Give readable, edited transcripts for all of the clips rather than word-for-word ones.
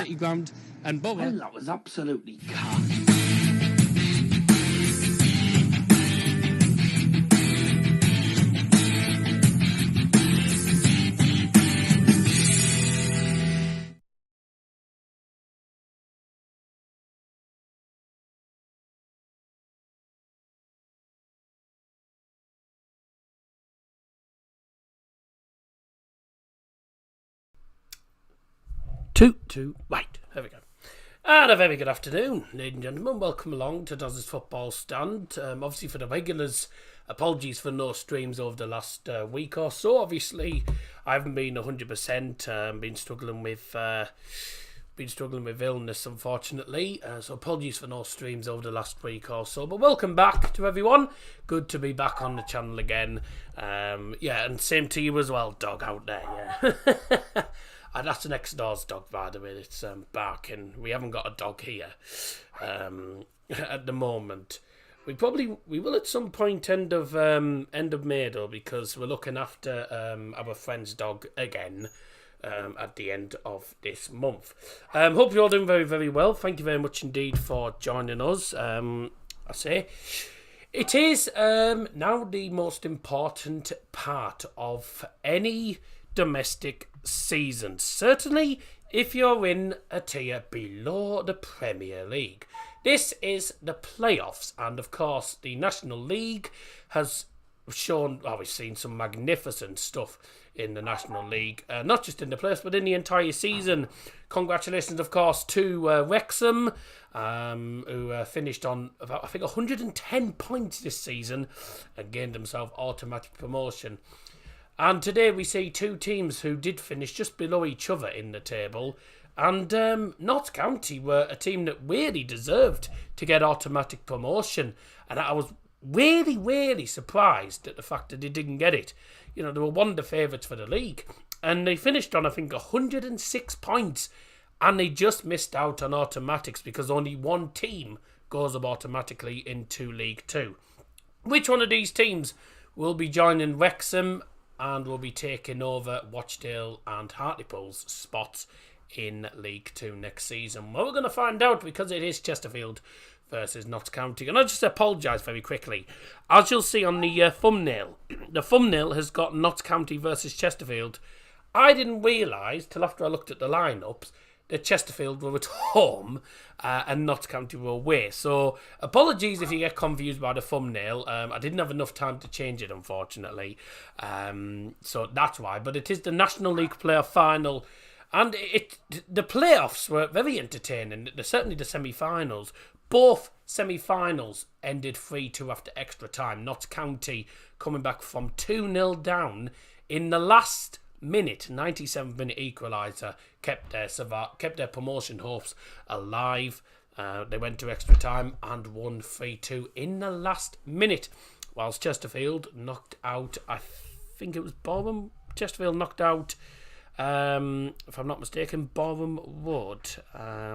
party ground. And Bob, well, that was absolutely cat. Right, there we go. And a very good afternoon, ladies and gentlemen. Welcome along to Doz's Football Stand. Obviously, for the regulars, apologies for no streams over the last week or so. Obviously, I haven't been 100%. Been struggling with illness, unfortunately. So apologies for no streams over the last week or so. But welcome back to everyone. Good to be back on the channel again. And same to you as well, dog out there. Yeah. And that's the next door's dog, by the way. It's barking. We haven't got a dog here at the moment. We will at some point end of May though, because we're looking after our friend's dog again at the end of this month. Hope you're all doing very, very well. Thank you very much indeed for joining us. I say it is now the most important part of any domestic season, certainly if you're in a tier below the Premier League. This is the playoffs, and of course the National League has shown, we've seen some magnificent stuff in the National League, not just in the playoffs but in the entire season. Congratulations of course to Wrexham, who finished on about, I think, 110 points this season and gained themselves automatic promotion. And today we see two teams who did finish just below each other in the table. And Notts County were a team that really deserved to get automatic promotion. And I was really, really surprised at the fact that they didn't get it. You know, they were one of the favourites for the league. And they finished on, I think, 106 points. And they just missed out on automatics because only one team goes up automatically into League Two. Which one of these teams will be joining Wrexham and will be taking over Watchdale and Hartlepool's spots in League Two next season? Well, we're going to find out, because it is Chesterfield versus Notts County. And I'll just apologise very quickly. As you'll see on the thumbnail, the thumbnail has got Notts County versus Chesterfield. I didn't realise, till after I looked at the lineups, that Chesterfield were at home and Notts County were away. So apologies if you get confused by the thumbnail. I didn't have enough time to change it, unfortunately. So that's why. But it is the National League player final. And the playoffs were very entertaining. Certainly the semi-finals. Both semi-finals ended 3-2 after extra time. Notts County coming back from 2-0 down in the last minute, 97th minute equaliser, kept their promotion hopes alive. They went to extra time and won 3-2 in the last minute, whilst Chesterfield knocked out, I think it was Boreham. Chesterfield knocked out, if I'm not mistaken, Boreham Wood. I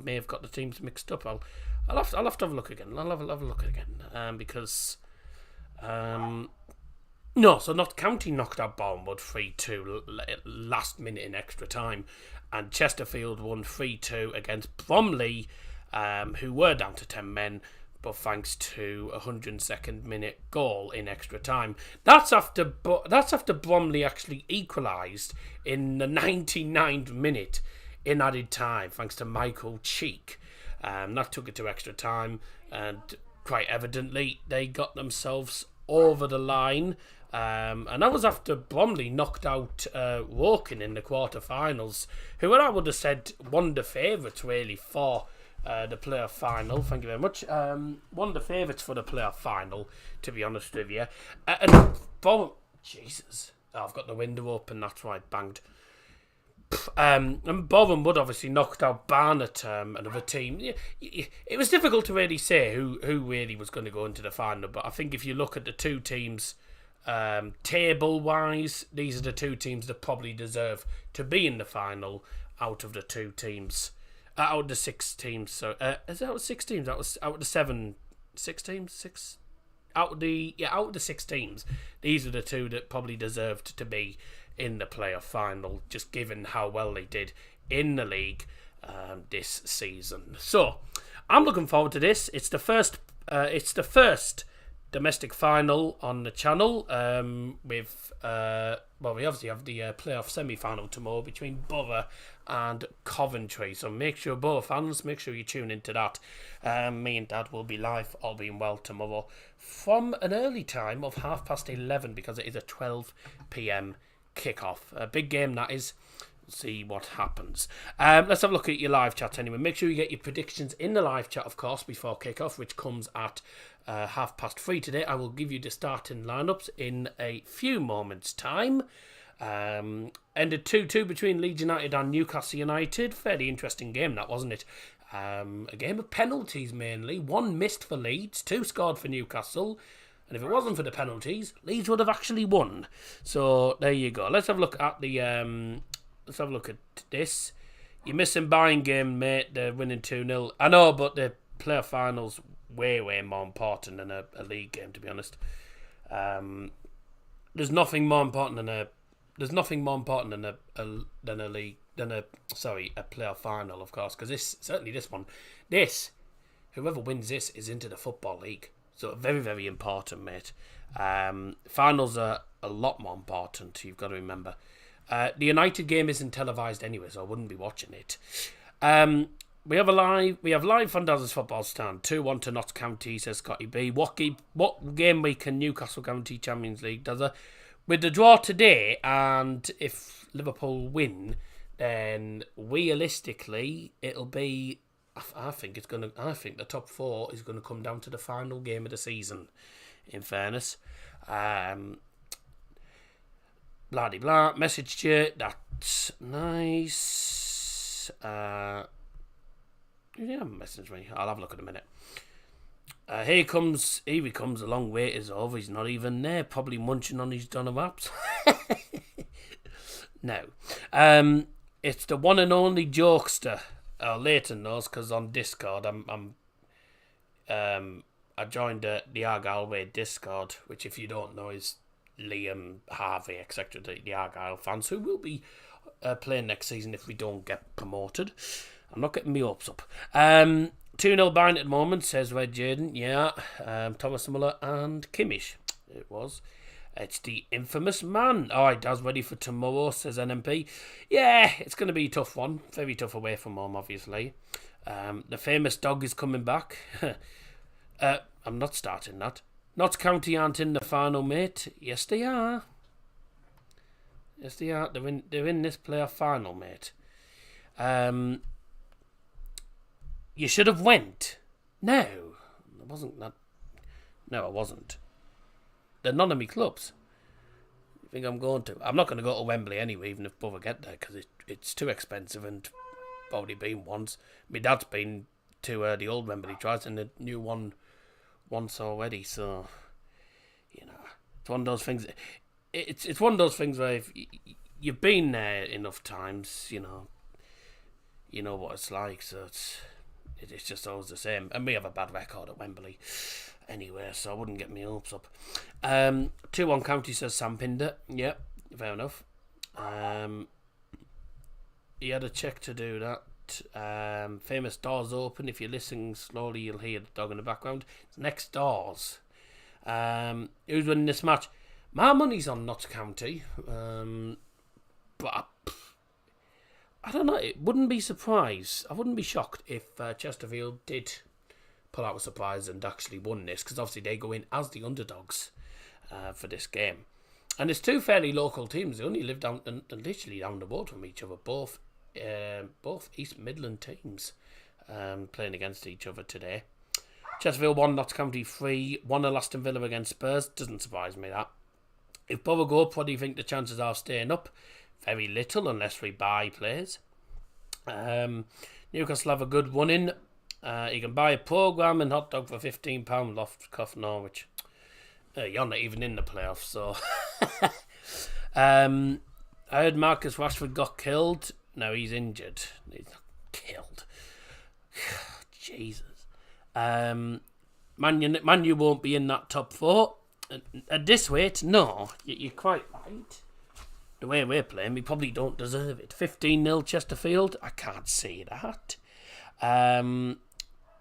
may have got the teams mixed up. I'll have to have a look again. I'll have a look again because. No, so Notts County knocked out Bournemouth 3-2 last minute in extra time, and Chesterfield won 3-2 against Bromley, who were down to 10 men, but thanks to a 102nd minute goal in extra time. That's after Bromley actually equalised in the 99th minute in added time, thanks to Michael Cheek. That took it to extra time, and quite evidently they got themselves over the line. And that was after Bromley knocked out Woking in the quarter-finals, who I would have said one of the favourites really for the player final. Thank you very much. One of the favourites for the player final, to be honest with you. Jesus, I've got the window open, that's why I banged. And Boreham Wood obviously knocked out Barnet, another team. It was difficult to really say who really was going to go into the final, but I think if you look at the two teams table-wise, these are the two teams that probably deserve to be in the final out of the two teams. Out of the 6 teams. So, is that 6 teams? That was out of the 6 teams? 6? Out of the 6 teams, these are the two that probably deserved to be in the playoff final, just given how well they did in the league. this season. So I'm looking forward to this. It's the first domestic final on the channel. We obviously have the playoff semi-final tomorrow between Borough and Coventry. So make sure, Borough fans, make sure you tune into that. Me and Dad will be live, all being well, tomorrow from an early time of 11:30 because it is a 12 p.m. kickoff. A big game that is. See what happens. Let's have a look at your live chat anyway. Make sure you get your predictions in the live chat, of course, before kickoff, which comes at 3:30 today. I will give you the starting lineups in a few moments' time. Ended 2-2 between Leeds United and Newcastle United. Fairly interesting game, that, wasn't it? A game of penalties mainly. 1 missed for Leeds, 2 scored for Newcastle. And if it wasn't for the penalties, Leeds would have actually won. So there you go. Let's have a look at the. Let's have a look at this. You're missing Bayern game, mate. They're winning 2-0. I know, but the playoff finals way more important than a league game, to be honest. There's nothing more important than a playoff final, of course, because whoever wins this is into the Football League. So very, very important, mate. Finals are a lot more important, you've got to remember. The United game isn't televised anyway, so I wouldn't be watching it. We have live from Daz's football stand. 2-1 to Notts County, says Scotty B. What game week can Newcastle guarantee Champions League, Dazza? With the draw today, and if Liverpool win, then realistically it'll be. I think the top 4 is gonna come down to the final game of the season. In fairness. Blah de blah. Message to you. That's nice. You haven't messaged me. I'll have a look in a minute. Here he comes a long way is over. He's not even there. Probably munching on his doner wraps. No. It's the one and only jokester. Leighton knows because on Discord I joined the Argyle Way Discord, which if you don't know is Liam, Harvey, etc. The Argyle fans who will be playing next season if we don't get promoted. I'm not getting my hopes up. 2-0 Bayern at the moment, says Red Jaden. Yeah, Thomas Muller and Kimmich. It was. It's the infamous man. Alright, Dad's ready for tomorrow, says NMP. Yeah, it's going to be a tough one. Very tough away from home, obviously. The famous dog is coming back. I'm not starting that. Notts County aren't in the final, mate. Yes, they are. Yes, they are. They're in this playoff final, mate. You should have went. No, it wasn't that. No, I wasn't. They're none of me clubs. You think I'm going to? I'm not going to go to Wembley anyway, even if Brother get there, because it's too expensive and I've already been once. My dad's been to the old Wembley twice and the new one once already, so you know, it's one of those things. It's one of those things where if you've been there enough times, you know what it's like. So it's just always the same. And we have a bad record at Wembley anyway, so I wouldn't get my hopes up. 2-1 County, says Sam Pinder. Yep, fair enough. He had a check to do that. Famous doors open. If you're listening slowly, you'll hear the dog in the background. It's next doors. Who's winning this match? My money's on Notts County, but I don't know. It wouldn't be surprised. I wouldn't be shocked if Chesterfield did pull out a surprise and actually won this, because obviously they go in as the underdogs for this game. And it's 2 fairly local teams. They only live literally down the road from each other. Both East Midland teams playing against each other today. Chesterfield 1, Notts County 3, 1-0 Aston Villa against Spurs. Doesn't surprise me that. If Borough go up, what do you think the chances are of staying up? Very little, unless we buy players. Newcastle have a good run in. You can buy a programme and hot dog for £15, Loftcoff Norwich. You're not even in the playoffs, so. I heard Marcus Rashford got killed. No, he's injured. He's not killed. Jesus. Man U won't be in that top 4. At this rate, no. You're quite right. the way we're playing, we probably don't deserve it. 15-0 Chesterfield, I can't see that.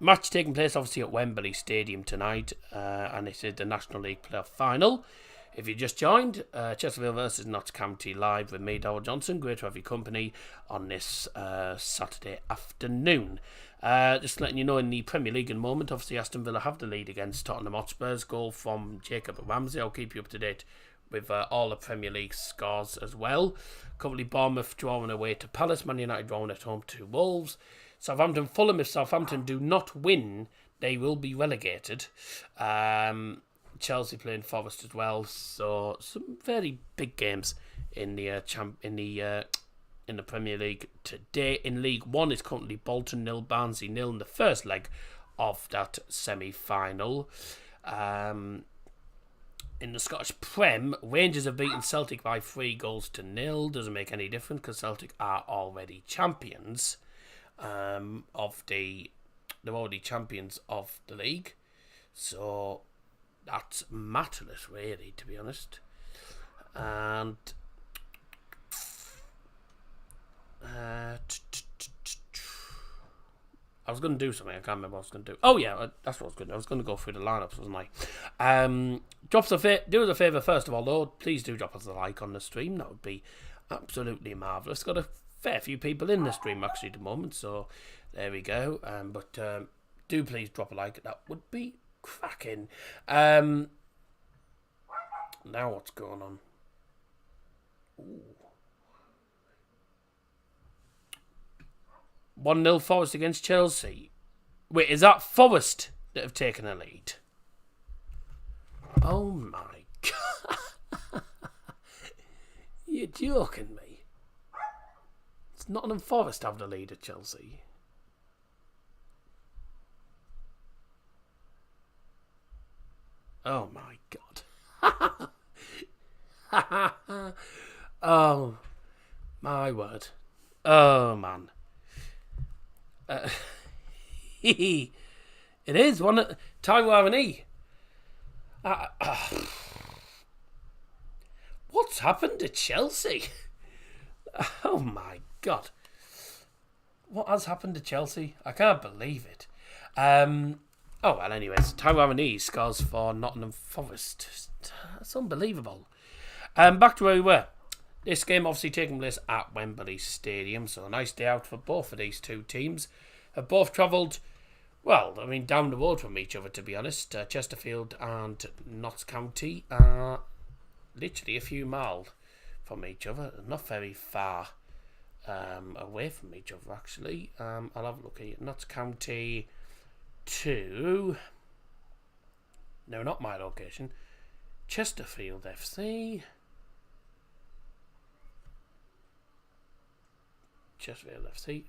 Match taking place obviously at Wembley Stadium tonight, and this is the National League playoff final. If you just joined, Chesterfield versus Notts County live with me, Darrell Johnson. Great to have your company on this Saturday afternoon. Just letting you know, in the Premier League in a moment, obviously Aston Villa have the lead against Tottenham Hotspur's goal from Jacob Ramsey. I'll keep you up to date with all the Premier League scores as well. Currently Bournemouth drawing away to Palace, Man United drawing at home to Wolves. Southampton, Fulham, if Southampton do not win, they will be relegated. Chelsea playing Forest as well, so some very big games in the Premier League today. In League One, it's currently Bolton 0, Barnsley 0 in the first leg of that semi-final. In the Scottish Prem, Rangers have beaten Celtic by 3-0. Doesn't make any difference because Celtic are already champions they're already champions of the league, so that's matterless, really, to be honest. And I was going to do something. I can't remember what I was going to do. Oh yeah, that's what I was going to do. I was going to go through the lineups, wasn't I? Do us a favour first of all, though. Please do drop us a like on the stream. That would be absolutely marvellous. Got a fair few people in the stream actually at the moment, so there we go. But do please drop a like. That would be cracking. Now what's going on? Ooh. 1-0 Forest against Chelsea. Wait, is that Forest that have taken a lead? Oh my god. You're joking me. It's Nottingham Forest have the lead at Chelsea. Oh my god. Oh my word. Oh man. It is one Taiwan and E. What's happened to Chelsea? Oh my god. What has happened to Chelsea? I can't believe it. Oh well, anyways, Taiwan and E scores for Nottingham Forest. That's unbelievable. Back to where we were. This game obviously taking place at Wembley Stadium, so a nice day out for both of these two teams. Have both travelled, well, I mean, down the road from each other, to be honest. Chesterfield and Notts County are literally a few miles from each other. Not very far away from each other, actually. I'll have a look at Notts County to... No, not my location. Chesterfield FC... Chesterfield FC.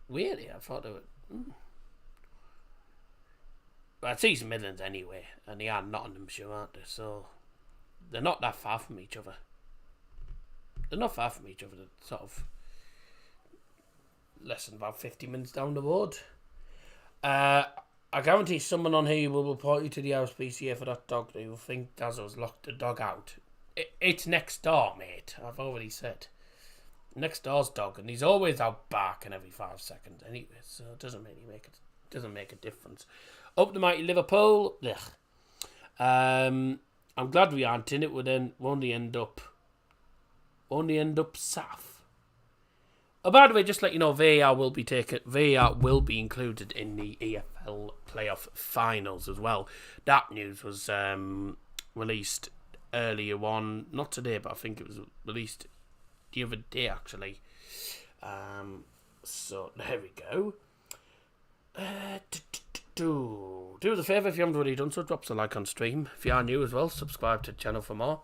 Really? I thought they were... Well, it's East Midlands anyway, and they are Nottinghamshire, aren't they? So they're not that far from each other. They're not far from each other. They're sort of less than about 50 minutes down the road. I guarantee someone on here will report you to the RSPCA for that dog. They will think Dazzo's locked the dog out. It's next door, mate. I've already said. Next door's dog, and he's always out barking every 5 seconds anyway, so it doesn't really make a difference. Up the mighty Liverpool. Ugh. I'm glad we aren't in it. We'll only end up south. Oh, by the way, just to let you know, VAR will be included in the EFL playoff finals as well. That news was released earlier on, not today, but I think it was released the other day actually. So there we go. Do us a favour if you haven't already done so, drop us a like on stream. If you are new as well, subscribe to the channel for more.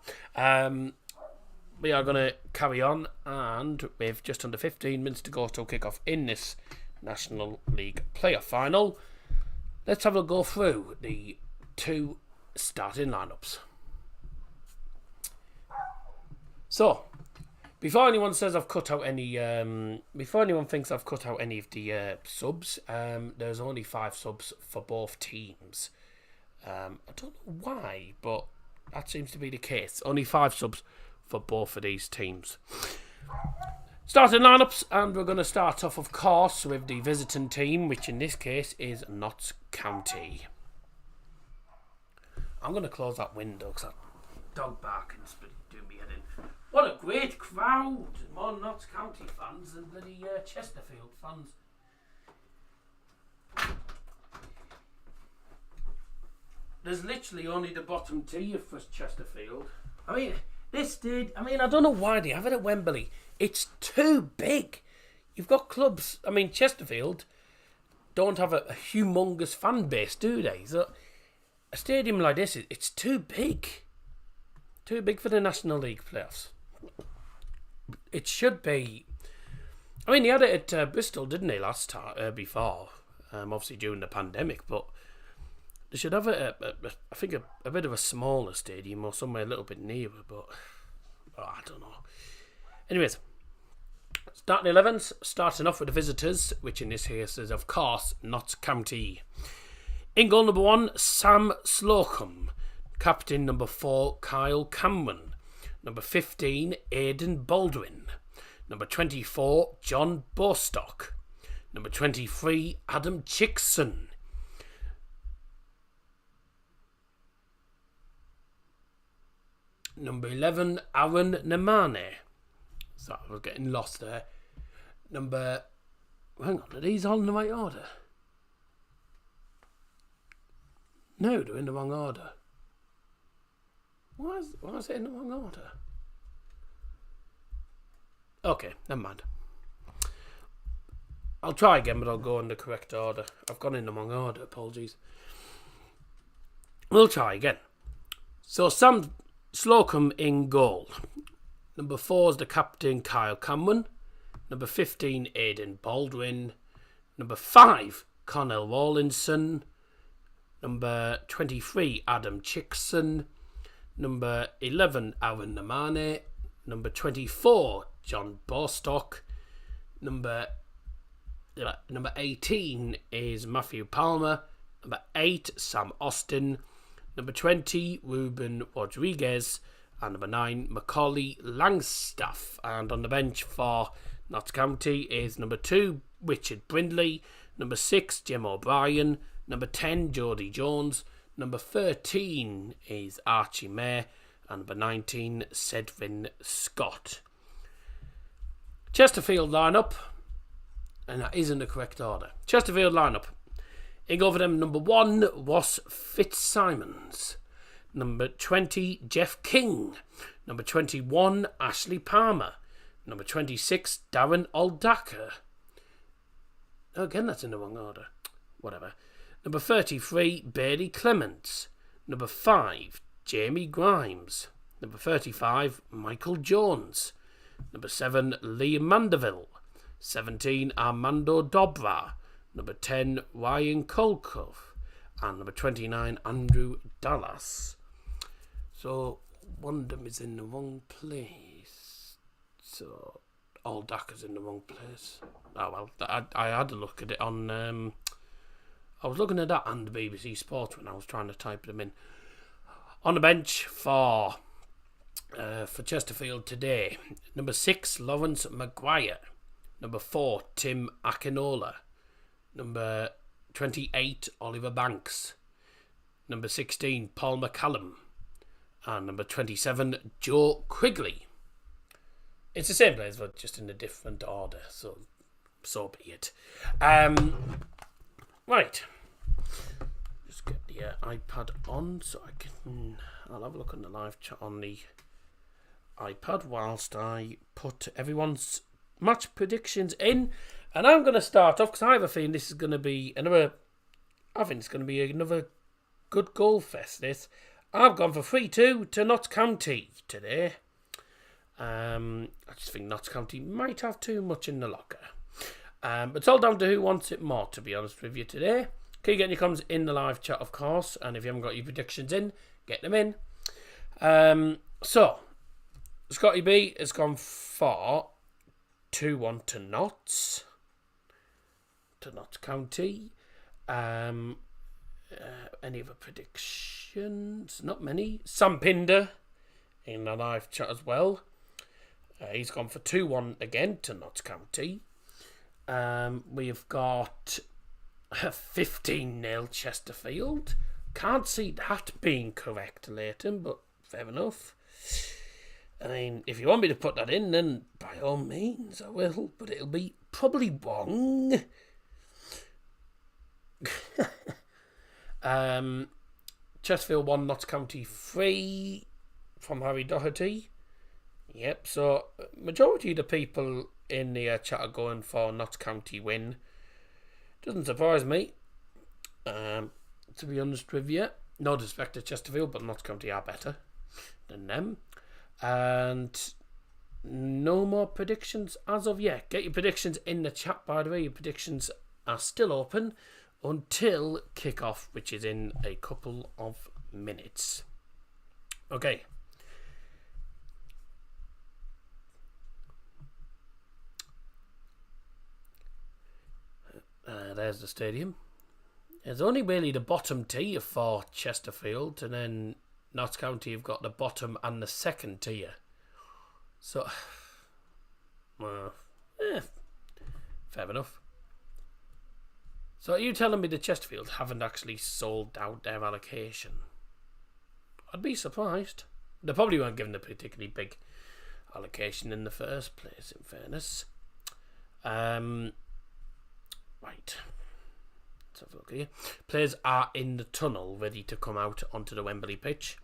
We are going to carry on, and with just under 15 minutes to go till kick-off in this National League playoff final, let's have a go through the two starting lineups. So, before anyone says I've cut out any, before anyone thinks I've cut out any of the subs, there's only 5 subs for both teams. I don't know why, but that seems to be the case. Only 5 subs for both of these teams. Starting lineups, and we're going to start off, of course, with the visiting team, which in this case is Notts County. I'm going to close that window because that dog barking's doing me head in. What a great crowd! More Notts County fans than bloody Chesterfield fans. There's literally only the bottom tier for Chesterfield. I mean, I don't know why they have it at Wembley. It's too big. You've got clubs. I mean, Chesterfield don't have a humongous fan base, do they? So a stadium like this, it's too big. Too big for the National League playoffs. It should be. I mean, they had it at Bristol, didn't they, last time before? Obviously during the pandemic, but they should have I think a bit of a smaller stadium or somewhere a little bit nearer, but I don't know. Anyways, starting 11s, starting off with the visitors, which in this case is, of course, Notts County. In goal number 1, Sam Slocum. Captain number 4, Kyle Cameron. Number 15, Aidan Baldwin. Number 24, John Bostock. Number 23, Adam Chickson. Number 11, Aaron Nemane. So I was getting lost there. Hang on, are these all in the right order? No, they're in the wrong order. Why is it in the wrong order? Okay, never mind. I'll try again, but I'll go in the correct order. I've gone in the wrong order, apologies. We'll try again. So Sam Slocum in goal. Number 4 is the captain, Kyle Cameron. Number 15, Aidan Baldwin. Number 5, Connell Rawlinson. Number 23, Adam Chickson. Number 11, Aaron Nemane. Number 24, John Bostock. Number 18 is Matthew Palmer. Number 8, Sam Austin. Number 20, Ruben Rodriguez. And number 9, Macaulay Langstaff. And on the bench for Notts County is number 2, Richard Brindley. Number 6, Jim O'Brien. Number 10, Jody Jones. Number 13 is Archie Mayer. And number 19, Sedvin Scott. Chesterfield lineup. And that is in the correct order. Chesterfield lineup. In over them, number 1, Ross Fitzsimons. Number 20, Jeff King. Number 21, Ashley Palmer. Number 26, Darren Aldacker. Again, that's in the wrong order. Whatever. Number 33, Bailey Clements. Number 5, Jamie Grimes. Number 35, Michael Jones. Number 7, Liam Mandeville. 17, Armando Dobra. Number 10, Ryan Colcove. And number 29, Andrew Dallas. So, one of them is in the wrong place. So, Aldacker's in the wrong place. Oh, well, I had a look at it on... I was looking at that on the BBC Sports when I was trying to type them in. On the bench for Chesterfield today, number 6, Lawrence Maguire. Number 4, Tim Akinola. Number 28, Oliver Banks. Number 16, Paul McCallum. And number 27, Joe Quigley. It's the same players, but just in a different order, so be it. Right. Just get the iPad on so I can... I'll have a look on the live chat on the iPad whilst I put everyone's match predictions in. And I'm going to start off because I have a feeling this is going to be another... I think it's going to be another good goal fest, this. I've gone for 3-2 to Notts County today. I just think Notts County might have too much in the locker. But it's all down to who wants it more, to be honest with you today. Keep getting your comments in the live chat, of course. And if you haven't got your predictions in, get them in. So, Scotty B has gone for 2-1 to Notts. To Notts County. Any other predictions? Not many. Sam Pinder in the live chat as well. He's gone for 2-1 again to Notts County. We've got 15-0 Chesterfield. Can't see that being correct, Leighton, but fair enough. I mean, if you want me to put that in, then by all means I will, but it'll be probably wrong. Chesterfield 1, Notts County 3 from Harry Doherty. Yep, so majority of the people in the chat are going for Notts County win. Doesn't surprise me, to be honest with you. No disrespect to Chesterfield, but Notts County are better than them. And no more predictions as of yet. Get your predictions in the chat, by the way. Your predictions are still open until kickoff, which is in a couple of minutes. Okay. There's the stadium. There's only really the bottom tier for Chesterfield, and then Notts County have got the bottom and the second tier. So, fair enough. So are you telling me the Chesterfield haven't actually sold out their allocation? I'd be surprised. They probably weren't given a particularly big allocation in the first place, in fairness. Right. Let's have a look here. Players are in the tunnel, ready to come out onto the Wembley pitch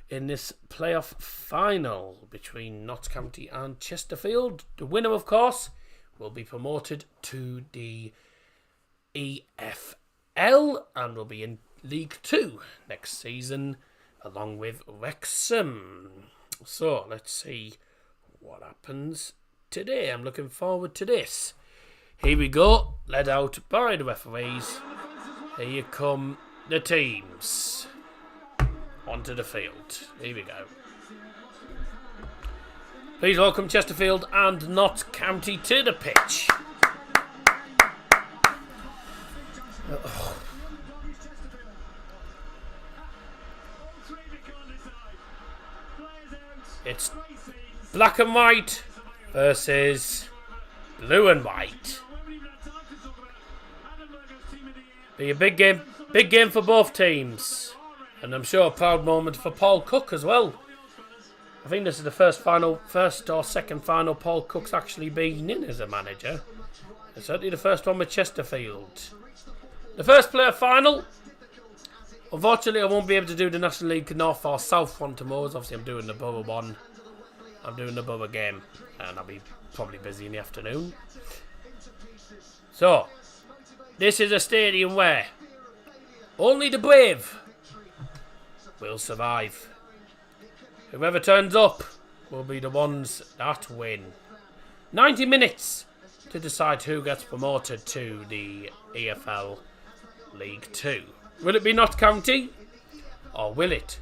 in this playoff final between Notts County and Chesterfield. The winner, of course, will be promoted to the EFL and will be in League 2 next season, along with Wrexham. So, let's see what happens today. I'm looking forward to this. Here we go, led out by the referees. Here come the teams onto the field. Here we go. Please welcome Chesterfield and Notts County to the pitch. Oh. It's black and white versus blue and white. Be a big game for both teams, and I'm sure a proud moment for Paul Cook as well. I think this is the first or second final Paul Cook's actually been in as a manager. It's certainly the first one with Chesterfield. The first player final. Unfortunately, I won't be able to do the National League North or South one tomorrow. Obviously, I'm doing the Borough one. I'm doing the Borough game, and I'll be probably busy in the afternoon. So, this is a stadium where only the brave will survive. Whoever turns up will be the ones that win. 90 minutes to decide who gets promoted to the EFL League 2. Will it be Notts County or will it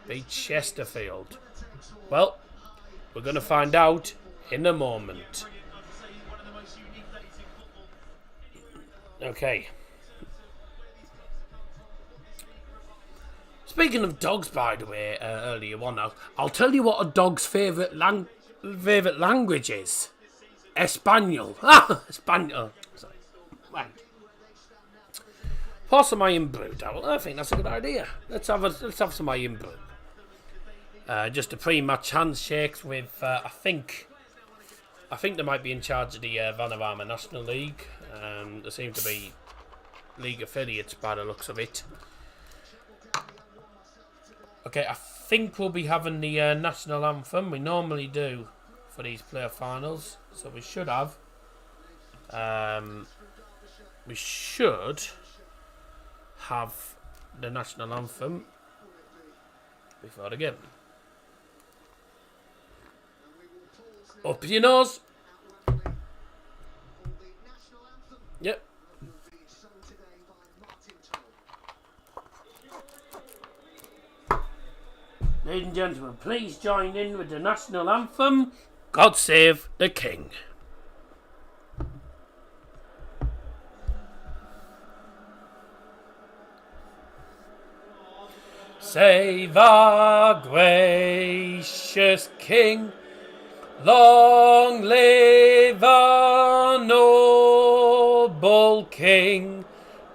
be Chesterfield? Well, we're going to find out in a moment. Okay. Speaking of dogs, by the way, earlier on, I'll tell you what a dog's favourite language is. Espanol. Espanol. Sorry. Right. Pour some iron brew, Darryl. I think that's a good idea. Let's have some iron brew. Just a pre-match handshakes with I think they might be in charge of the Vanarama National League. There seem to be league affiliates by the looks of it. Okay, I think we'll be having the national anthem. We normally do for these player finals, so we should have. We should have the national anthem before the game. Up your nose. Yep. Ladies and gentlemen, please join in with the national anthem. God save the King. Save our gracious King. Long live our noble King.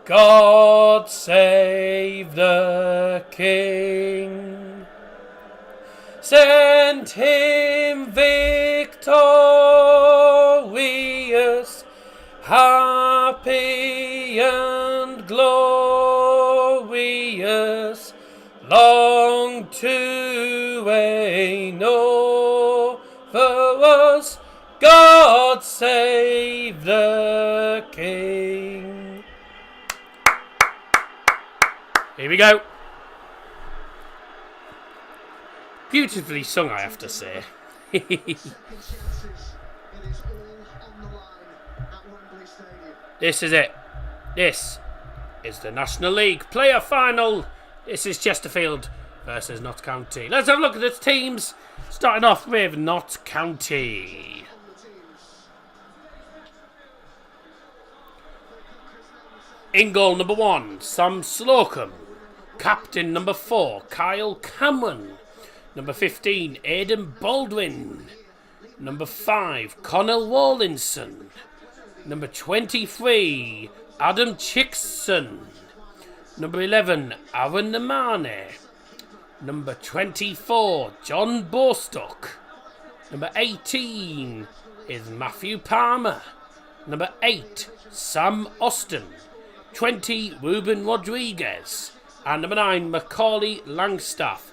God save the King. Send him victorious, happy and glorious, long to reign over us. God save the King. Here we go. Beautifully sung, I have to say. This is it. This is the National League Player Final. This is Chesterfield versus Notts County. Let's have a look at the teams. Starting off with Notts County. In goal, number 1, Sam Slocum. Captain, number 4, Kyle Cameron. Number 15, Aidan Baldwin. Number 5, Connell Wallinson. Number 23, Adam Chickson. Number 11, Aaron Namane. Number 24, John Bostock. Number 18 is Matthew Palmer. Number 8, Sam Austin. 20, Ruben Rodriguez. And number 9, Macaulay Langstaff.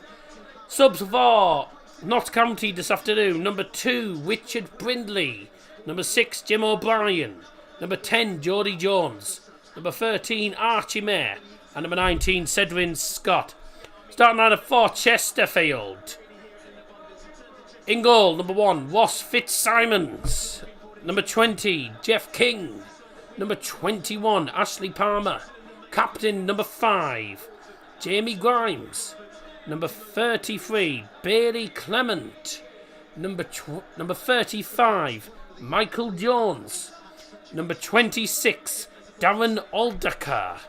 Subs for Notts County this afternoon. Number 2, Richard Brindley. Number 6, Jim O'Brien. Number 10, Geordie Jones. Number 13, Archie Mayer. And number 19, Cedrin Scott. Starting out for Chesterfield. In goal, number 1, Ross Fitzsimons. Number 20, Jeff King. Number 21, Ashley Palmer. Captain, number 5, Jamie Grimes. Number 33, Bailey Clement. Number 35, Michael Jones. Number 26, Darren Aldaker.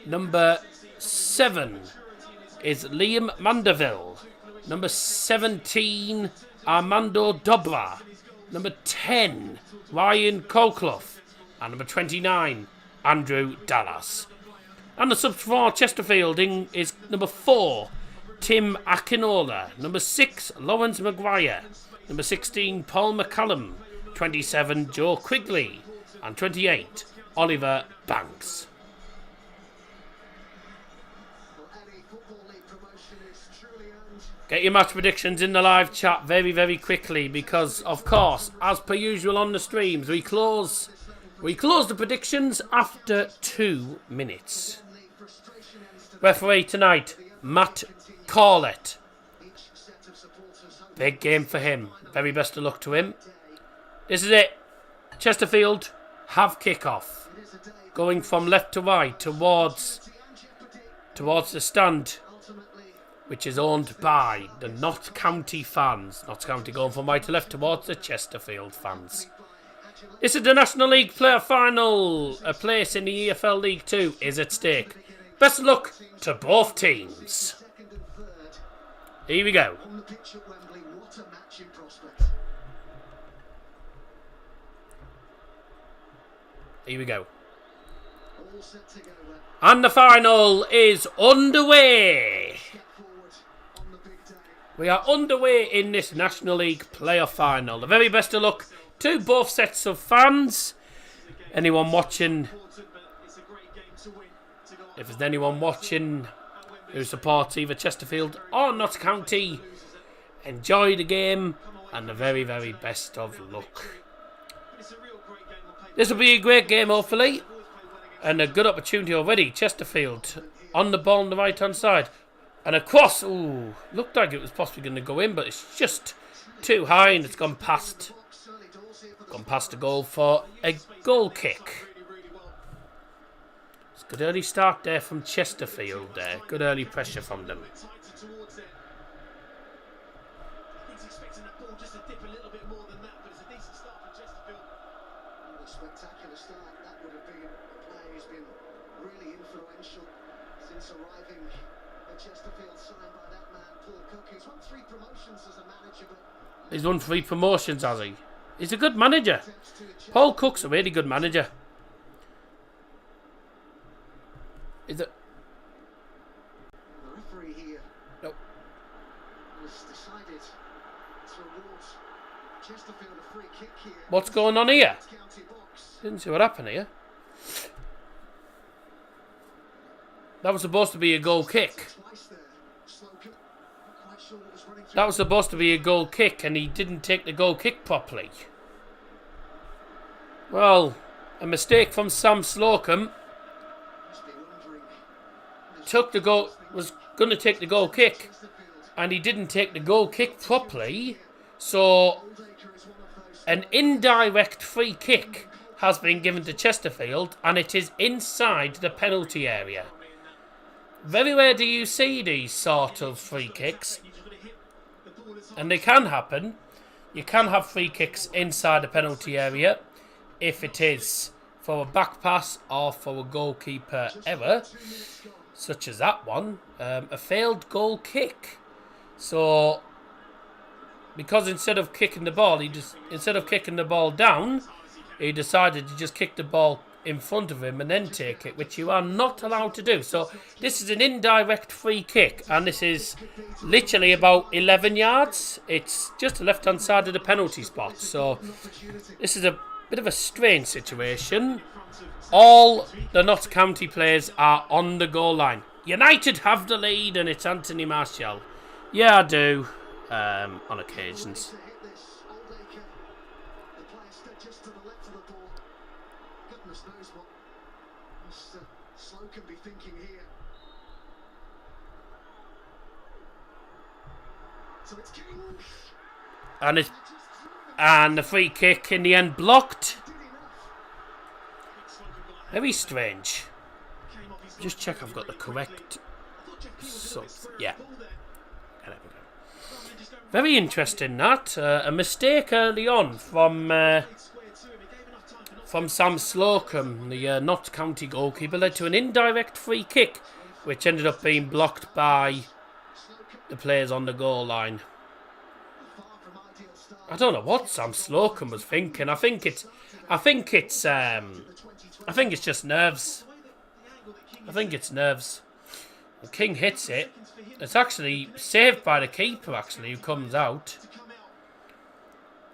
Number 7 is Liam Mandeville. Number 17, Armando Dobra. Number 10, Ryan Colclough. And number 29, Andrew Dallas. And the subs for Chesterfield is number 4, Tim Akinola. Number 6, Lawrence Maguire. Number 16, Paul McCallum. 27, Joe Quigley. And 28, Oliver Banks. Get your match predictions in the live chat very, very quickly because, of course, as per usual on the streams, we close the predictions after 2 minutes. Referee tonight, Matt Corlett. Big game for him. Very best of luck to him. This is it. Chesterfield have kickoff. Going from left to right towards the stand, which is owned by the Notts County fans. Notts County going from right to left towards the Chesterfield fans. This is the National League Player Final. A place in the EFL League 2 is at stake. Best of luck to both teams. Here we go. Here we go. And the final is underway. We are underway in this National League Player Final. The very best of luck to both sets of fans. Anyone watching, if there's anyone watching who supports either Chesterfield or Notts County, enjoy the game and the very, very best of luck. This will be a great game, hopefully, and a good opportunity already. Chesterfield on the ball on the right hand side, and a cross. Ooh, looked like it was possibly going to go in, but it's just too high and it's gone past the goal for a goal kick. It's a good early start there from Chesterfield there. Good early pressure from them. Spectacular start that would have been. A player who's been really influential since arriving at He's won 3 promotions, has he? He's a good manager. Paul Cook's a really good manager. Is it? Nope. What's going on here? Didn't see what happened here. That was supposed to be a goal kick. That was supposed to be a goal kick, and he didn't take the goal kick properly. Well, a mistake from Sam Slocum. Was going to take the goal kick, and he didn't take the goal kick properly. So, an indirect free kick has been given to Chesterfield, and it is inside the penalty area. Very rare do you see these sort of free kicks, and they can happen. You can have free kicks inside the penalty area if it is for a back pass or for a goalkeeper error, such as that one, a failed goal kick. So, because instead of kicking the ball, instead of kicking the ball down, he decided to just kick the ball in front of him and then take it, which you are not allowed to do. So this is an indirect free kick, and this is literally about 11 yards. It's just the left-hand side of the penalty spot. So this is a bit of a strange situation. All the Notts County players are on the goal line. United have the lead, and it's Anthony Martial. Yeah, I do, on occasions. And the free kick in the end blocked. Very strange. Just check I've got the correct. Yeah. Very interesting that. A mistake early on from Sam Slocum, the Notts County goalkeeper, led to an indirect free kick, which ended up being blocked by the players on the goal line. I don't know what Sam Slocum was thinking. I think it's just nerves. I think it's nerves. The King hits it. It's actually saved by the keeper, actually, who comes out.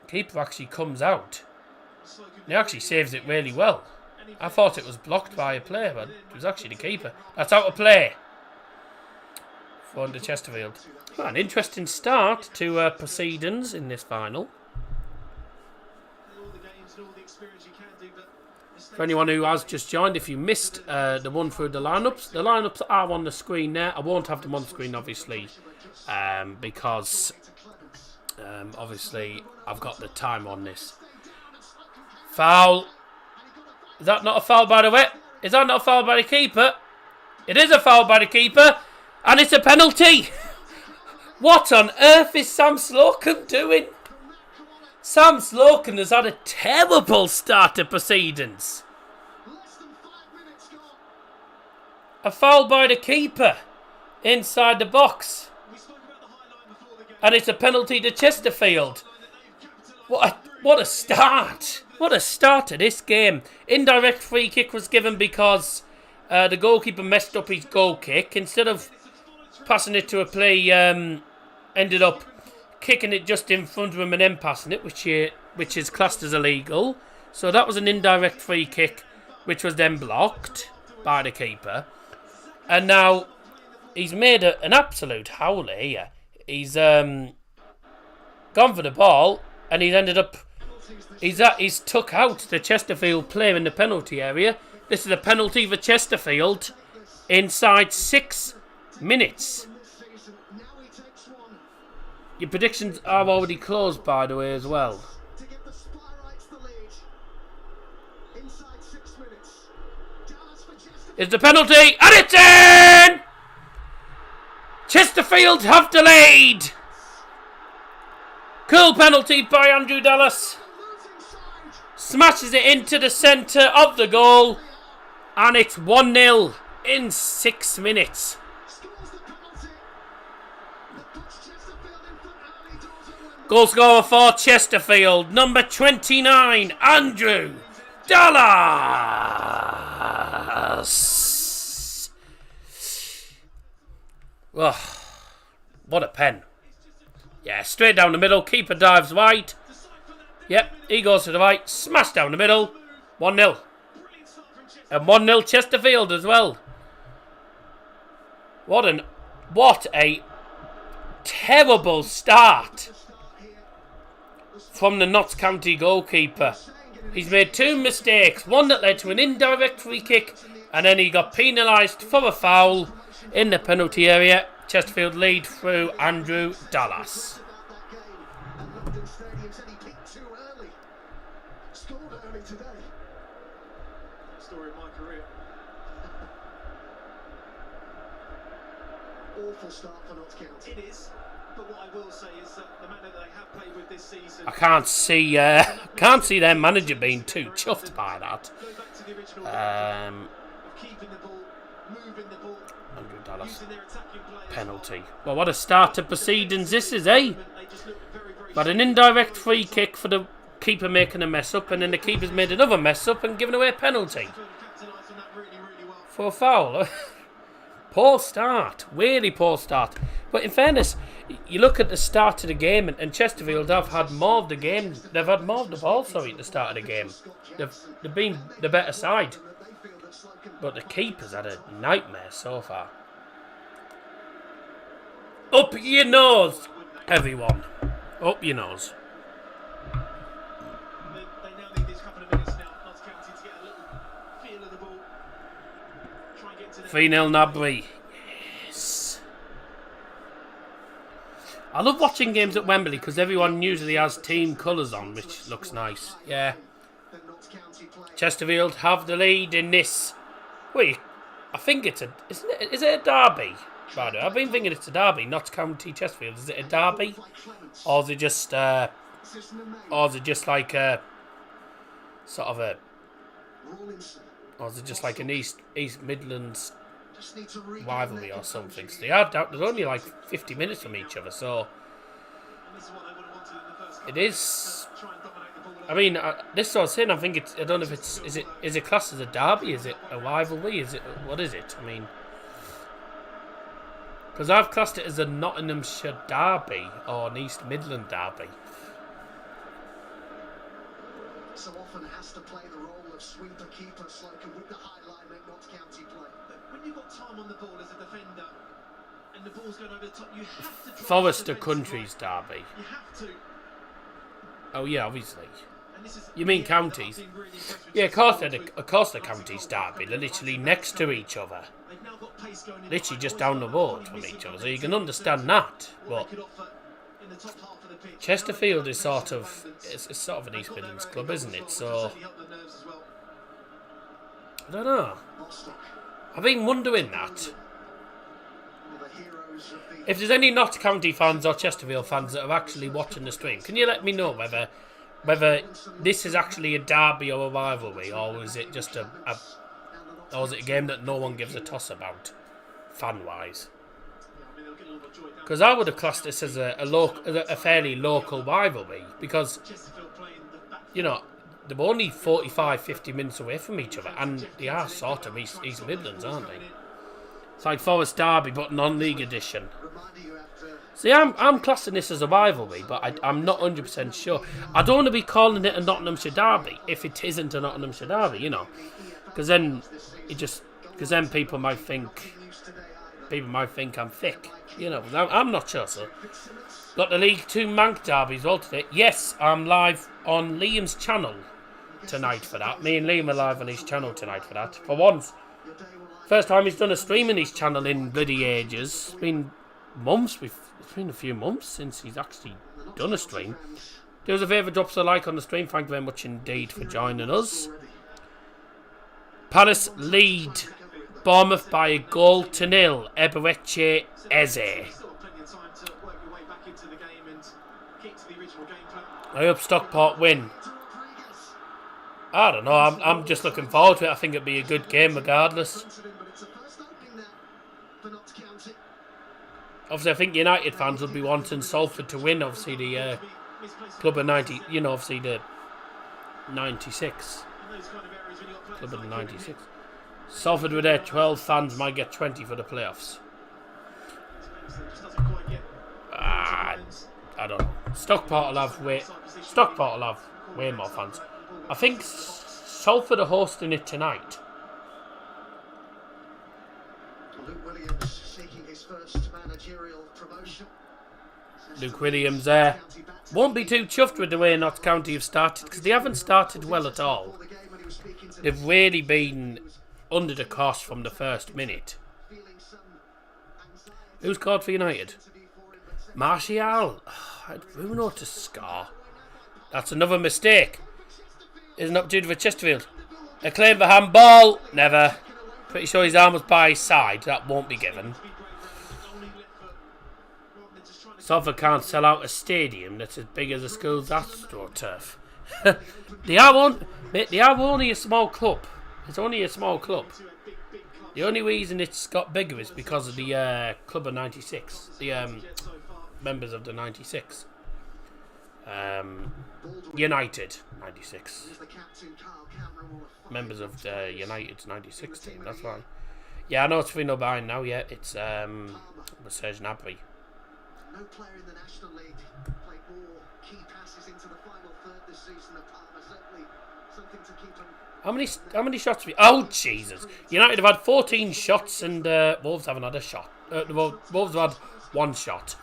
The keeper actually comes out. He actually saves it really well. I thought it was blocked by a player, but it was actually the keeper. That's out of play for the Chesterfield. Well, an interesting start to proceedings in this final. For anyone who has just joined, if you missed the one through the lineups are on the screen there. I won't have them on screen, obviously, because obviously I've got the time on this. Foul. Is that not a foul, by the way? Is that not a foul by the keeper? It is a foul by the keeper, and it's a penalty. What on earth is Sam Slocum doing? Sam Slocum has had a terrible start to proceedings. A foul by the keeper inside the box. And it's a penalty to Chesterfield. What a start. What a start to this game. Indirect free kick was given because the goalkeeper messed up his goal kick. Instead of passing it to a play, ended up kicking it just in front of him and then passing it, which is classed as illegal. So that was an indirect free kick, which was then blocked by the keeper. And now he's made an absolute howler here. He's gone for the ball, and he's ended up. He's took out the Chesterfield player in the penalty area. This is a penalty for Chesterfield inside 6 minutes. Your predictions are already closed, by the way, as well. Is the penalty, and it's in! Chesterfield have delayed. Cool penalty by Andrew Dallas. Smashes it into the centre of the goal, and it's 1-0 in 6 minutes. Goal scorer for Chesterfield, number 29, Andrew Dallas. Oh, what a pen. Yeah, straight down the middle. Keeper dives wide. Yep, he goes to the right. Smash down the middle. 1-0. And 1-0 Chesterfield as well. What a terrible start from the Notts County goalkeeper. He's made 2 mistakes. One that led to an indirect free kick, and then he got penalised for a foul in the penalty area. Chesterfield lead through Andrew Dallas. Story of my career. Awful start for Notts County. It is, but what I will say is that the manner they have played with this season. I can't see their manager being too chuffed by that. Keeping the ball, moving the ball, Andrew Dallas. using their attacking players. Penalty. Well, what a start to proceedings this is, eh? But an indirect free kick for the keeper making a mess up, and then the keeper's made another mess up and given away a penalty for a foul. Poor start, really poor start. But in fairness, you look at the start of the game, and Chesterfield have had more of the game. They've had more of the ball, sorry, at the start of the game. They've been the better side. But the keeper's had a nightmare so far. Up your nose, everyone. Up your nose. They now need these couple of minutes now, Notts County, to get a little feel of the ball. Try and get to 3-0 Nabry. Yes. I love watching games at Wembley because everyone usually has team colours on, which looks nice. Yeah. Chesterfield have the lead in this. Wait, I think it's is it a derby? By the way, I've been thinking it's a derby. Notts County, Chesterfield. Is it a derby, or is it just like a sort of a, or is it just like an East Midlands rivalry or something? So they're only like 50 minutes from each other, so it is. I mean, this is what I was saying. I think it's. I don't know if it's. Is it classed as a derby? Is it a rivalry? Is it? What is it? I mean, because I've classed it as a Nottinghamshire derby or an East Midland derby. So often has to play the role of sweeper keeper, Slocum, with the high line that Notts County play. But when you've got time on the ball as a defender and the ball's going over the top, you have to. Forester Countries derby. You have to. Oh yeah, obviously. You mean counties? Yeah, of course the counties derby. They're literally next to each other. Literally just down the road from each other. So you can understand that. But Chesterfield is sort of an East Midlands club, isn't it? So I don't know. I've been wondering that. If there's any Notts County fans or Chesterfield fans that are actually watching the stream, can you let me know whether this is actually a derby or a rivalry, or is it just or is it a game that no one gives a toss about, fan-wise? Because I would have classed this as a fairly local rivalry, because, you know, they're only 45-50 minutes away from each other, and they are sort of East Midlands, aren't they? It's like Forest Derby, but non-league edition. See, I'm classing this as a rivalry, but I'm not 100% sure. I don't want to be calling it a Nottinghamshire derby if it isn't a Nottinghamshire derby, you know, because then people might think I'm thick, you know. I'm not sure. So, got the League 2 Manc derby as well today. Yes, I'm live on Liam's channel tonight for that. Me and Liam are live on his channel tonight for that. For once, first time he's done a stream in his channel in bloody ages. It's been months. It's been a few months since he's actually done a stream. Do us a favour, drop us a like on the stream. Thank you very much indeed for joining us. Palace lead Bournemouth by 1-0. Eberechi Eze. I hope Stockport win. I don't know. I'm just looking forward to it. I think it'll be a good game regardless. Obviously, I think United fans will be wanting Salford to win. Obviously, Club of 90, you know, obviously the 96. Club of the 96. Salford with their 12 fans might get 20 for the playoffs. I don't know. Stockport will have way more fans. I think Salford are hosting it tonight. Luke Williams seeking his first managerial promotion. Luke Williams won't be too chuffed with the way Notts County have started, because they haven't started well at all. They've really been under the cosh from the first minute. Who scored for United? Martial. Bruno to score. That's another mistake. Is an opportunity for Chesterfield. A claim for handball. Never. Pretty sure his arm was by his side. That won't be given. Salford can't sell out a stadium that's as big as a school's astroturf. They are only a small club. It's only a small club. The only reason it's got bigger is because of the Club of 96. The members of the 96. United 96. Members of the United's 96 team, that's right. Yeah, I know it's 3-0 behind now, yeah. It's Serge Gnabry. No player in the National League played more key passes into the final third this season than Palmer. Certainly something to keep him. How many shots? Oh, Jesus. United have had 14 shots and Wolves haven't had a shot. Wolves have had one shot.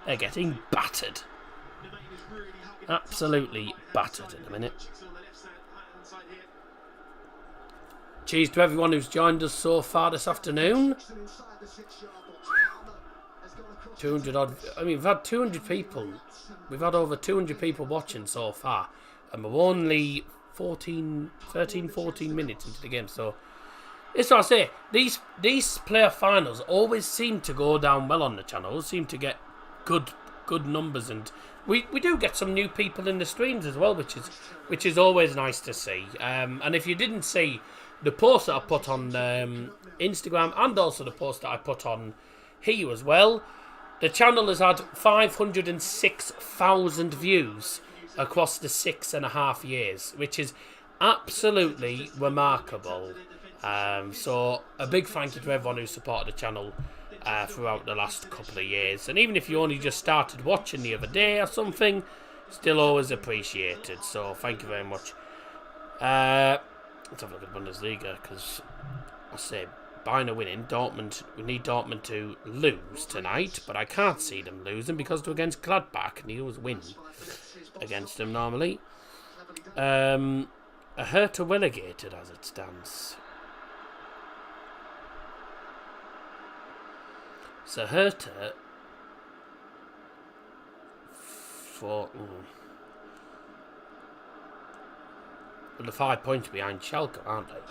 They're getting battered. Absolutely battered in a minute. Cheers to everyone who's joined us so far this afternoon. 200 odd. I mean, we've had 200 people. We've had over 200 people watching so far. And we're only 13, 14 minutes into the game. So, it's what I say. These player finals always seem to go down well on the channel. Seem to get good numbers. And we do get some new people in the streams as well, which is always nice to see. And if you didn't see the post that I put on Instagram and also the post that I put on here as well, the channel has had 506,000 views across the 6.5 years, which is absolutely remarkable. So a big thank you to everyone who supported the channel throughout the last couple of years. And even if you only just started watching the other day or something, still always appreciated. So thank you very much. Let's have a look at Bundesliga, because I say Bayern are winning. Dortmund, we need Dortmund to lose tonight, but I can't see them losing because they're against Gladbach and they always win against them normally. Hertha relegated as it stands. So Hertha for well, the 5 points behind Schalke, aren't they?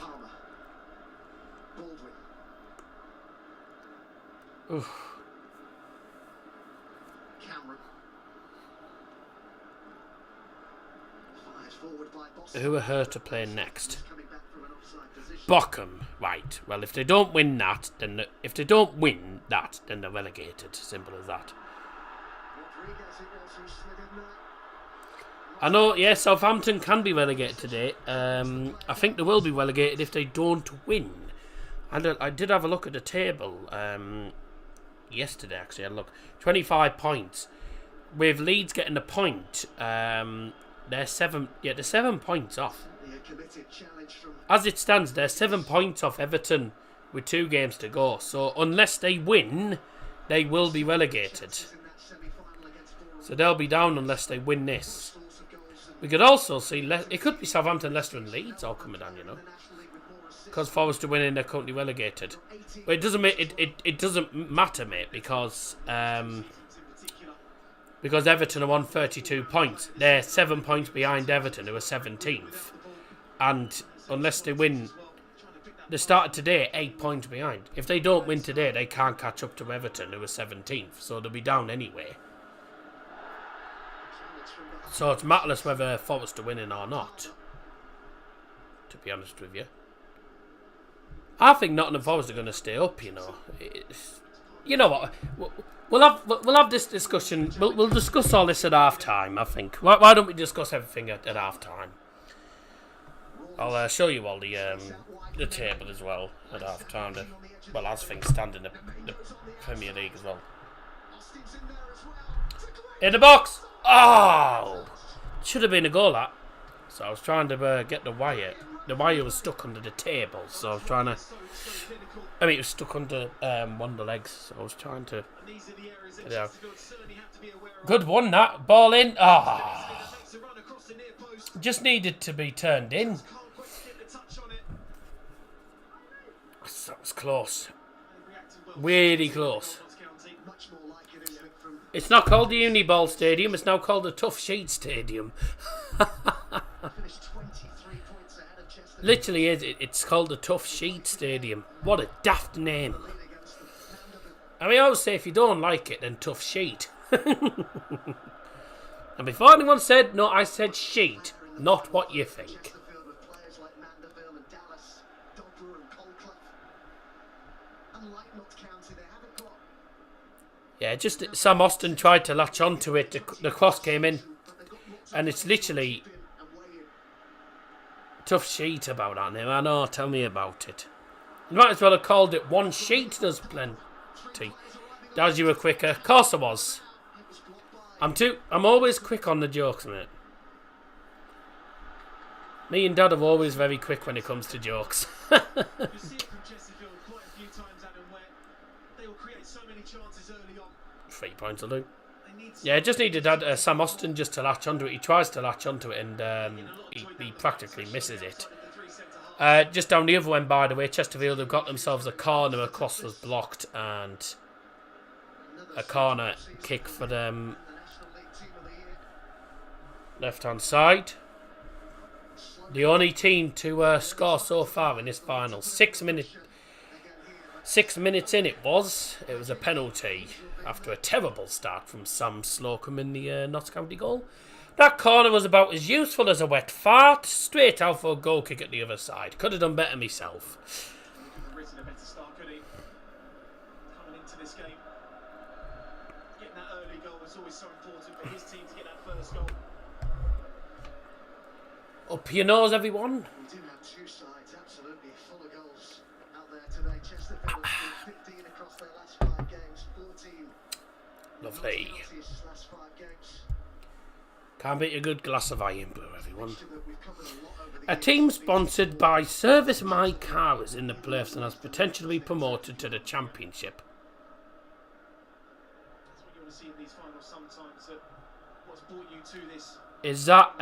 Oof. Who are Hertha playing next? Bochum, right. Well, if they don't win that, then they're relegated. Simple as that. I know, yeah, Southampton can be relegated today. I think they will be relegated if they don't win. I did have a look at the table yesterday, actually. I had a look. 25 points. With Leeds getting a point, they're 7 points off. As it stands, they're 7 points off Everton with 2 games to go. So unless they win, they will be relegated. So they'll be down unless they win this. We could also see, it could be Southampton, Leicester and Leeds all coming down, you know. Because Forest are winning, they're currently relegated. But it doesn't matter, mate, because Everton are on 32 points. They're 7 points behind Everton, who are 17th. And unless they win, they started today 8 points behind. If they don't win today, they can't catch up to Everton, who are 17th. So they'll be down anyway. So it's matterless whether Forest are winning or not, to be honest with you. I think Nottingham Forest are going to stay up, you know. You know what? We'll have this discussion. We'll discuss all this at half time. I think. Why don't we discuss everything at half time? I'll show you all the table as well at half time. Well, as things stand in the Premier League as well. In the box. Oh, should have been a goal that. So I was trying to get the wire. The wire was stuck under the table, so I was trying to. I mean, it was stuck under one of the legs, so I was trying to. Yeah. Good one, that ball in. Ah, just needed to be turned in. That was close. Really close. It's not called the Uniball Stadium. It's now called the Tough Sheet Stadium. Literally is. It's called the Tough Sheet Stadium. What a daft name. I mean, I always say if you don't like it, then tough sheet. And before anyone said, no, I said sheet, not what you think. Yeah, just Sam Austin tried to latch onto it. The cross came in. And it's literally tough sheet about that name. I know, tell me about it. You might as well have called it One Sheet Does Plenty. As you were quicker. Of course I was. I'm always quick on the jokes, mate. Me and Dad are always very quick when it comes to jokes. 3 points will do. Yeah, just needed Sam Austin just to latch onto it. He tries to latch onto it and he practically misses it. Just down the other end, by the way, Chesterfield have got themselves a corner. A cross was blocked and a corner kick for them. Left-hand side. The only team to score so far in this final. 6 minutes in it was a penalty after a terrible start from Sam Slocum in the Notts County goal. That corner was about as useful as a wet fart. Straight out for a goal kick at the other side. Could have done better myself. Written a better start, could he? Coming into this game. Getting that early goal was always so important for his team to get that first goal. Up your nose, everyone. We do have two sides absolutely full of goals out there today. Chesterfield has 15 across their last 5 games, 14. Lovely. Last 5 games. Can't beat a good glass of iron blue, everyone. A team sponsored by Service My Car is in the playoffs and has potential to be promoted to the championship. That's what you want to see in these finals sometimes. What's brought you to this? Is that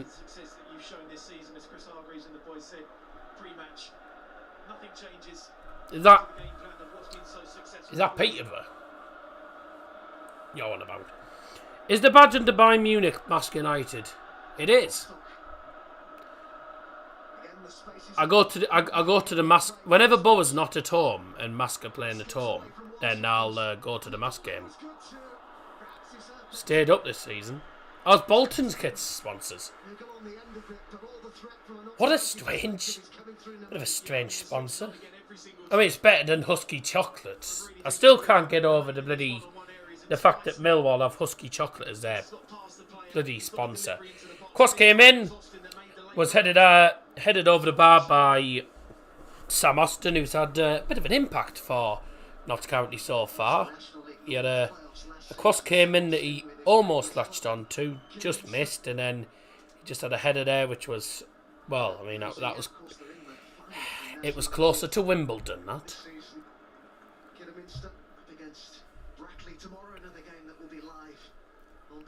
Success that you've shown this season, as Chris Hargreaves and the boys said pre-match. Nothing changes. Is that The game plan of what's been so successful. is that Peterborough? You're on about. Is the badge under Bayern Munich Mask United? It is. I go to the Mask whenever Boa's not at home and Mask are playing at home. Then I'll go to the Mask game. Stayed up this season. I was Bolton's kit sponsors. What a strange, bit of a strange sponsor. I mean, it's better than Husky Chocolates. I still can't get over the fact that Millwall have Husky Chocolate as their bloody sponsor. Cross came in, was headed over the bar by Sam Austin, who's had a bit of an impact for Notts County so far. He had a cross came in that he almost latched onto, just missed, and then he just had a header there, which was, well, I mean, that was, it was closer to Wimbledon, that.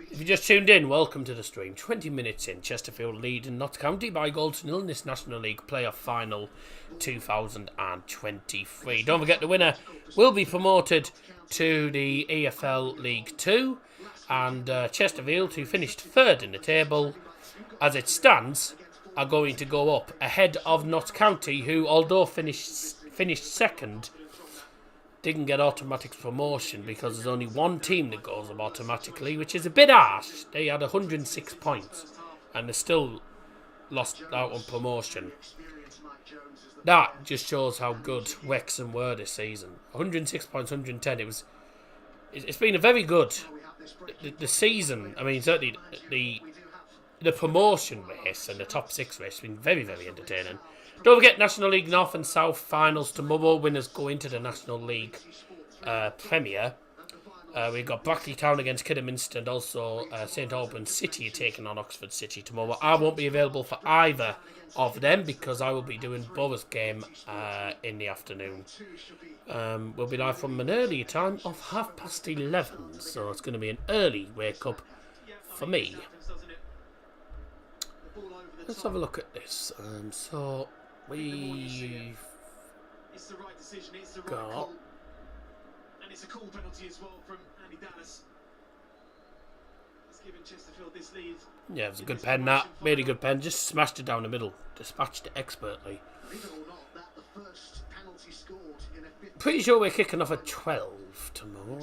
If you just tuned in, welcome to the stream. 20 minutes in, Chesterfield lead in Notts County by goals to nil in this National League Playoff Final 2023. Don't forget the winner will be promoted to the EFL League 2, and Chesterfield, who finished third in the table, as it stands, are going to go up ahead of Notts County, who, although finished second, didn't get automatic promotion because there's only one team that goes up automatically, which is a bit harsh. They had 106 points and they still lost out on promotion. that just shows how good Wrexham were this season. 106 points, 110. It's been a very good the season. I mean, certainly the promotion race and the top 6 race has been very, very entertaining. Don't forget National League North and South finals tomorrow. Winners go into the National League Premier. We've got Brackley Town against Kidderminster and also St Albans City taking on Oxford City tomorrow. I won't be available for either of them because I will be doing Borough's game in the afternoon. We'll be live from an early time of 11:30, so it's going to be an early wake up for me. Let's have a look at this. So we've got. And it's a cool penalty as well from Andy Dallas. It's given Chesterfield this lead. Yeah, it was a good pen, that. Really good pen. Just smashed it down the middle. Dispatched it expertly. Pretty sure we're kicking off at 12 tomorrow.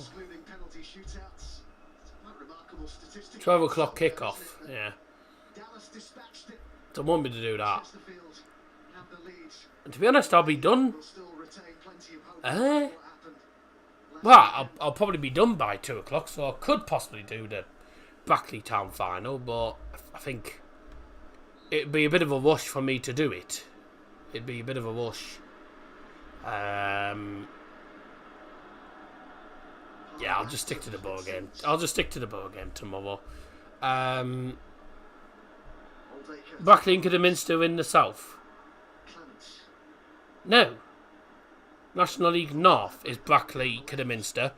12 o'clock kickoff. Yeah. Don't want me to do that. And to be honest, I'll be done. Well, I'll probably be done by 2 o'clock, so I could possibly do the Brackley Town final, but I think it'd be a bit of a rush for me to do it. It'd be a bit of a rush. Yeah, I'll just stick to the Borough game. I'll just stick to the Borough game tomorrow. Brackley and Kidderminster in the south. No. National League North is Brackley, Kidderminster,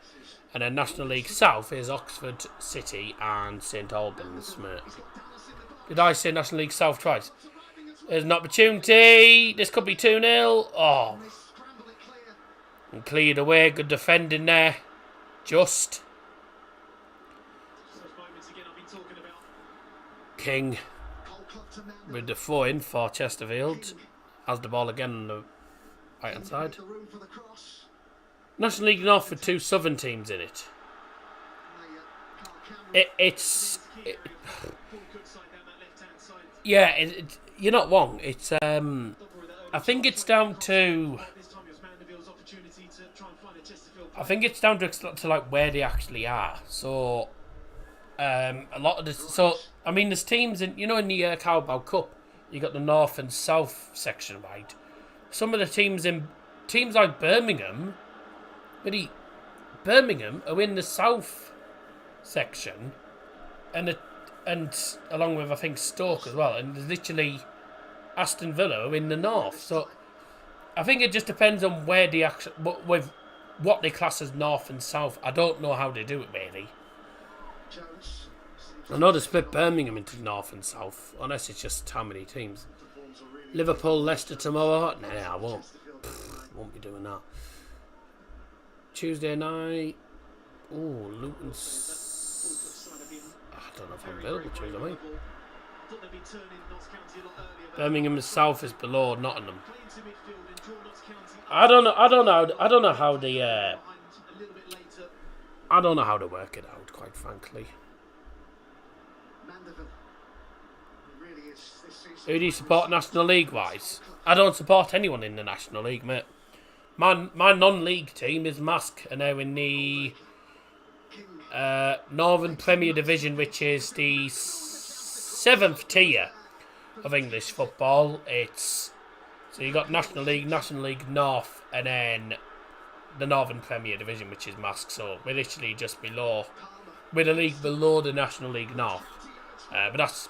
and then National League South is Oxford City and St Albans, mate. Did I say National League South twice? There's an opportunity. This could be 2-0. Oh. And cleared away. Good defending there. Just. King with the throw in for Chesterfield. Has the ball again on the right hand side. National League North with 2 southern teams in it. You're not wrong. It's I think it's down to like where they actually are. So a lot of this. So I mean, there's teams in in the Carabao Cup. You got the North and South section, right? Some of the teams like Birmingham, Birmingham are in the South section, and along with I think Stoke as well, and there's literally Aston Villa are in the North. So I think it just depends on where they actually with what they class as North and South. I don't know how they do it really. I know they split Birmingham into North and South, unless it's just how many teams. Liverpool, Leicester tomorrow. Nah, I won't. Won't be doing that. Tuesday night. Oh, Luton's. I don't know if I'm available Tuesday night. Birmingham South is below Nottingham. I don't know how they. I don't know how to work it out, quite frankly. Who do you support National League wise? I don't support anyone in the National League, mate. My non-league team is Mask, and they're in the Northern Premier Division, which is the 7th tier of English football. So you got National League North, and then the Northern Premier Division, which is Mask. So we're literally just below. We're the league below the National League North, but that's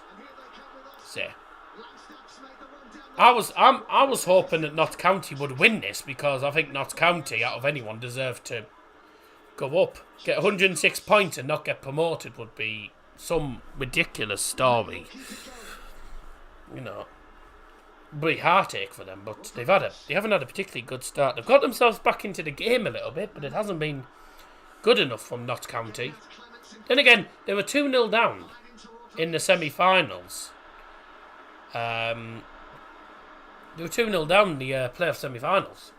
say. I was hoping that Notts County would win this because I think Notts County, out of anyone, deserved to go up. Get 106 points and not get promoted would be some ridiculous story. Be heartache for them, but they haven't had a particularly good start. They've got themselves back into the game a little bit, but it hasn't been good enough from Notts County. Then again, they were 2-0 down in the semi-finals. They were 2-0 down in the playoff semi-finals.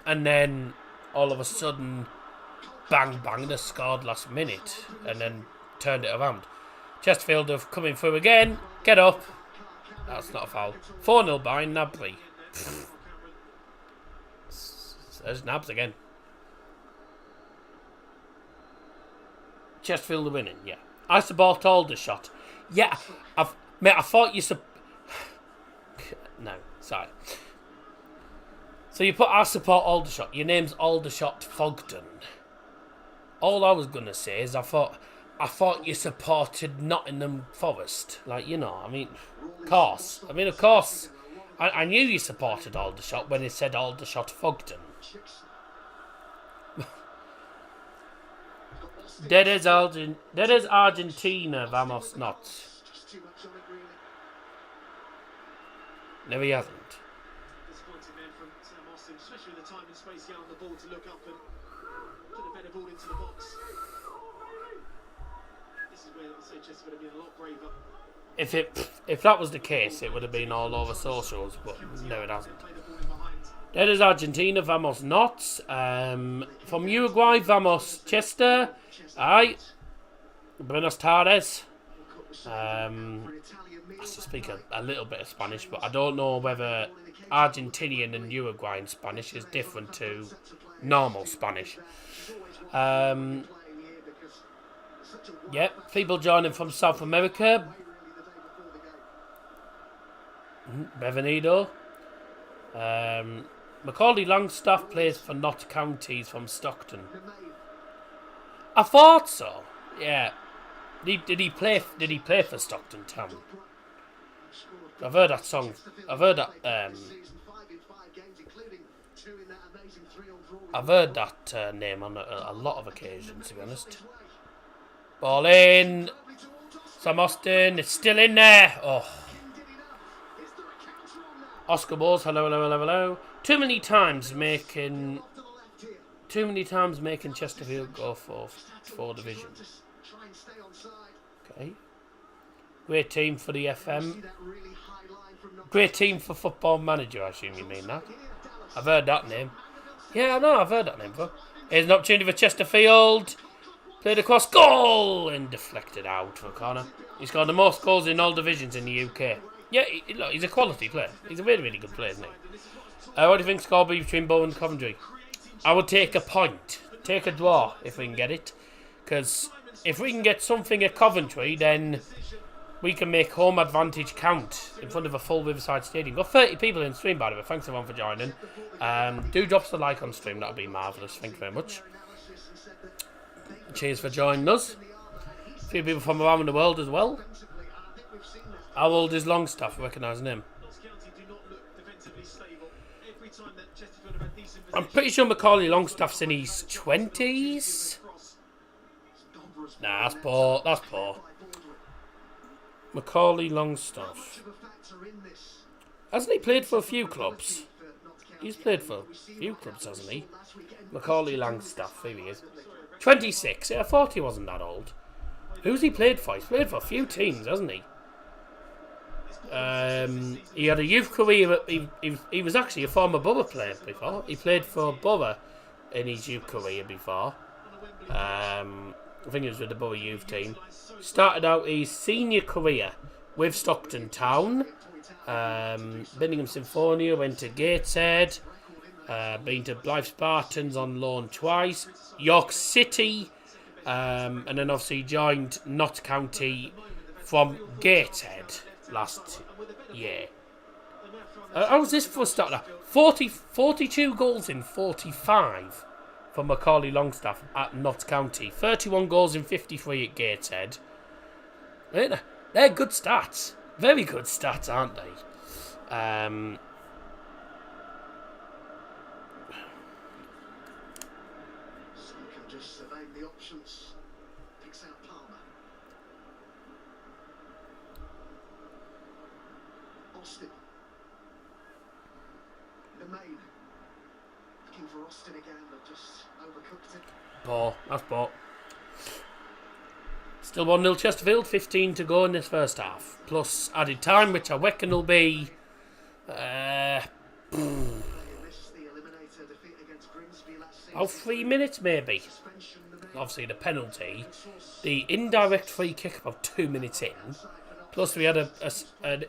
And then, all of a sudden, bang, they scored last minute. And then turned it around. Chesterfield have coming through again. Get up. That's not a foul. 4-0 behind Nabry. There's Nabs again. Chesterfield are winning, yeah. I support Aldershot. Yeah, I thought you No, sorry. So you put I support Aldershot. Your name's Aldershot Fogden. All I was gonna say is I thought you supported Nottingham Forest. Like, you know, I mean, of course. I knew you supported Aldershot when it said Aldershot Fogden. That is Argentina, vamos Notts. No, he hasn't. Disappointing there from Sam Austin, especially with the time and space he had on the ball to look up and put a better ball into the box. This is where I say Chesterfield would have been a lot braver. If that was the case, it would have been all over socials, but no, it hasn't. That is Argentina, vamos Notts. From Uruguay, vamos Chester. Aye. Buenos tardes. I speak a little bit of Spanish, but I don't know whether Argentinian and Uruguayan Spanish is different to normal Spanish. Yep, people joining from South America. Bevenido. Macaulay Longstaff plays for Notts County from Stockton. I thought so. Yeah. Did he play for Stockton Town? I've heard that song. I've heard that name on a lot of occasions, to be honest. Ball in. Sam Austin. It's still in there. Oh. Oscar Bowles. Hello. Too many times making Chesterfield go for 4 division. Okay. Great team for the FM. Great team for Football Manager, I assume you mean that. I've heard that name. Yeah, I know, I've heard that name before. Here's an opportunity for Chesterfield. Played across, goal! And deflected out for a corner. He's got the most goals in all divisions in the UK. Yeah, look, he's a quality player. He's a really, really good player, isn't he? What do you think score be between Bow and Coventry? I would take a point. Take a draw if we can get it. Because if we can get something at Coventry, then we can make home advantage count in front of a full Riverside Stadium. Got 30 people in stream, by the way. Thanks everyone for joining. Do drop us a like on stream. That would be marvellous. Thank you very much. Cheers for joining us. A few people from around the world as well. How old is Longstaff? I recognise him. I'm pretty sure Macaulay Longstaff's in his 20s. Nah, that's poor. That's poor. Macaulay Longstaff. Hasn't he played for a few clubs? He's played for a few clubs, hasn't he? Macaulay Longstaff, here he is. 26. Yeah, I thought he wasn't that old. Who's he played for? He's played for a few teams, hasn't he? He had a youth career. He was actually a former Borough player before. He played for Borough in his youth career before. I think he was with the Borough youth team. Started out his senior career with Stockton Town. Birmingham Symphonia, went to Gateshead. Been to Blythe Spartans on loan twice. York City. And then obviously joined Notts County from Gateshead last year. How was this for a starter? 42 goals in 45 for Macaulay Longstaff at Notts County. 31 goals in 53 at Gateshead. They're good stats. Very good stats, aren't they? Just surveying the options. Picks out Palmer. Austin. The main. Looking for Austin again, but just overcooked it. Poor. That's poor. Still 1-0 Chesterfield. 15 to go in this first half. Plus added time, which I reckon will be... 3 minutes maybe. Obviously the penalty. The indirect free kick about 2 minutes in. Plus we had a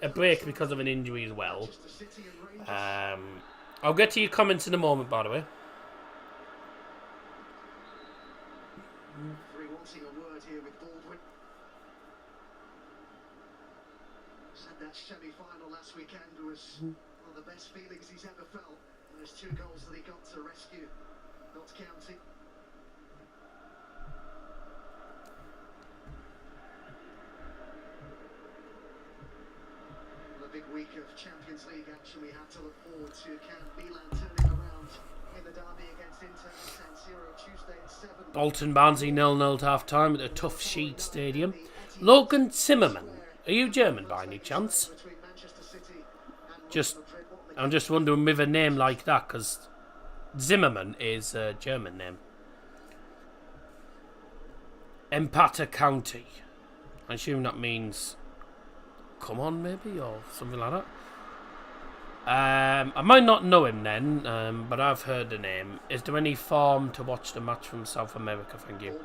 break because of an injury as well. I'll get to your comments in a moment, by the way. wanting a word here with Baldwin. Said that semi-final last weekend was one of the best feelings he's ever felt. Those 2 goals that he got to rescue Notts County. A big week of Champions League action we have to look forward to. Can Milan turning around in the derby against Inter San Siro Tuesday at 7? Bolton Barnsley 0-0 at half time at a tough sheet stadium. Logan Zimmerman. Are you German by any chance? I'm just wondering with a name like that, because Zimmerman is a German name. Empata County. I assume that means come on, maybe, or something like that. I might not know him then, but I've heard the name. Is there any form to watch the match from South America? Thank you.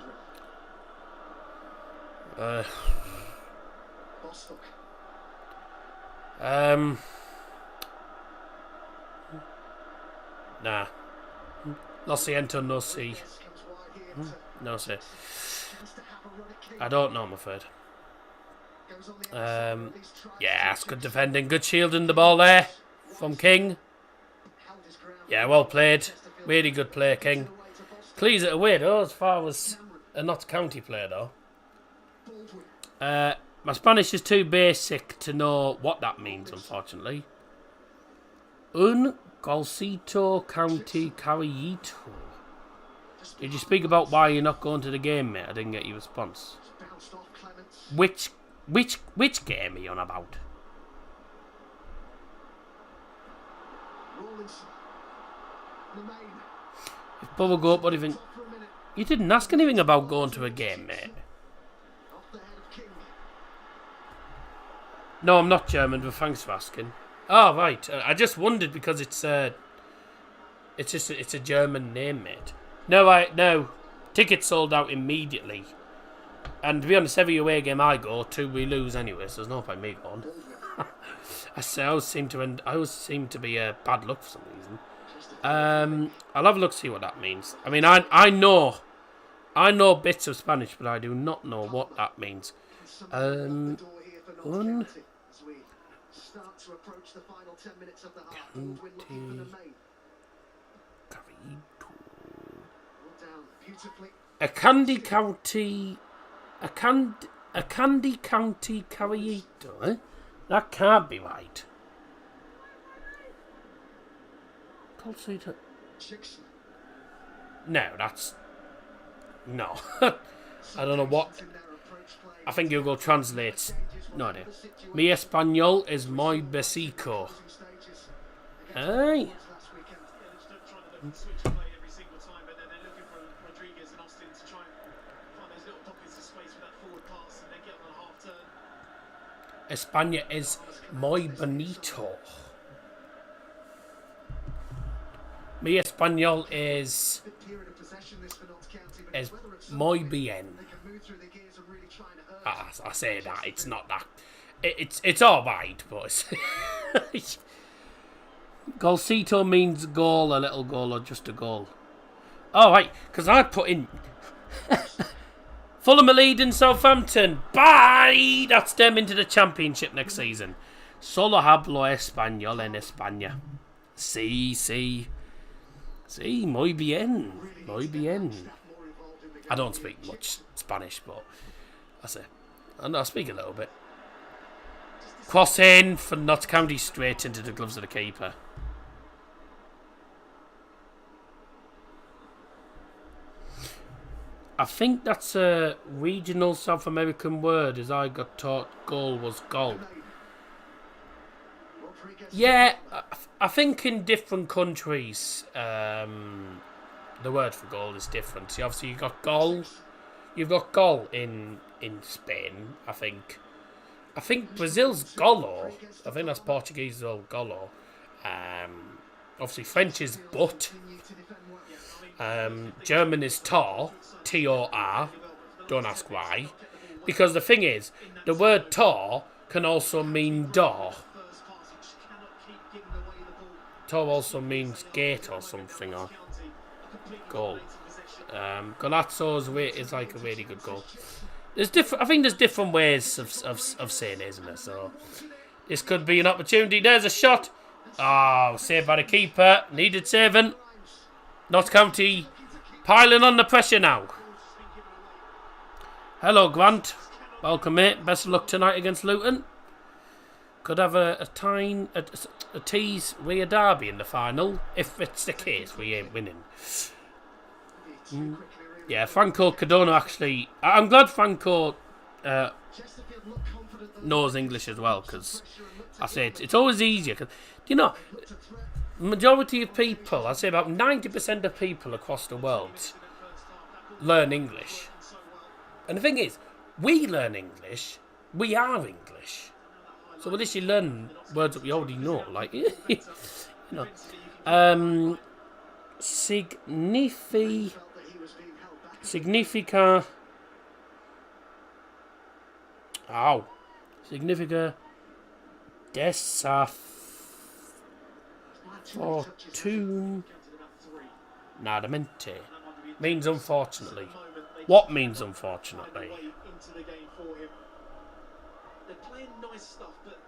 Nah. Lo siento, no sé. No sé. I don't know, I'm afraid. Yeah, that's good defending. Good shielding the ball there from King. Yeah, well played. Really good play, King. Clears it away, though, as far as a Notts County player, though. My Spanish is too basic to know what that means, unfortunately. Un golcito county carrito. Did you speak about why you're not going to the game, mate? I didn't get your response. Which game are you on about? If Bubba go up, what do you think? You didn't ask anything about going to a game, mate. No, I'm not German, but thanks for asking. Oh, right. I just wondered because it's a German name, mate. No. Tickets sold out immediately. And to be honest, every away game I go to, we lose anyway, so there's no point me going. I always seem to be bad luck for some reason. I'll have a look to see what that means. I mean, I know bits of Spanish, but I do not know what that means. A Candy County Carrito, eh? That can't be right. No, that's... No. I don't know what... I think Google translates... No idea. Mi español es muy basico. Hey. España es muy bonito. Mi español es muy bien. I say that, it's not that. It's alright, but it's Golcito means goal, a little goal, or just a goal. Oh, right, because I put in Fulham are leading Southampton. Bye! That's them into the Championship next season. Solo hablo español en España. Sí, muy bien. Muy bien. I don't speak much Spanish, but I speak a little bit. Cross in for Notts County straight into the gloves of the keeper. I think that's a regional South American word, as I got taught goal was goal. Yeah, I think in different countries, the word for goal is different. So obviously you've got goal in Spain, I think. I think Brazil's golo. I think that's Portuguese as well, golo. Obviously French is but. German is tor, T-O-R. Don't ask why. Because the thing is, the word tor can also mean door. Tor also means gate or something, or goal. Golazzo's way is like a really good goal. There's different. I think there's different ways of saying it, isn't there? So this could be an opportunity. There's a shot. Oh, saved by the keeper. Needed saving. Notts County piling on the pressure now. Hello, Grant. Welcome, mate. Best of luck tonight against Luton. Could have a tease with a derby in the final. If it's the case, we ain't winning. Yeah, Franco Cardona actually... I'm glad Franco knows English as well, because I say it's always easier. Cause, you know, majority of people, I'd say about 90% of people across the world learn English. And the thing is, we learn English, we are English. So at least you learn words that we already know, like, you know. Significa. Ow. Significa. Desafortunadamente. Means unfortunately. What means unfortunately? They're playing nice stuff, but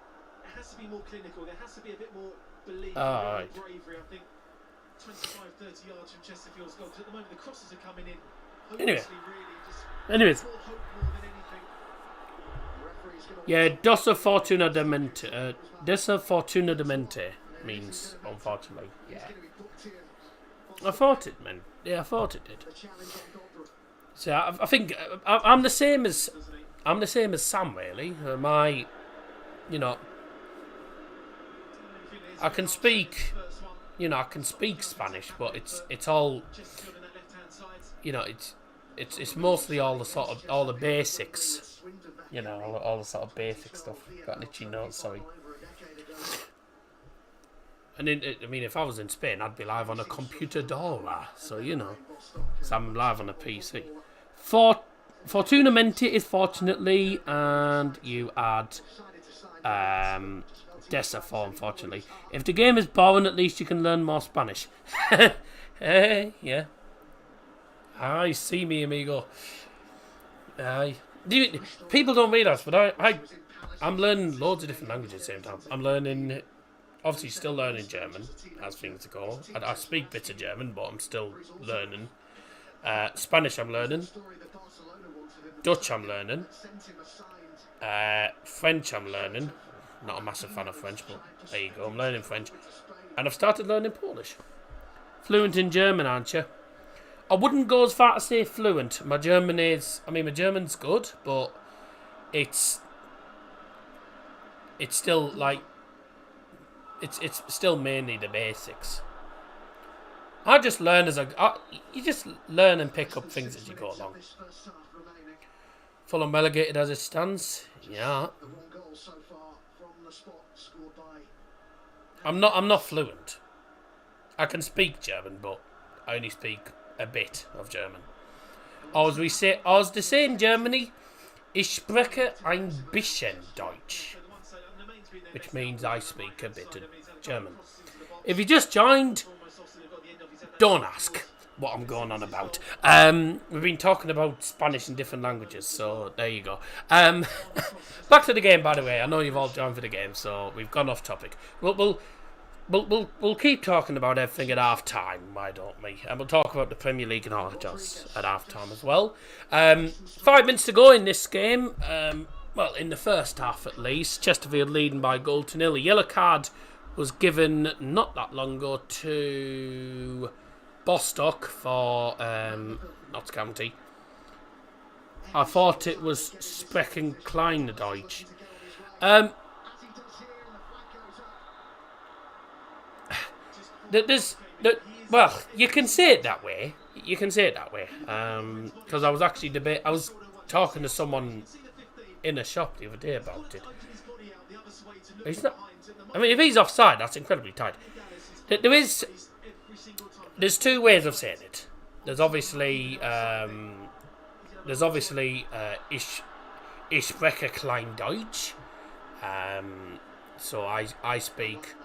it has to be more clinical. There has to be a bit more belief, right. bravery. I think 25-30 yards from Chesterfield's goal. Because at the moment the crosses are coming in. Anyway. Really just Anyways. more hope more than anything. Yeah, desafortunadamente means unfortunately. Yeah. I thought it meant. Yeah, I thought it did. So I think I'm the same as Sam, really. You know, I can speak Spanish, but it's all, you know, it's mostly all the basics, you know, all the sort of basic stuff. Got an itchy nose, sorry. And I mean, if I was in Spain, I'd be live on a computadora, so you know, so I'm live on a PC. Fortunamente is fortunately, and you add desafor, unfortunately. If the game is boring, at least you can learn more Spanish. Hey, yeah. Aye, see me, amigo. Aye. People don't realise, but I'm learning loads of different languages at the same time. I'm learning, obviously still learning German, as things go. I speak bits of German, but I'm still learning. Spanish I'm learning. Dutch I'm learning. French I'm learning. Not a massive fan of French, but there you go. I'm learning French. And I've started learning Polish. Fluent in German, aren't you? I wouldn't go as far to say fluent. My German's good, but it's still like it's still mainly the basics. I just learn you just learn and pick up things as you go along. Fulham relegated as it stands. Yeah. I'm not fluent. I can speak German, but I only speak a bit of German. Or as they say in Germany, ich spreche ein bisschen Deutsch, which means I speak a bit of German. If you just joined, don't ask what I'm going on about. We've been talking about Spanish in different languages, so there you go. Back to the game, by the way. I know you've all joined for the game, so we've gone off topic. We'll keep talking about everything at half time, why don't we? And we'll talk about the Premier League and all just at half time as well. 5 minutes to go in this game. Well, in the first half at least. Chesterfield leading by 1-0. A yellow card was given not that long ago to Bostock for Notts County. I thought it was Sprechen Kleine Deutsch. Well, you can say it that way. Because I was talking to someone in a shop the other day about it. He's not. I mean, if he's offside, that's incredibly tight. There's two ways of saying it. There's obviously ich spreche klein Deutsch. So I speak.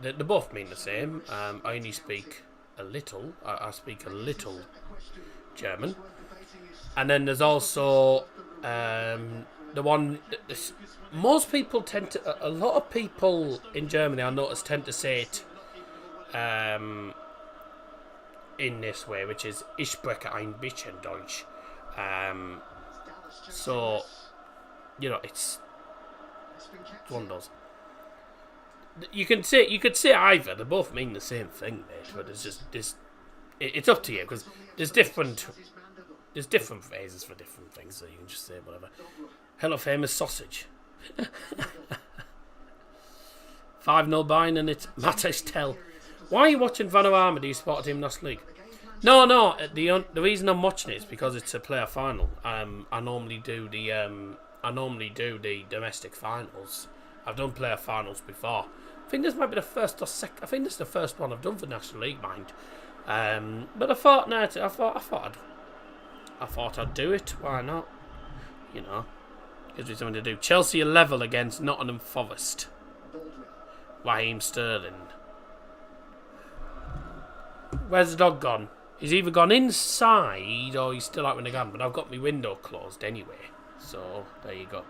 They both mean the same. I only speak a little. I speak a little German. And then there's also the one. Most people tend to. A lot of people in Germany, I notice, tend to say it in this way, which is Ich spreche ein bisschen Deutsch. So, you know, it's one of those. You could say either. They both mean the same thing, mate. But it's up to you, because there's different phrases for different things, so you can just say whatever. Hello, famous sausage. 5-0 Bayern, and it's Matthias Tell. Why are you watching Vanarama? Do you support a team in Notts League? No. The reason I'm watching it is because it's a player final. I normally do the domestic finals. I've done player finals before. I think this might be the first or second. I think this is the first one I've done for National League, mind. But I thought I'd do it. Why not? You know, gives me something to do. Chelsea are level against Nottingham Forest. Raheem Sterling. Where's the dog gone? He's either gone inside or he's still out in the garden. But I've got my window closed anyway. So there you go.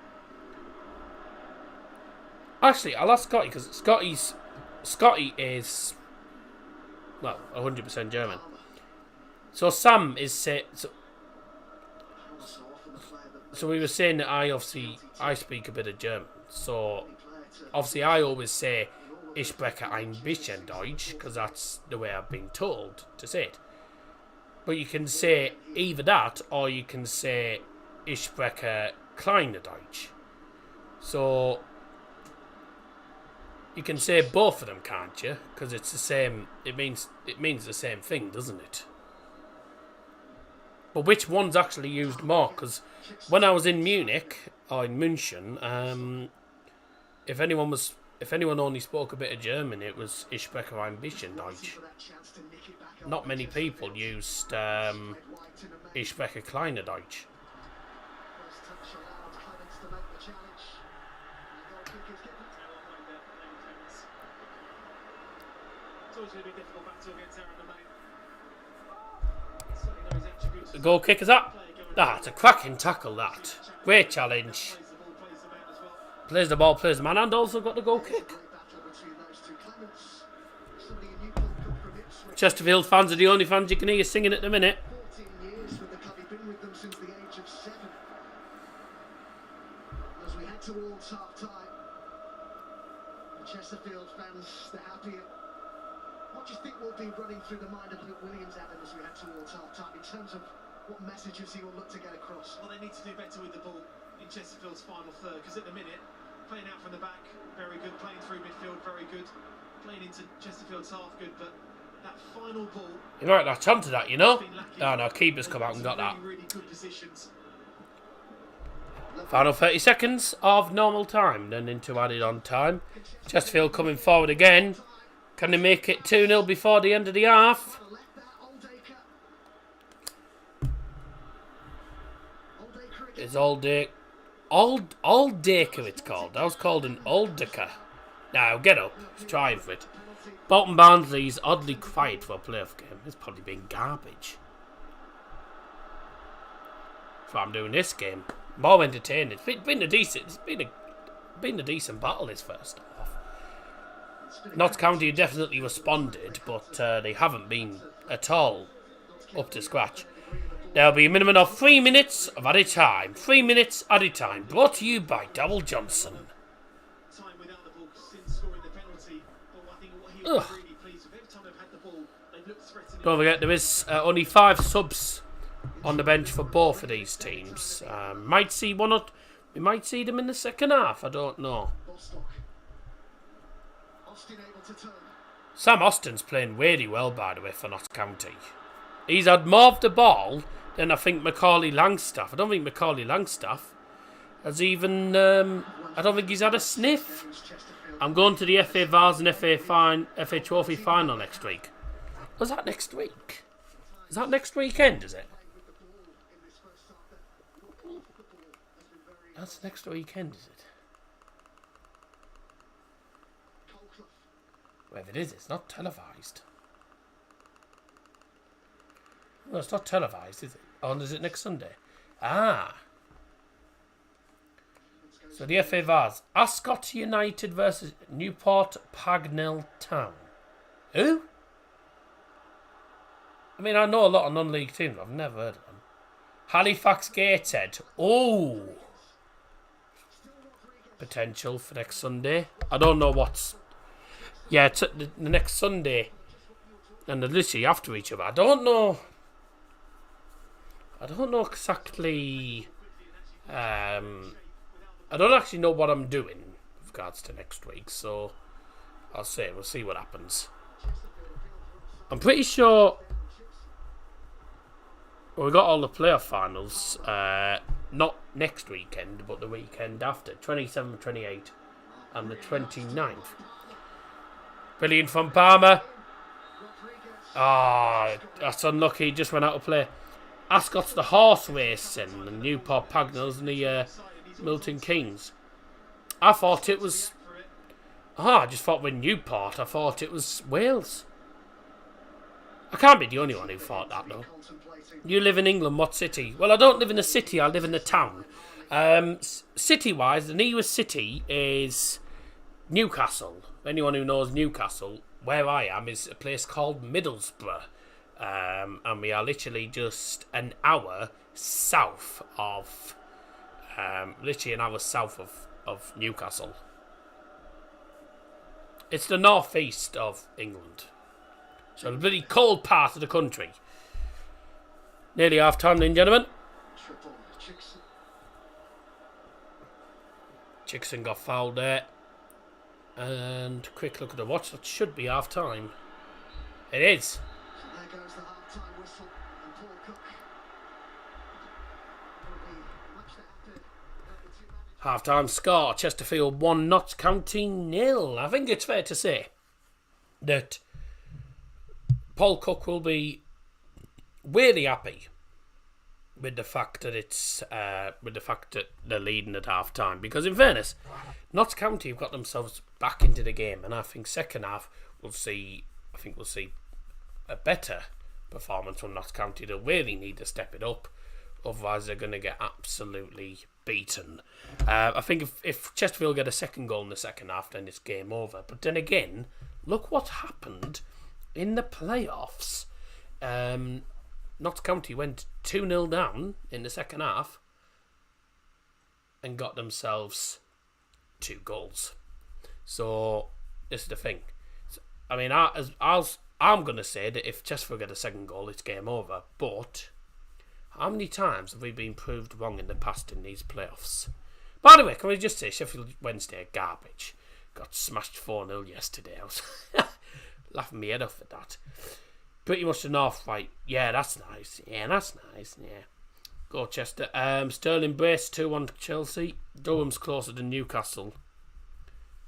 Actually, I'll ask Scotty, because Scotty is, well, 100% German. So Sam is so we were saying that I speak a bit of German. So obviously I always say Ich spreche ein bisschen Deutsch, because that's the way I've been told to say it. But you can say either that, or you can say Ich spreche kleine Deutsch. So you can say both of them, can't you? Because it's the same. It means the same thing, doesn't it? But which one's actually used more? Because when I was in Munich or in München, if anyone only spoke a bit of German, it was Ich spreche ein bisschen Deutsch. Not many people used Ich spreche kleine Deutsch. The goal kick is up. It's a cracking tackle, that. Great challenge. Plays the ball, plays the man, and also got the goal kick. Chesterfield fans are the only fans you can hear singing at the minute. 14 years with the club. He's been with them since the age of 7. As we head towards half-time, the Chesterfield fans, they're happy. What do you think will be running through the mind of Luke Williams, Adam, as we head towards half-time, in terms of what messages he will look to get across? Well, they need to do better with the ball in Chesterfield's final third, because at the minute, playing out from the back, very good. Playing through midfield, very good. Playing into Chesterfield's half, good. But that final ball... You might latch on to that, you know? No, keepers come out and got that. Really good positions. Final 30 seconds of normal time, then into added on time. Chesterfield coming forward again. Can they make it 2-0 before the end of the half? It's Aldaker it's called. That was called an Aldaker. Now, get up. Let's try for it. Bolton Barnsley's oddly quiet for a playoff game. It's probably been garbage. That's why I'm doing this game. More entertaining. It's been a decent battle this first half. Notts County definitely responded, but they haven't been at all up to scratch. There'll be a minimum of 3 minutes of added time. 3 minutes added time. Brought to you by Double Johnson. Time without the ball since scoring the penalty. But I think what he was really pleased with, every time they've had the ball, they've looked threatening. Don't forget, there is only 5 subs on the bench for both of these teams. We might see them in the second half. I don't know. Sam Austin's playing really well, by the way, for Notts County. He's had more of the ball than I think Macaulay Langstaff. I don't think Macaulay Langstaff has even... I don't think he's had a sniff. I'm going to the FA Vars and FA Trophy final next week. Was that next week? Is that next weekend, is it? That's next weekend, is it? Well, if it is, it's not televised. No, it's not televised, is it? Oh, is it next Sunday? Ah. So the FA Vars. Ascot United versus Newport Pagnell Town. Who? I mean, I know a lot of non-league teams. I've never heard of them. Halifax Gateshead. Oh. Potential for next Sunday. I don't know what's... Yeah, it's the next Sunday. And they're literally after each other. I don't know exactly... I don't actually know what I'm doing with regards to next week. So, we'll see what happens. I'm pretty sure... Well, we got all the playoff finals, not next weekend, but the weekend after, 27th, 28th, and the 29th. Brilliant from Palmer. Ah, that's unlucky, just went out of play. Ascot's the horse racing, the Newport Pagnells and the Milton Keynes. I thought it was... I just thought with Newport, I thought it was Wales. I can't be the only one who thought that, though. You live in England, what city? Well, I don't live in a city, I live in a town. City-wise, the nearest city is Newcastle. Anyone who knows Newcastle, where I am, is a place called Middlesbrough. And we are literally just an hour south of... of Newcastle. It's the northeast of England. So the bloody cold part of the country. Nearly half time then, gentlemen. Chickson got fouled there. And quick look at the watch. That should be half time. It is. So there goes the half-time whistle, and Paul Cook will be much happier about the two managers. Half-time score. Chesterfield 1, Notts County 0. I think it's fair to say that Paul Cook will be really happy with the fact that they're leading at half time, because in fairness, Notts County have got themselves back into the game, and I think second half we'll see a better performance from Notts County. They'll really need to step it up, otherwise they're going to get absolutely beaten. I think if Chesterfield get a second goal in the second half, then it's game over. But then again, look what happened in the playoffs. Notts County went 2-0 down in the second half and got themselves 2 goals. So this is the thing. I mean, I'm going to say that if Chesterfield get a second goal, it's game over. But how many times have we been proved wrong in the past in these playoffs? By the way, can we just say Sheffield Wednesday are garbage? Got smashed 4-0 yesterday. I was laughing my head off at that. Pretty much the North, right? Yeah, that's nice. Yeah, that's nice. Yeah. Go Chester. Sterling brace 2-1 Chelsea. Durham's closer than Newcastle.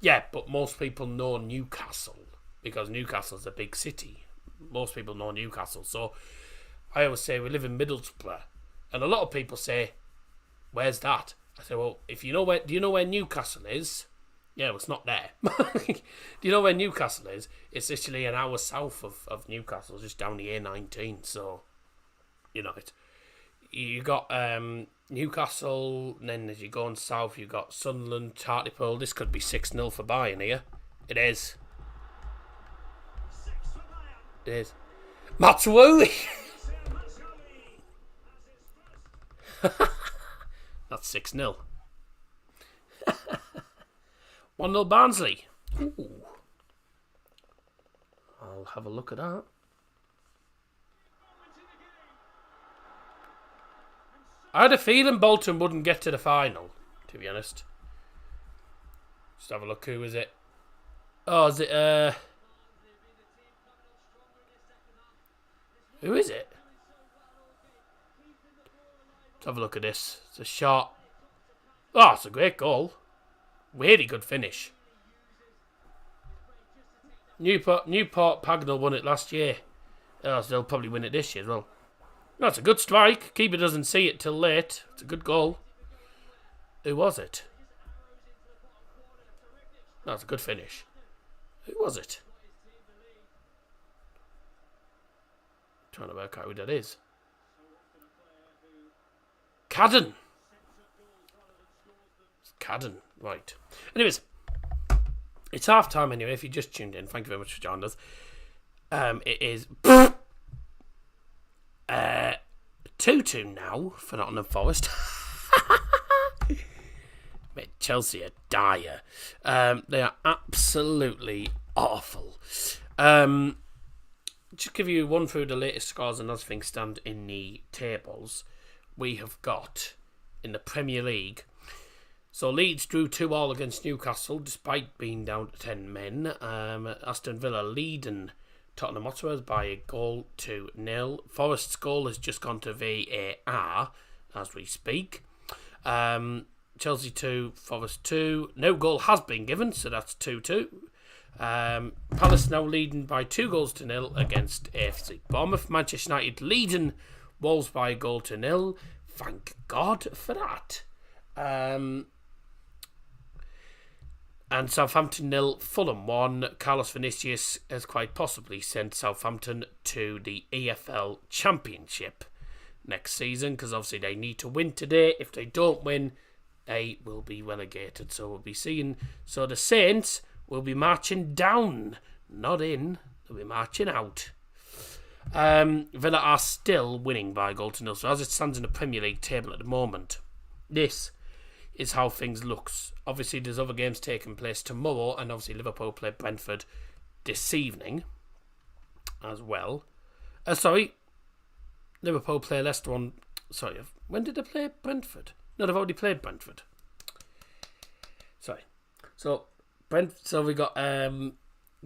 Yeah, but most people know Newcastle because Newcastle's a big city. Most people know Newcastle. So I always say we live in Middlesbrough. And a lot of people say, where's that? I say, well, do you know where Newcastle is? Yeah, well, it's not there. Do you know where Newcastle is? It's literally an hour south of Newcastle, just down the A19. So, you know, you got Newcastle, and then as you go on south, you got Sunderland, Hartlepool. This could be 6-0 for Bayern here. It is. It is. Matsui! That's 6-0. 1-0 Barnsley. Ooh. I'll have a look at that. I had a feeling Bolton wouldn't get to the final, to be honest. Just have a look. Who is it? Oh, is it, who is it? Let's have a look at this. It's a shot. Oh, it's a great goal. Really good finish. Newport Pagnell won it last year. Oh, so they'll probably win it this year as well. No, it's a good strike. Keeper doesn't see it till late. It's a good goal. Who was it? No, it's a good finish. Who was it? Trying to work out who that is. Cadden. Cadden, right. Anyways, it's half time anyway. If you just tuned in, thank you very much for joining us. It is 2-2 now for Nottingham Forest. Mate, Chelsea are dire. They are absolutely awful. Just give you one through the latest scores and as things stand in the tables. We have got in the Premier League. So Leeds drew 2-2 against Newcastle despite being down to 10 men. Aston Villa leading Tottenham Hotspur by a goal to 0. Forest's goal has just gone to VAR as we speak. Chelsea 2, Forest 2. No goal has been given, so that's 2-2. Palace now leading by 2 goals to 0 against AFC Bournemouth. Manchester United leading Wolves by a goal to 0. Thank God for that. And Southampton 0, Fulham 1. Carlos Vinicius has quite possibly sent Southampton to the EFL Championship next season because obviously they need to win today. If they don't win, they will be relegated. So we'll be seeing. So the Saints will be marching down, not in. They'll be marching out. Villa are still winning by a goal to 0. So as it stands in the Premier League table at the moment, this is how things looks. Obviously, there's other games taking place tomorrow, and obviously Liverpool play Brentford this evening as well. Liverpool play Leicester on. Sorry, when did they play Brentford? No, they've already played Brentford. Sorry. So we got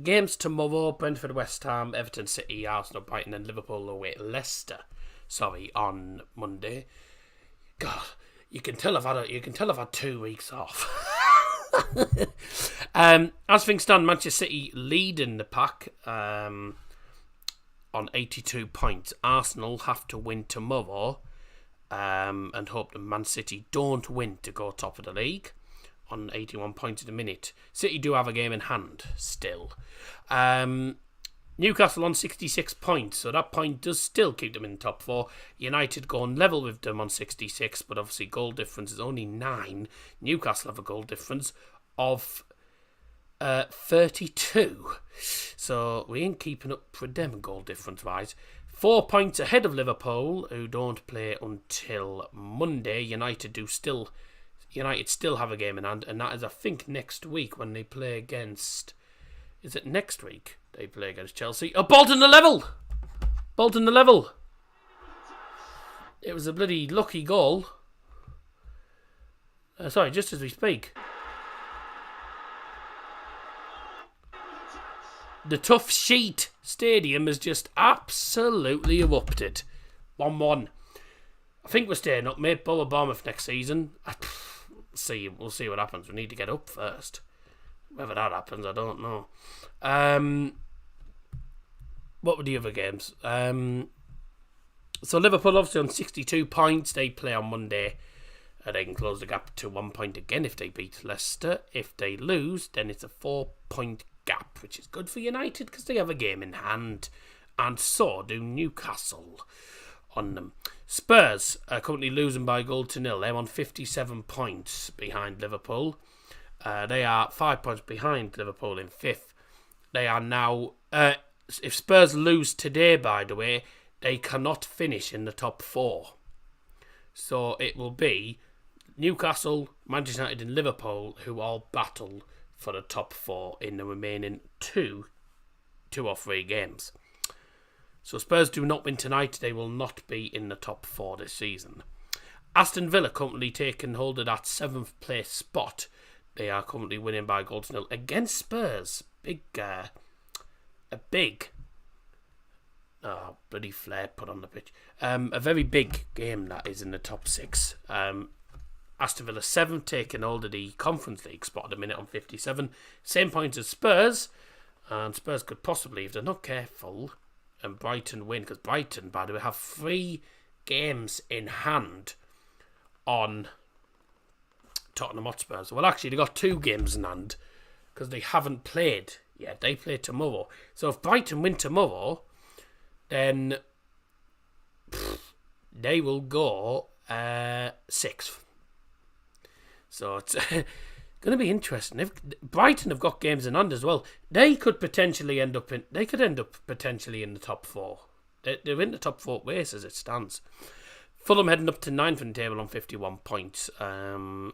games tomorrow: Brentford, West Ham, Everton, City, Arsenal, Brighton, and Liverpool away Leicester. On Monday. God. You can tell I've had 2 weeks off. As things stand, Manchester City leading the pack on 82 points. Arsenal have to win tomorrow and hope that Man City don't win to go top of the league on 81 points at the minute. City do have a game in hand still. Newcastle on 66 points, so that point does still keep them in the top 4. United going level with them on 66, but obviously goal difference is only 9. Newcastle have a goal difference of 32. So we ain't keeping up with them goal difference wise. 4 points ahead of Liverpool, who don't play until Monday. United still have a game in hand, and that is I think next week when they play against. Is it next week? They play against Chelsea. Oh, Bolton the level! Bolton the level! It was a bloody lucky goal. Just as we speak. The Tough Sheet Stadium has just absolutely erupted. 1-1. I think we're staying up, mate. Bournemouth next season. We'll see what happens. We need to get up first. Whether that happens, I don't know. What were the other games? So Liverpool obviously on 62 points. They play on Monday. They can close the gap to 1 point again if they beat Leicester. If they lose, then it's a 4-point gap, which is good for United because they have a game in hand. And so do Newcastle on them. Spurs are currently losing by a goal to 0. They're on 57 points behind Liverpool. They are 5 points behind Liverpool in 5th. They are now... if Spurs lose today, by the way, they cannot finish in the top 4. So it will be Newcastle, Manchester United and Liverpool who all battle for the top 4 in the remaining 2 or 3 games. So Spurs do not win tonight, they will not be in the top 4 this season. Aston Villa currently taking hold of that 7th place spot. They are currently winning by a goal to 0 against Spurs. Bloody flare put on the pitch. A very big game that is in the top 6. Aston Villa 7th, taking hold of the Conference League spot at a minute on 57. Same points as Spurs. And Spurs could possibly, if they're not careful, and Brighton win. Because Brighton, by the way, have 3 games in hand on Tottenham Hotspur. Well, actually, they got 2 games in hand because they haven't played yet. They play tomorrow. So if Brighton win tomorrow, then they will go 6th. So it's going to be interesting. If Brighton have got games in hand as well, they could potentially end up potentially in the top 4. They're in the top 4 race as it stands. Fulham heading up to 9th in the table on 51 points. And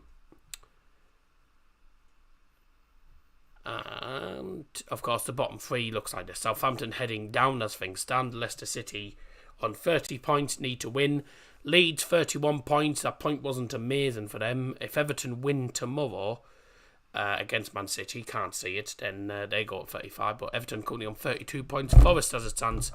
of course the bottom 3 looks like this. Southampton heading down as things stand. Leicester City on 30 points, need to win. Leeds 31 points. That point wasn't amazing for them. If Everton win tomorrow against Man City, can't see it, then they go at 35. But Everton currently on 32 points. Forest as it stands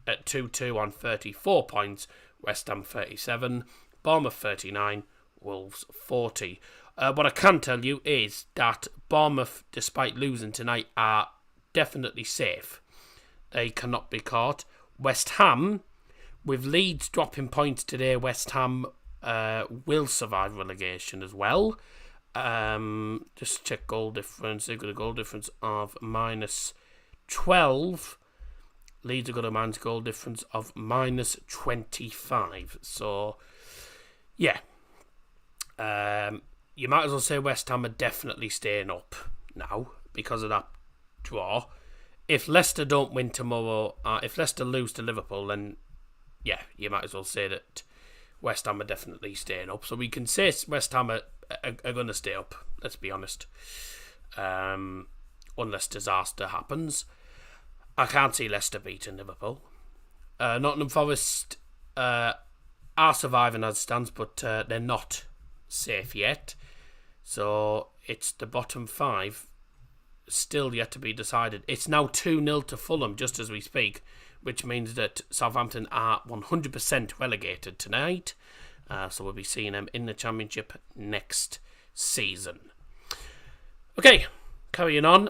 at 2-2 on 34 points. West Ham 37. Bournemouth 39. Wolves 40. What I can tell you is that Bournemouth, despite losing tonight, are definitely safe. They cannot be caught. West Ham, with Leeds dropping points today, West Ham will survive relegation as well. Just check goal difference. They've got a goal difference of -12. Leeds have got a man's goal difference of -25. So, yeah. You might as well say West Ham are definitely staying up now because of that draw. If Leicester don't win tomorrow, if Leicester lose to Liverpool, then yeah, you might as well say that West Ham are definitely staying up. So we can say West Ham are going to stay up, let's be honest. Unless disaster happens. I can't see Leicester beating Liverpool. Nottingham Forest are surviving as it stands, but they're not safe yet. So it's the bottom 5 still yet to be decided. It's now 2-0 to Fulham just as we speak, which means that Southampton are 100% relegated tonight. So we'll be seeing them in the Championship next season. Okay, carrying on.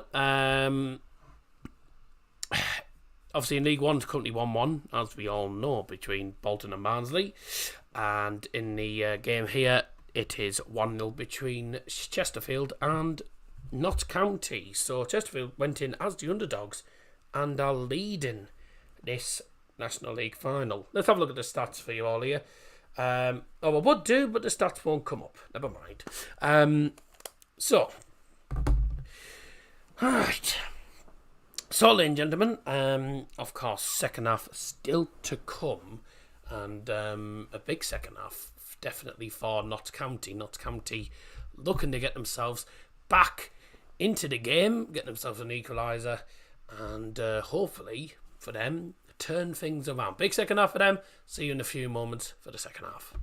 Obviously in League 1 it's currently 1-1, as we all know, between Bolton and Barnsley. And in the game here, it is 1-0 between Chesterfield and Notts County. So Chesterfield went in as the underdogs and are leading this National League final. Let's have a look at the stats for you all here. I would do, but the stats won't come up. Never mind. Alright. So, ladies and gentlemen, of course, second half still to come. And a big second half, definitely for Notts County. Notts County looking to get themselves back into the game, get themselves an equalizer, and hopefully, for them, turn things around. Big second half for them. See you in a few moments for the second half.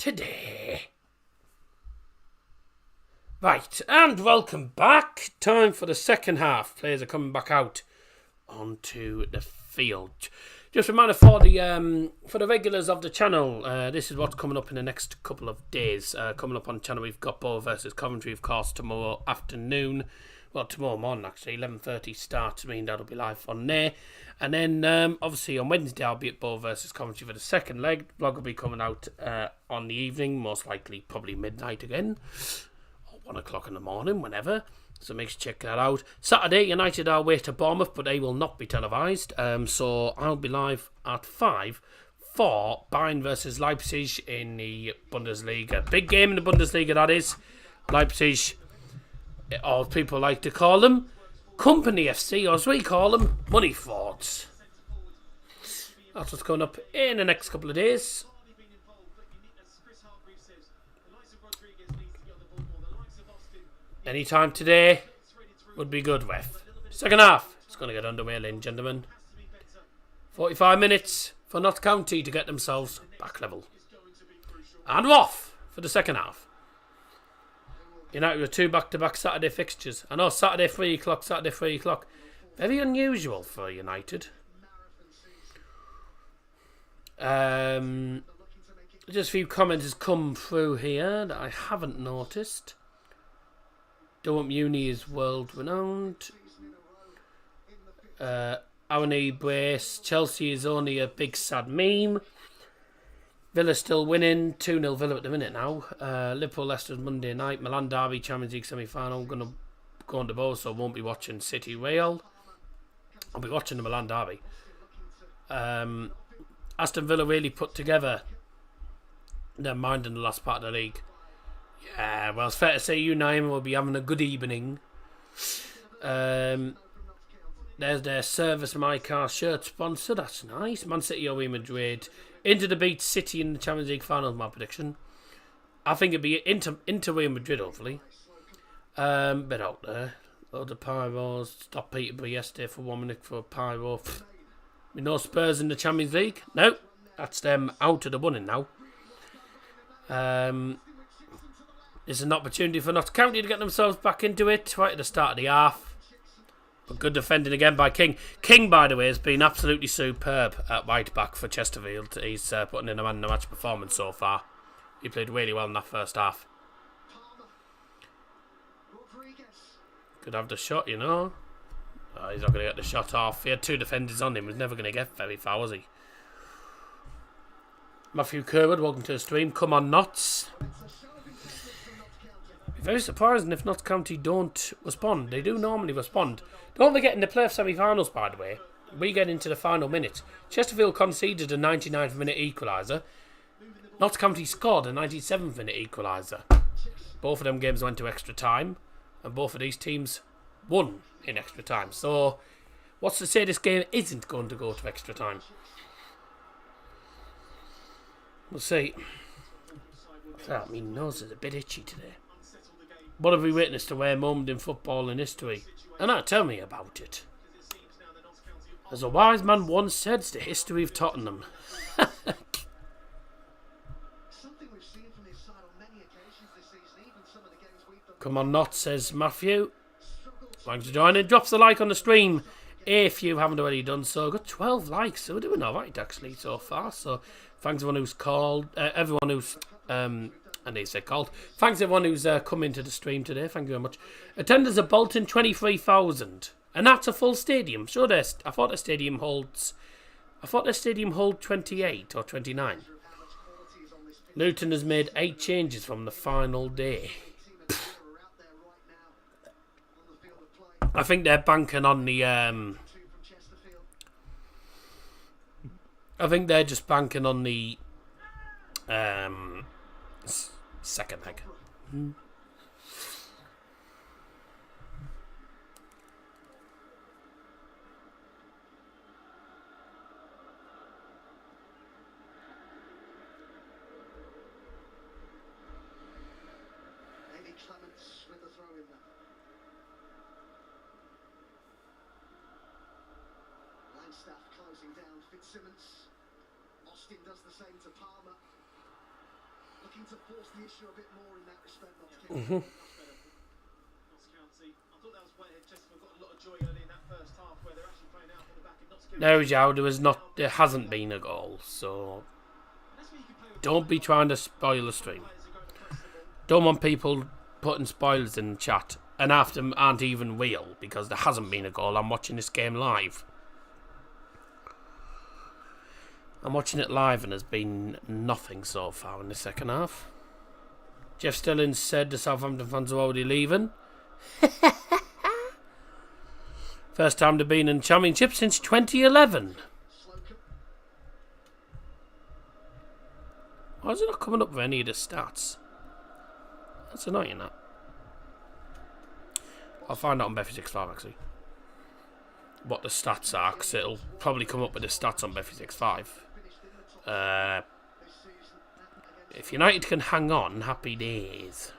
today. Right, and welcome back. Time for the second half. Players are coming back out onto the field. Just a reminder for the regulars of the channel, this is what's coming up in the next couple of days. Coming up on the channel, we've got Bow versus Coventry, of course, tomorrow afternoon. Well, tomorrow morning, actually. 11:30 starts. I mean, that'll be live on there. And then, obviously, on Wednesday, I'll be at Bow versus Coventry for the second leg. Vlog will be coming out on the evening, most likely probably midnight again. 1 o'clock in the morning, whenever. So make sure to check that out. Saturday, United are away to Bournemouth, but they will not be televised. So I'll be live at 5 for Bayern versus Leipzig in the Bundesliga. Big game in the Bundesliga, that is. Leipzig, or people like to call them, Company FC, or as we call them, Money Forts. That's what's coming up in the next couple of days. Anytime today would be good with. Second half, it's going to get underway, ladies and gentlemen. 45 minutes for Notts County to get themselves back level. And we're off for the second half. United with 2 back-to-back Saturday fixtures. I know, Saturday 3 o'clock, Saturday 3 o'clock. Very unusual for United. Just a few comments has come through here that I haven't noticed. Durham Uni is world renowned. Arony Brace. Chelsea is only a big sad meme. Villa still winning. 2-0 Villa at the minute now. Liverpool Leicester Monday night. Milan Derby Champions League semi-final. I'm going to go on to both, so I won't be watching City Real. I'll be watching the Milan Derby. Aston Villa really put together their mind in the last part of the league. Yeah, well, it's fair to say you, Naima, will be having a good evening. There's their Service My Car shirt sponsor. That's nice. Man City or Real Madrid. Inter to beat City in the Champions League final, my prediction. I think it'd be Inter Real Madrid, hopefully. Bit out there. Loads of pyros. Stop Peterborough yesterday for 1 minute for a pyro. With no Spurs in the Champions League. No, that's them out of the running now. It's an opportunity for Notts County to get themselves back into it right at the start of the half. But good defending again by King. King, by the way, has been absolutely superb at right back for Chesterfield. He's putting in a man-of-the-match performance so far. He played really well in that first half. Could have the shot, you know. Oh, he's not going to get the shot off. He had 2 defenders on him. He was never going to get very far, was he? Matthew Kerwood, welcome to the stream. Come on, Notts. Very surprising if Notts County don't respond. They do normally respond. Don't forget, in the playoff semi-finals, by the way, we get into the final minutes. Chesterfield conceded a 99th minute equaliser. Notts County scored a 97th minute equaliser. Both of them games went to extra time, and both of these teams won in extra time. So, what's to say this game isn't going to go to extra time? We'll see. My nose is a bit itchy today. What have we witnessed a rare moment in football in history? And now tell me about it. As a wise man once said, it's the history of Tottenham. Come on, Notts, says Matthew. Thanks for joining. Drops the like on the stream if you haven't already done so. Got 12 likes, so we're doing alright actually so far. So thanks everyone who's called, everyone who's and they say called. Thanks everyone who's come into the stream today. Thank you very much. Attendance at Bolton 23,000, and that's a full stadium. Sure, I thought the stadium holds. I thought the stadium holds 28 or 29. Luton has made 8 changes from the final day. I think they're banking on the. I think they're just banking on the. Second leg. With the throw in there. Langstaff closing down Fitzsimmons. Austin does the same to Palmer. Looking to force the issue a bit more in that respect. Mm-hmm. Notts County. I thought that was where Chesterfield got a lot of joy early in that first half, where they're actually playing out from the back and Notts County. No, Joe, there hasn't been a goal, so don't be trying to spoil the stream. Don't want people putting spoilers in the chat, and half them aren't even real because there hasn't been a goal. I'm watching this game live. I'm watching it live and there's been nothing so far in the second half. Jeff Stillings said the Southampton fans are already leaving. First time they've been in the Championship since 2011. Why is it not coming up with any of the stats? That's annoying, that. I'll find out on Bet365 actually what the stats are, because it'll probably come up with the stats on Bet365. If United can hang on, happy days.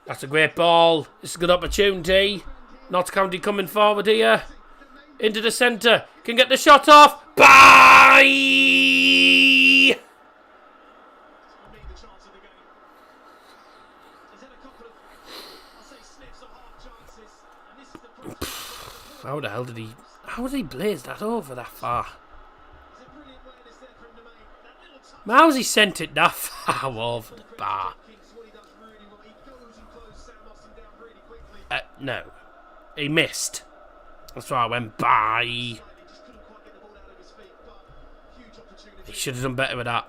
That's a great ball. This is a good opportunity. Notts County coming forward here. Into the centre. Can get the shot off. Bye! How the hell did he... How did he blaze that over that far? How has he sent it that far over the bar? No. He missed. That's why I went bye. He should have done better with that.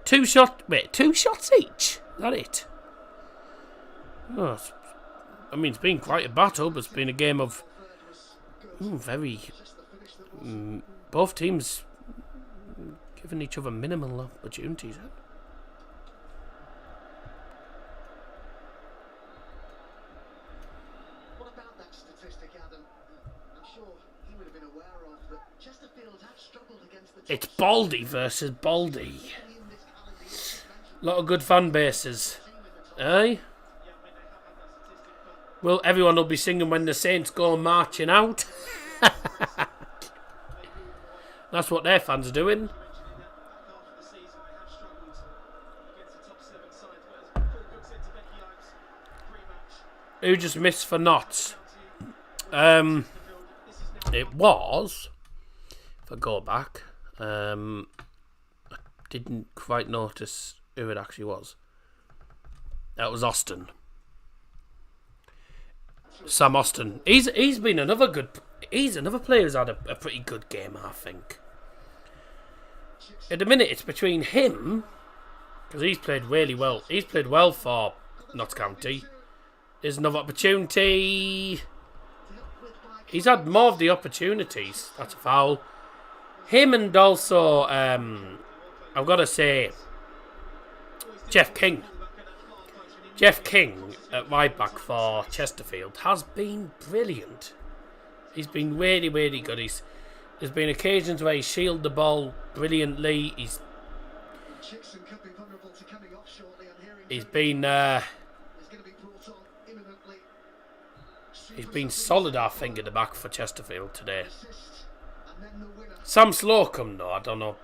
Two shots each? Is that it? Oh, I mean, it's been quite a battle, but it's been a game of... both teams giving each other minimal opportunities. What about that statistic, Adam? I'm sure he would have been aware of that Chesterfield have struggled against the... It's Baldy versus Baldy. A lot of good fan bases. Eh? Well, everyone will be singing when the Saints go marching out. That's what their fans are doing. Who just missed for Notts? It was... If I go back... I didn't quite notice who it actually was. That was Austin. Sam Austin. He's been another good... He's another player who's had a pretty good game, I think. At the minute, it's between him... Because he's played really well. He's played well for Notts County. There's another opportunity. He's had more of the opportunities. That's a foul. Him and also... I've got to say... Jeff King. Jeff King at right back for Chesterfield has been brilliant. He's been really, really good. There's been occasions where he's shielded the ball brilliantly. He's been solid, I think, at the back for Chesterfield today. Sam Slocum, though, I don't know.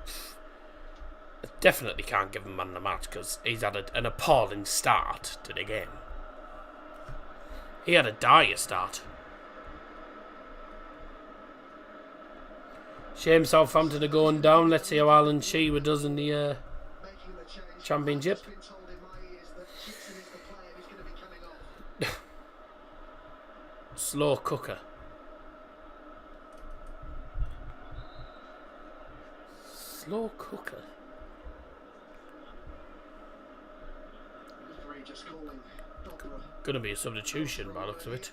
I definitely can't give him man of the match because he's had an appalling start to the game. He had a dire start. Shame Southampton are going down. Let's see how Alan Shearer does in the Championship. Slow cooker. Slow cooker. Gonna be a substitution by the looks of it.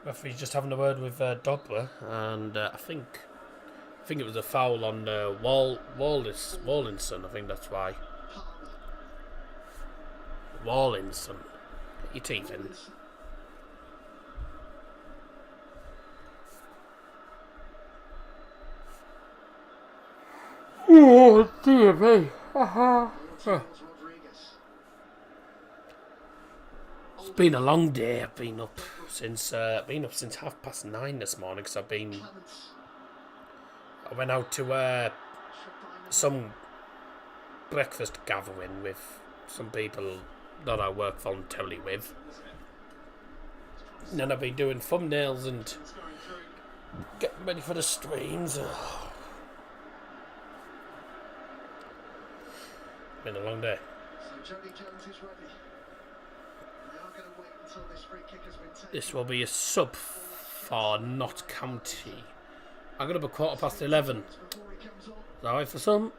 Referee's just having a word with Dobler, and I think it was a foul on Wallinson. I think that's why. Wallinson. Get your teeth in. Oh dear me. It's been a long day. I've been up since 9:30 this morning because I went out to some breakfast gathering with some people that I work voluntarily with. And then I've been doing thumbnails and getting ready for the streams. Been a long day. So Jody Jones is ready. They are going to wait until this free kick has been taken. This will be a sub for Notts County. I'm going to be 11:15. Is that right for some?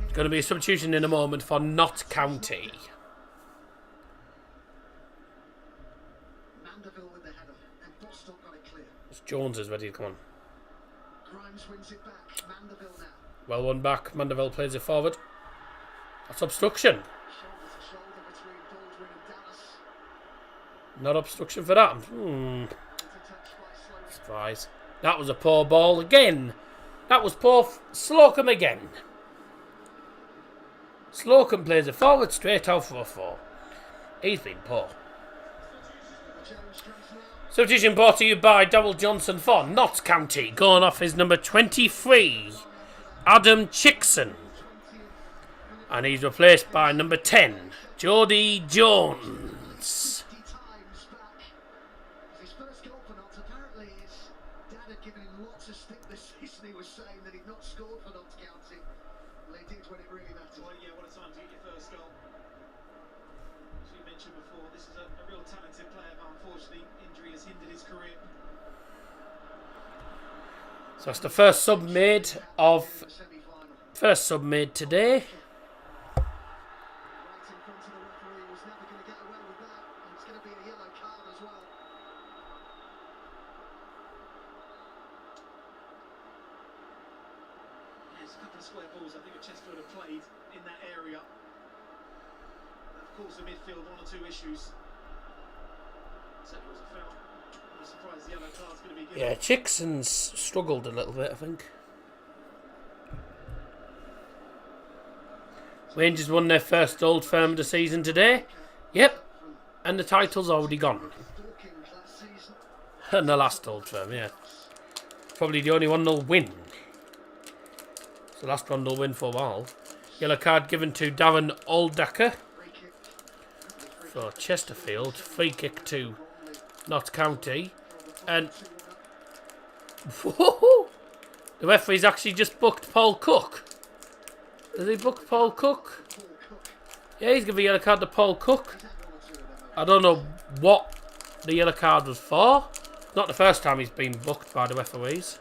It's going to be a substitution in a moment for Notts County. Mandeville with the header, and Bostock got it clear. Jones is ready to come on. Grimes wins it back. Mandeville now. Well won back. Mandeville plays it forward. That's obstruction. Shoulder to shoulder between Baldwin and Dallas. Not obstruction for that. Surprise. That was a poor ball again. That was poor Slocum again. Slocum plays it forward straight out for a 4. He's been poor. Substitution brought to you by Darryl Johnson for Notts County. Going off is number 23, Adam Chickson. And he's replaced by number 10, Jody Jones. His first goal for Notts, apparently his dad had given him lots of stick this season. He was saying that he'd not scored for Notts County. Well, he did when it really mattered. Well, yeah, what a time to get your first goal. As we mentioned before, this is a real talented player, but unfortunately injury has hindered his career. So that's the first sub made today. Right in front of the referee, was never going to get away with that, and it's going to be a yellow card as well. There's a couple of square balls I think Chesterfield have played in that area. Of course, the midfield, 1 or 2 issues. Certainly was a foul. I'm surprised the yellow card's going to be given. Yeah, Chickson's struggled a little bit, I think. Rangers won their first Old Firm of the season today. Yep. And the title's already gone. And the last Old Firm, yeah. Probably the only one they'll win. It's the last one they'll win for a while. Yellow card given to Darren Aldacker for Chesterfield. Free kick to Notts County. And whoa, the referee's actually just booked Paul Cook. Has he booked Paul Cook? Yeah, he's giving a yellow card to Paul Cook. I don't know what the yellow card was for. Not the first time he's been booked by the referees.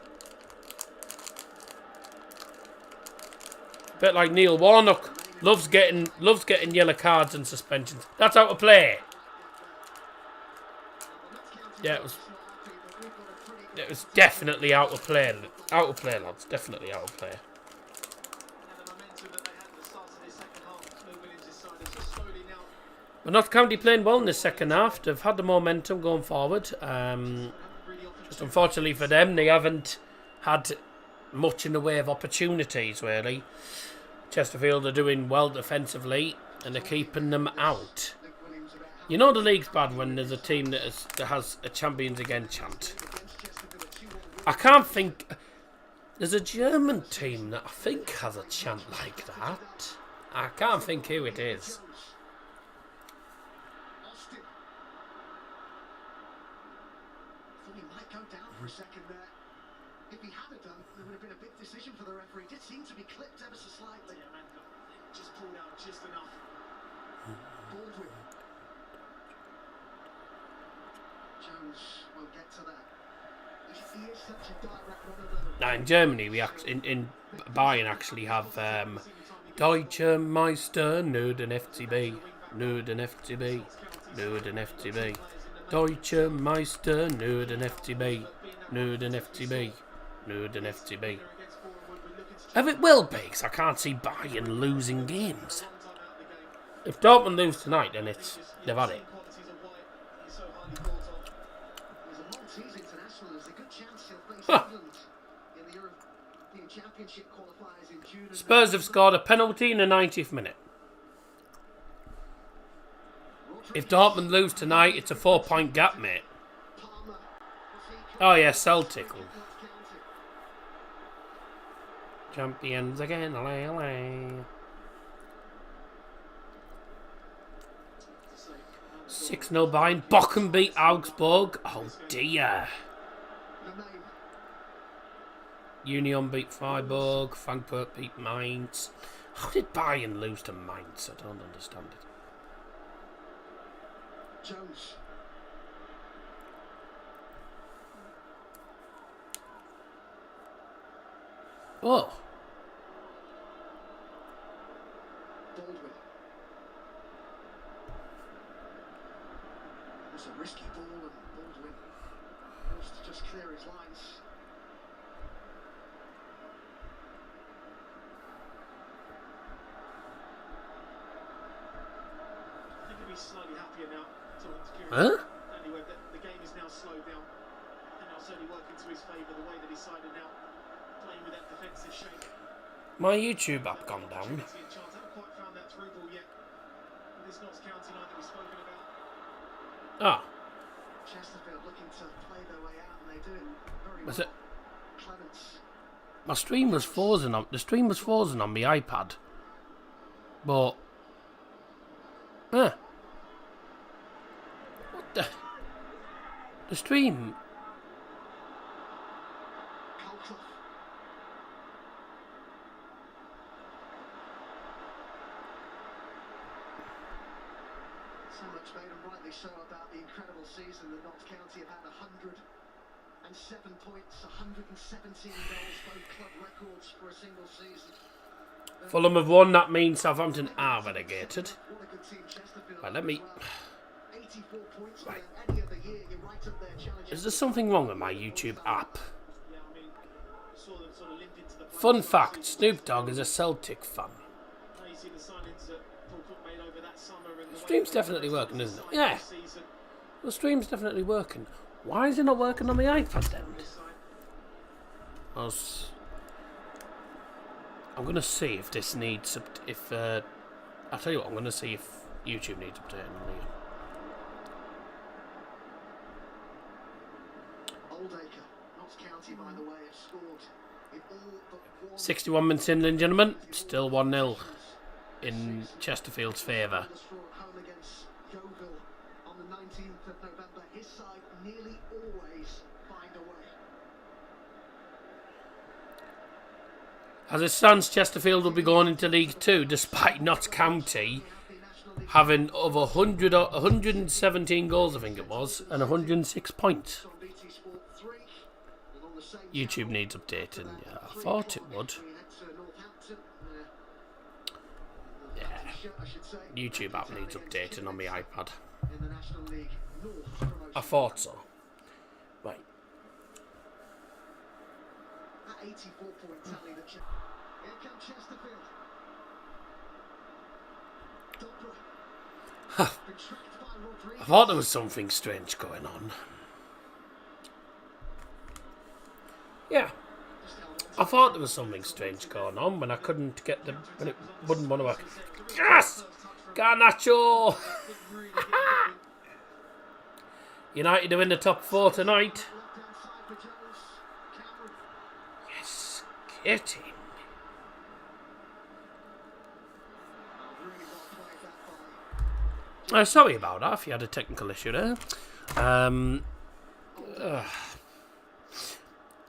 A bit like Neil Warnock. Loves getting yellow cards and suspensions. That's out of play. Yeah, it was definitely out of play. Out of play, lads. Definitely out of play. But Notts County playing well in the second half. They've had the momentum going forward. Just unfortunately for them, they haven't had much in the way of opportunities, really. Chesterfield are doing well defensively, and they're keeping them out. You know the league's bad when there's a team that has a champions again chant. I can't think... There's a German team that I think has a chant like that. I can't think who it is. Thought he might go down for a second there. If he had done, there would have been a big decision for the referee. It did seem to be clipped ever so slightly. Just pulled out just enough. Baldwin. Jones will get to that. He is such a direct runner. Now in Germany, we in Bayern actually have Deutsche Meister, nur den FCB, nur den FCB, nur den FCB. Deutsche Meister, nur den FCB, nur den FCB, nur den FCB. If it will be, because I can't see Bayern losing games. If Dortmund lose tonight, then they've had it. Huh. Spurs have scored a penalty in the 90th minute. If Dortmund lose tonight, it's a 4-point gap, mate. Oh yeah, Celtic. Champions again. 6-0 behind. Bochum beat Augsburg. Oh dear. Union beat Freiburg. Frankfurt beat Mainz. How did Bayern lose to Mainz? I don't understand it. Jones. Oh. Baldwin. It was a risky ball and Baldwin managed to just clear his lines. I think he'll be slightly happier now. Huh? Anyway, the game is now slowed down, and now certainly working to his favour the way that he sided now, playing with that defensive shape. My YouTube app gone down. Haven't quite found that through ball yet. With this Notts County line that we've spoken about. Ah. Chesterfield looking to play their way out, and they do it very Was well. it? Clements. My stream was frozen on. The stream was frozen on my iPad. But. What the? The stream. So much made, and rightly so, about the incredible season that Notts County have had. 107 points, 117 goals, both club records for a single season. Fulham have won. That means Southampton are relegated. What a good team Chesterfield. Right, let me. 84 points Right. any other year. You're right up there challenging. Is there something wrong with my YouTube app? Yeah, I mean, saw them sort of limp into the play. Fun fact: Snoop Dogg is a Celtic fan. Now you see the signings that Paul Cook made over that summer and the Stream's way definitely working, isn't it? Yeah. this season. The stream's definitely working. Why is it not working on my iPad then? I'm gonna see if this needs I'll tell you what, I'm gonna see if YouTube needs updating on here. Oldacre, Notts County, by the way, have scored in all but one. 61 minutes in, ladies and gentlemen. Still 1-0 in Chesterfield's favour. Home against Yeovil on the 19th of November. His side nearly always find a way. As it stands, Chesterfield will be going into League 2 despite Notts County having over 117 goals, I think it was, and 106 points. YouTube needs updating. Yeah, I thought it would. Yeah. YouTube app needs updating on my iPad. I thought so. Right. That 84-point tally that here comes Chesterfield. I thought there was something strange going on. Yeah. I thought there was something strange going on when I couldn't get the... when it wouldn't want to work. Yes! Garnacho! United are in the top 4 tonight. Yes, get him. Sorry about that if you had a technical issue there. I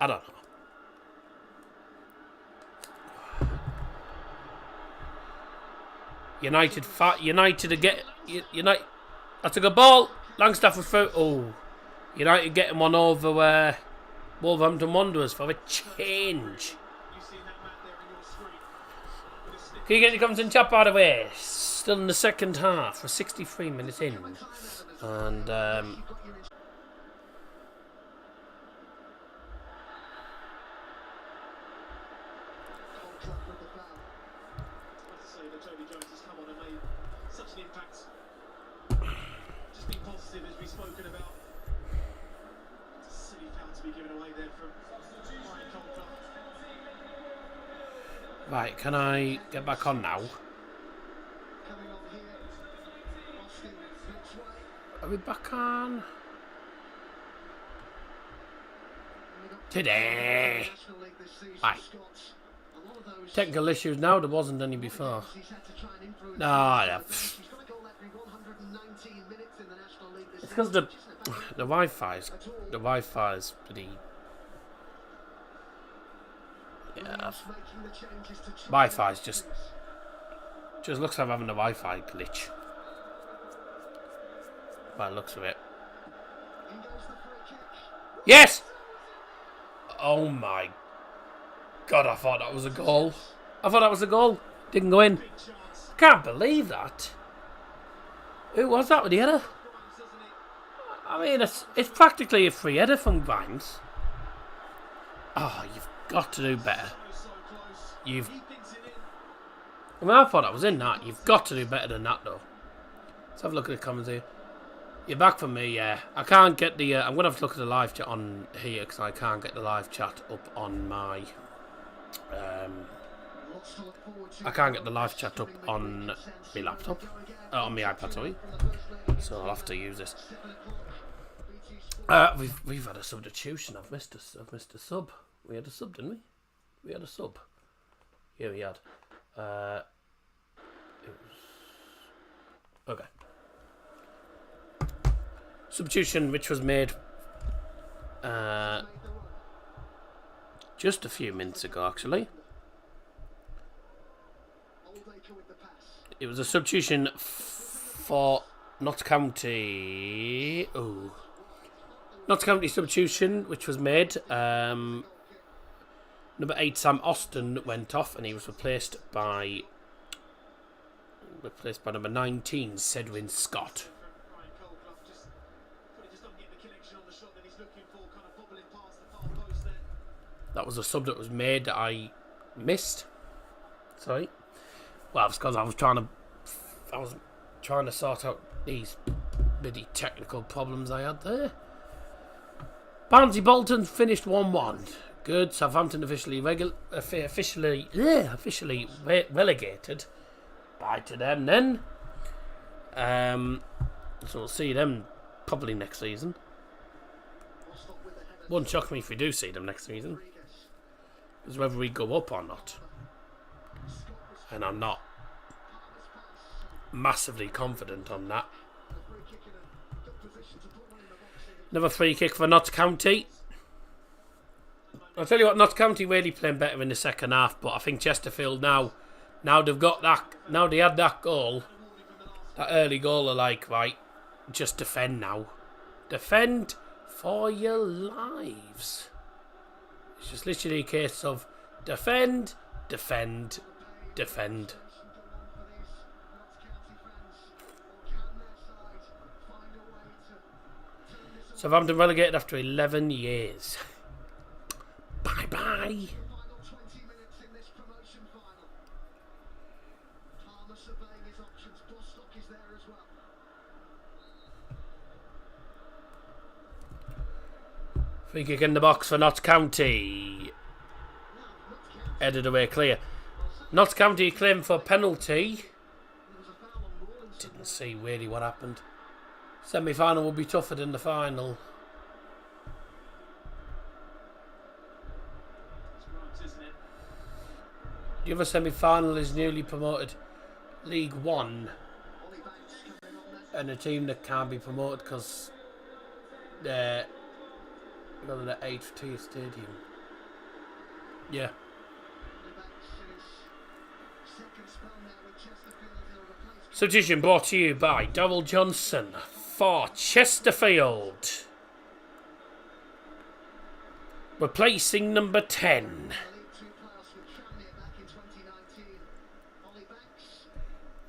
don't know. United again. United. That's a good ball. Langstaff was through. Oh, United getting one over Wolverhampton Wanderers for a change. Keegan comes in, chop out of the way. Still in the second half. We're 63 minutes in, and right, can I get back on now? Are we back on? Today. National League this season, Aye. Scott. A lot of those Technical issues now, there wasn't any before. he's had to try and influence. Nah, yeah. He's got a goal every 119 minutes in the National League this It's because season, the which isn't a bad Wi-Fi's pretty. Yeah, making the changes to try Wi-Fi's and just things. looks like I'm having a Wi-Fi glitch. By the looks of it. In goes the free kick. Yes! Oh my God, I thought that was a goal. Didn't go in. Can't believe that. Who was that with the header? I mean, it's practically a free header from Grimes. Oh, you've got to do better. I mean, I thought that was in that. You've got to do better than that, though. Let's have a look at the comments here. You're back from me, yeah. I can't get the... I'm going to have to look at the live chat on here because I can't get the live chat up on my... I can't get the live chat up on my laptop. On my iPad, sorry. So I'll have to use this. We've had a substitution. I've missed a sub. We had a sub, didn't we? We had a sub. Yeah, we had. Okay. Substitution, which was made just a few minutes ago, actually. It was a substitution for Notts County. Oh, Notts County substitution, which was made. Number 8, Sam Austin, went off, and he was replaced by number 19, Cedwyn Scott. That was a sub that was made that I missed. Sorry. Well, it's because I was trying to sort out these bitty technical problems I had there. Barnsley Bolton finished 1-1. Good. Southampton officially relegated. Bye to them then. So we'll see them probably next season. Wouldn't shock me if we do see them next season. It's whether we go up or not. And I'm not massively confident on that. Another free kick for Notts County. I'll tell you what, Notts County really playing better in the second half, but I think Chesterfield now they've got that, now they had that goal, that early goal, are like, right, just defend now. Defend for your lives. It's just literally a case of defend, defend, defend. Southampton relegated after 11 years. Bye-bye. Free kick in the box for Notts County. Headed away clear. Notts County claimed for penalty. Didn't see really what happened. Semi-final will be tougher than the final. The other semi-final is newly promoted League One. And a team that can't be promoted because they're going to the 8th tier stadium. Yeah. Substitution brought to you by Darryl Johnson for Chesterfield. Replacing number 10.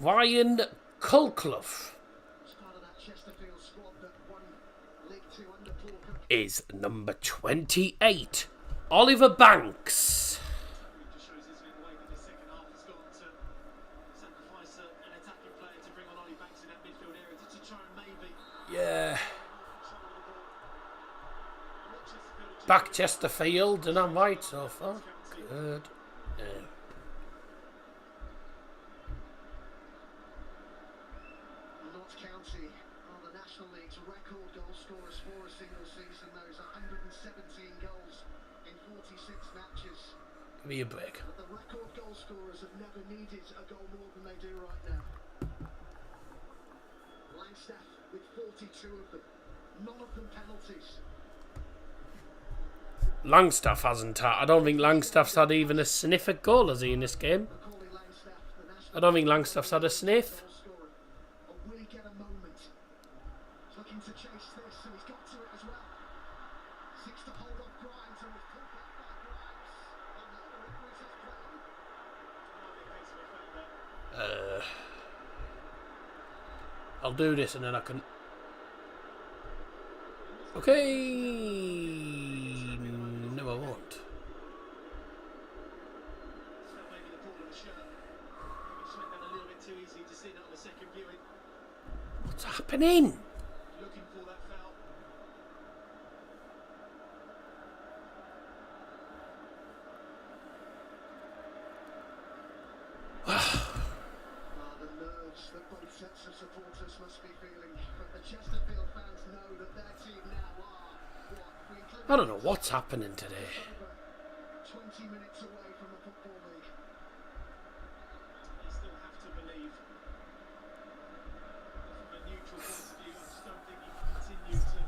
Ryan Culclough is number 28. Oliver Banks. Yeah. Back Chesterfield, and I'm right so far. Good. Yeah. Notts County are the National League's record goal scorers for a single season. Those 117 goals in 46 matches. Give me a break. But the record goal scorers have never needed a goal more than they do right now. Langstaff with 42 of them. None of them penalties. Langstaff hasn't had. I don't think Langstaff's had even a sniff at goal, has he, in this game? I don't think Langstaff's had a sniff. Or will he get a moment? He's looking to chase this, and he's got to it as well. Seeks to hold off Grimes, and was pulled back by Grimes. Oh no, the referee says play. I'll do this and then I can... Okay. No, I won't. Maybe the ball in the shirt. Maybe just went down a little bit too easy to see that on the second viewing. What's happening? Looking for that foul. The nerves that both sets of supporters must be feeling. But the Chesterfield fans know that their team now are I don't know what's happening today. 20 minutes away from the Football League. You still have to believe. From a neutral point of view, I just don't think you can continue to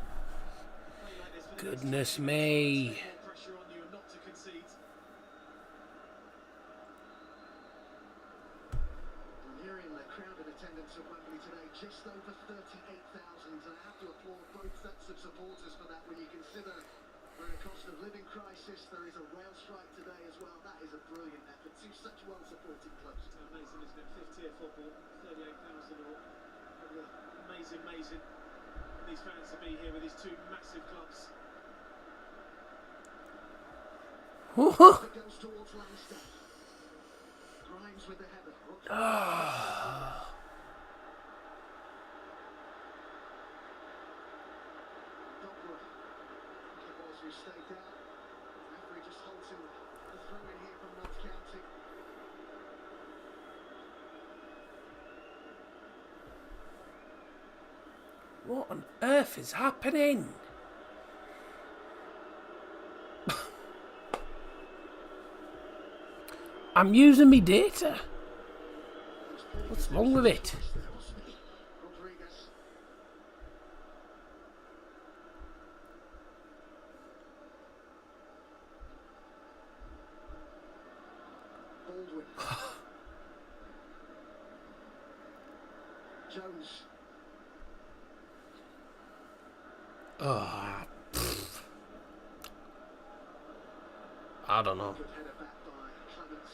play like this. Goodness me. More pressure on you and not to concede. I'm hearing the crowd in attendance at Wembley today, just over 38,000, and I have to applaud both sets of supporters for that when you consider we're in a cost of living crisis. There is a rail strike today as well. That is a brilliant effort. Two such well-supported clubs. Amazing, isn't it? Fifth tier football, 38,000 or amazing, amazing. These fans to be here with these two massive clubs. It goes towards Langstaff. Grimes with the header. Who stayed down. Referee just halting the throw in here from Notts County. What on earth is happening? I'm using me data. What's wrong with it? Jones. I don't know. Good header back by Clements.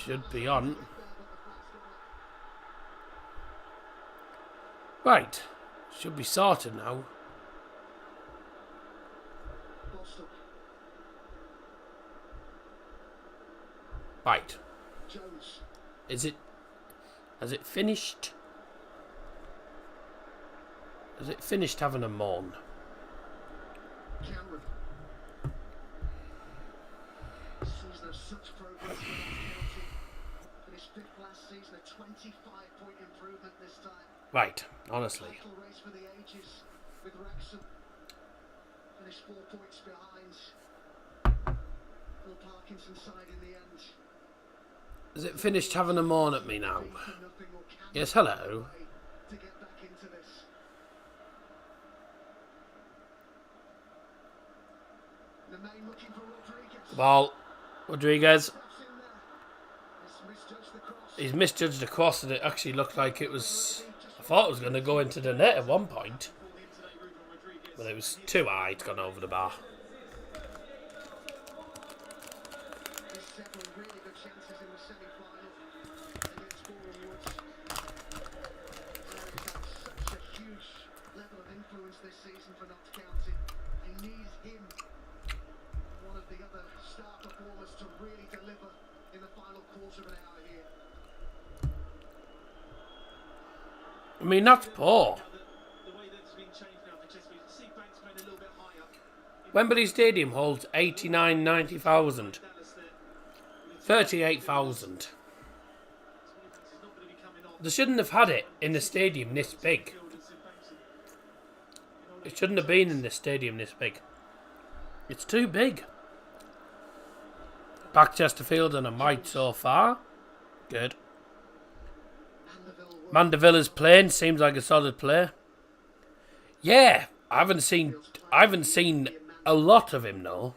Should be on. Right. Should be sorted now. Right. Is it... Has it finished? Has it finished having a moan? Cameron. Season of such progress for Notts County. Finished fifth last season, a 25-point improvement this time. Right, honestly. Title race for the ages with Wrexham. Finished 4 points behind. Phil Parkinson's side in the end. Has it finished having a moan at me now? Yes, hello. To get back into this. The main looking for Rodriguez. Well, Rodriguez, Misjudged the cross. he's misjudged the cross and it actually looked like it was... I thought it was going to go into the net at one point. But it was too high, it's gone over the bar. There's several really good chances in the semi-final against Boreham Woods. There is such a huge level of influence this season for Notts County. They need him, one of the other star performers, to really deliver in the final quarter of an hour here. I mean, that's poor. The way that's been changed now for Chesterfield. See Banks playing a little bit higher. Wembley Stadium holds 90,000. 38,000. They shouldn't have had it in the stadium this big. It shouldn't have been in the stadium this big. It's too big. Back Chesterfield and a mite so far. Good. Mandevilla's playing. Seems like a solid player. Yeah, I haven't seen a lot of him though.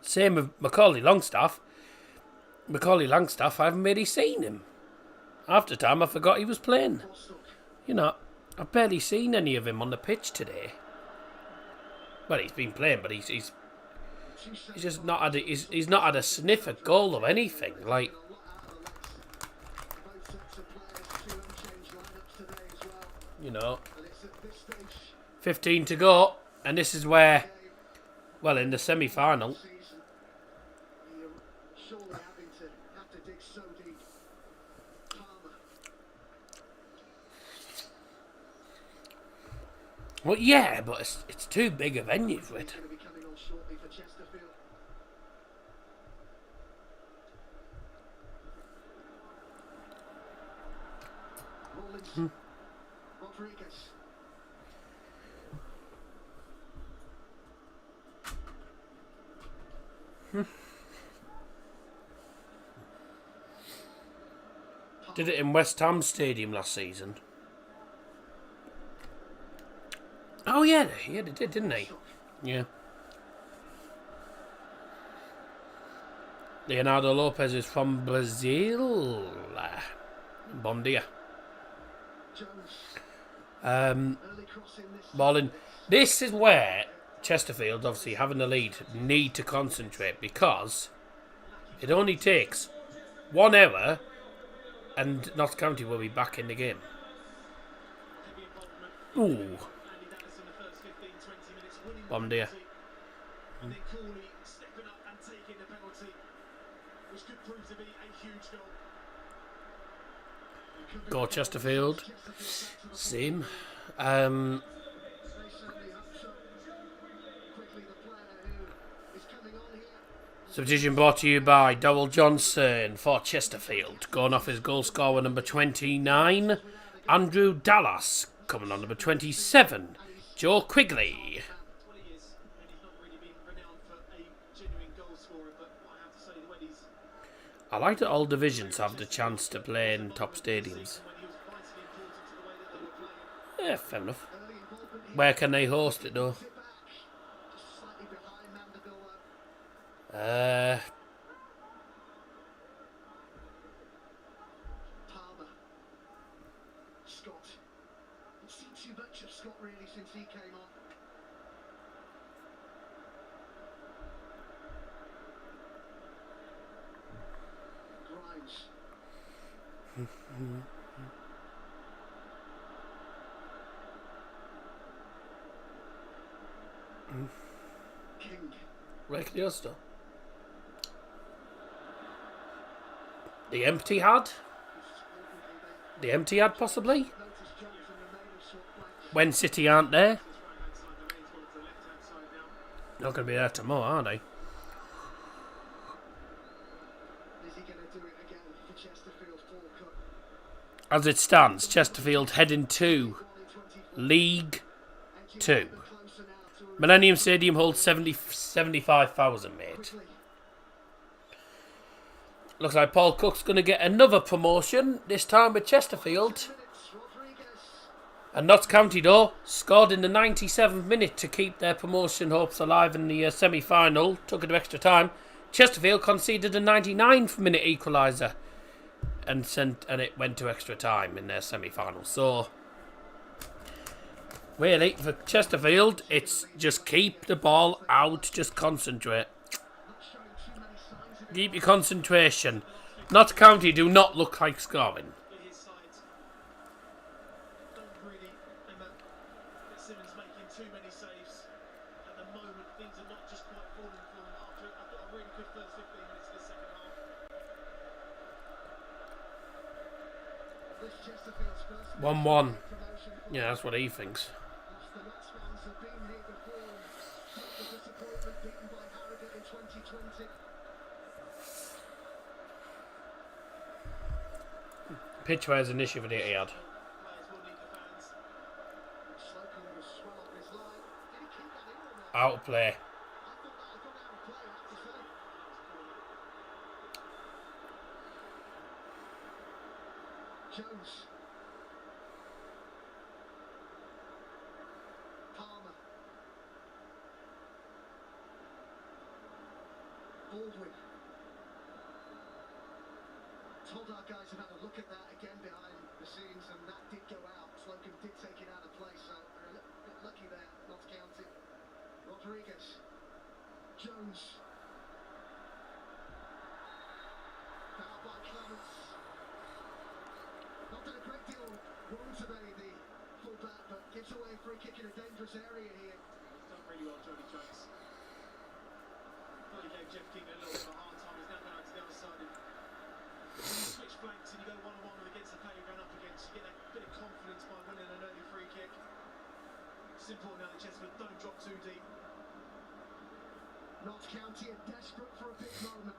Same with Macaulay Longstaff. I haven't really seen him. Half the time I forgot he was playing. You know, I've barely seen any of him on the pitch today. Well, he's been playing, but he's just not had he's not had a sniff at goal or anything. Like, you know, 15 to go, and this is where, well, in the semi-final. Well, yeah, but it's too big a venue for it. Did it in West Ham Stadium last season. Oh yeah, they did, didn't they? Yeah. Leonardo Lopez is from Brazil. Bom dia. Ballin. This is where Chesterfield, obviously having the lead, need to concentrate, because it only takes 1 hour and Notts County will be back in the game. Ooh. Bom dia. And then Cooley stepping up and taking the penalty, which could prove to be a huge goal. Go Chesterfield. Same. Substitution brought to you by Dowell Johnson for Chesterfield. Going off his goal scorer number 29. Andrew Dallas. Coming on number 27. Joe Quigley. I like that all divisions have the chance to play in top stadiums. Yeah, fair enough. Where can they host it though? Palmer. Scott. I've seen too much of Scott really since he came on. Grimes. King. Reckliosto. The empty had? The empty had, possibly? When City aren't there? Not going to be there tomorrow, are they? Is he going to do it again for Chesterfield's Fall Cup? As it stands, Chesterfield heading to League 2. Millennium Stadium holds 75,000, mate. Looks like Paul Cook's going to get another promotion, this time with Chesterfield. And Notts County, though, scored in the 97th minute to keep their promotion hopes alive in the semi-final. Took it to extra time. Chesterfield conceded a 99th minute equalizer and it went to extra time in their semi-final. So, really, for Chesterfield, it's just keep the ball out, just concentrate. Keep your concentration. Notts County do not look like scoring. this Chesterfield's first 1-1. promotion. Yeah, that's what he thinks. The Notts fans have been here before. The disappointment beaten by Harrogate in 2020. Pitch wear's an issue for the Etihad. Players will need the fans. Slocum was swell off his line. Did he keep that in or not? Out of play. I thought that would play, I have to say. Jones. Palmer. Baldwin. Told our guys to have a look at that again behind the scenes, and that did go out. Slocum did take it out of play, so they're a bit lucky there, Notts County. Rodriguez. Jones. Foul by Clements. Not done a great deal wrong today, the fullback, but gives away a free kick in a dangerous area here. He's done really well, Johnny Jones. Thought he gave Jeff King a little bit of a hard time. He's now going out to the other side. When you switch flanks and you go one-on-one with against the player you're going up against, you get that bit of confidence by winning an early free kick. It's important now that Chesterfield don't drop too deep. Notts County are desperate for a big moment.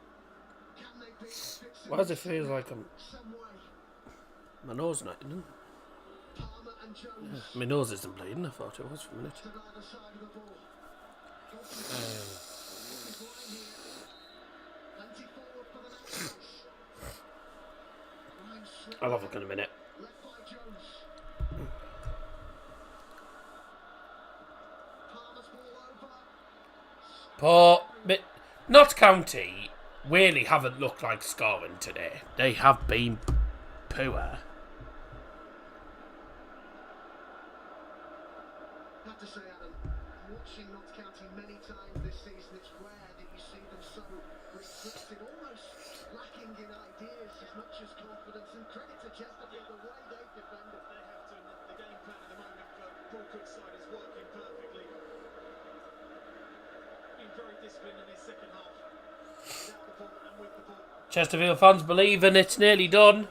Can they beat Fitz? Why does it feel like Some way. my nose not bleeding? Palmer and Jones My nose isn't bleeding. I thought it was for a minute. to either side of the ball. Is line here. Plenty forward for the next pass. Ryan Slip I'll have a look in a minute. left by Jones. Palmer's ball over. But Notts County really haven't looked like scoring today. They have been poor. I have to say, Adam, watching Notts County many times this season, it's rare that you see them so restricted, almost lacking in ideas as much as confidence. And credit to Chesterfield, the way they've defended. They have to, and the game plan at the moment for Paul Cook's side is working perfectly. Been very disciplined in his second half. Without the ball and with the ball. Chesterfield fans believe, and it's nearly done.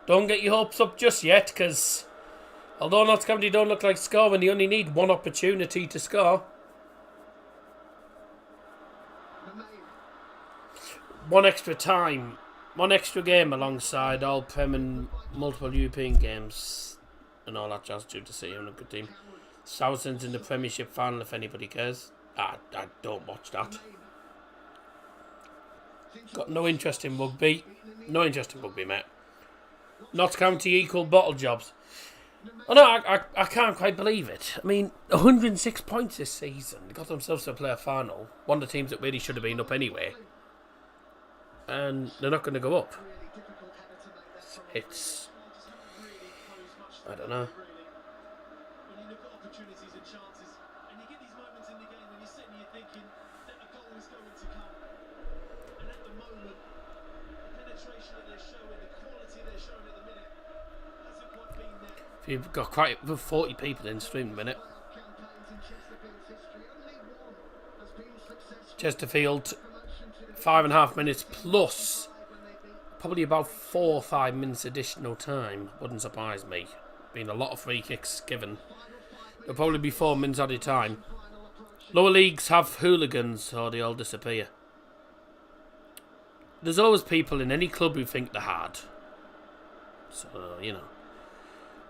Don't get your hopes up just yet, because although Notts County don't look like scoring, they only need one opportunity to score. One extra time, one extra game alongside all Prem and multiple European games and all that jazz due to see him a good team. Southampton's in the Premiership final if anybody cares. I don't watch that. Got no interest in rugby. No interest in rugby, mate. Notts County equal bottle jobs. Oh no, I can't quite believe it. I mean, 106 points this season. They got themselves to a playoff final. One of the teams that really should have been up anyway. And they're not going to go up. It's... I don't know. When you look at opportunities and chances, and you get these moments in the game when you're sitting here thinking that a goal is going to come. And at the moment, the penetration that they're showing, the quality they're showing at the minute, hasn't quite been there. You've got quite 40 people in stream a minute. Chesterfield, 5.5 minutes plus probably about 4 or 5 minutes additional time. Wouldn't surprise me. Been a lot of free kicks given. There'll probably be 4 minutes at a time. Lower leagues have hooligans or they all disappear. There's always people in any club who think they're hard. So, you know.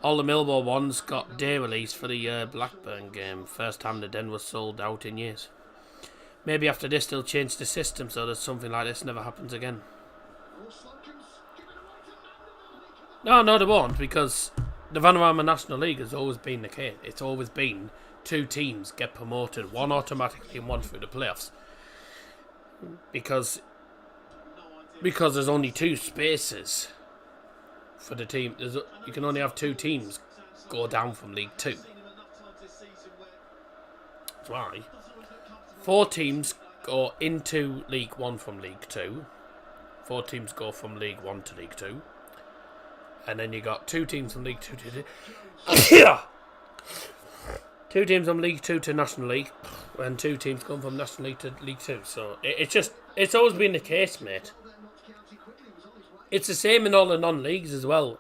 All the Millwall ones got day release for the Blackburn game. First time the den was sold out in years. Maybe after this they'll change the system so that something like this never happens again. No, they won't, because the Vanarama National League has always been the case. It's always been 2 teams get promoted, one automatically and one through the playoffs. Because there's only 2 spaces for the team. You can only have 2 teams go down from League 2. That's why 4 teams go into League 1 from League 2. 4 teams go from League 1 to League 2. And then you got 2 teams from League 2 to... 2 teams from League 2 to National League. And 2 teams come from National League to League 2. So it's always been the case, mate. It's the same in all the non-leagues as well.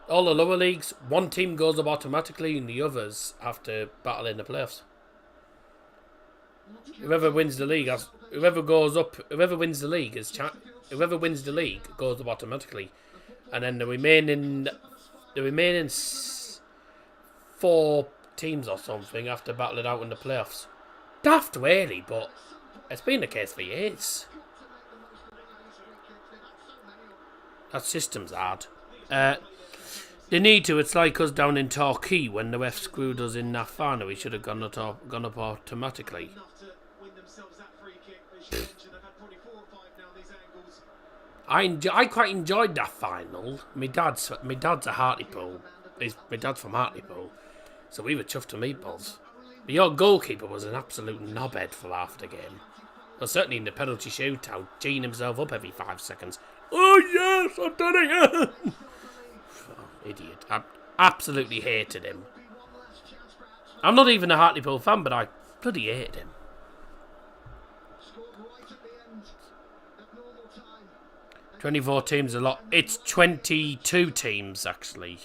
All the lower leagues, one team goes up automatically and the others have to battle in the playoffs. Whoever wins the league, whoever wins the league goes up automatically. And then the remaining 4 teams or something have to battle it out in the playoffs. Daft really, but it's been the case for years. That system's hard. They need to. It's like us down in Torquay when the ref screwed us in that final. We should have gone up automatically. I quite enjoyed that final. My dad's a Hartlepool. My dad's from Hartlepool, so we were chuffed to meatballs. But your goalkeeper was an absolute knobhead for half the game. Well, certainly in the penalty shootout, geeing himself up every 5 seconds. Oh yes, I've done it! Oh, idiot. I absolutely hated him. I'm not even a Hartlepool fan, but I bloody hated him. 24 teams a lot. It's 22 teams, actually,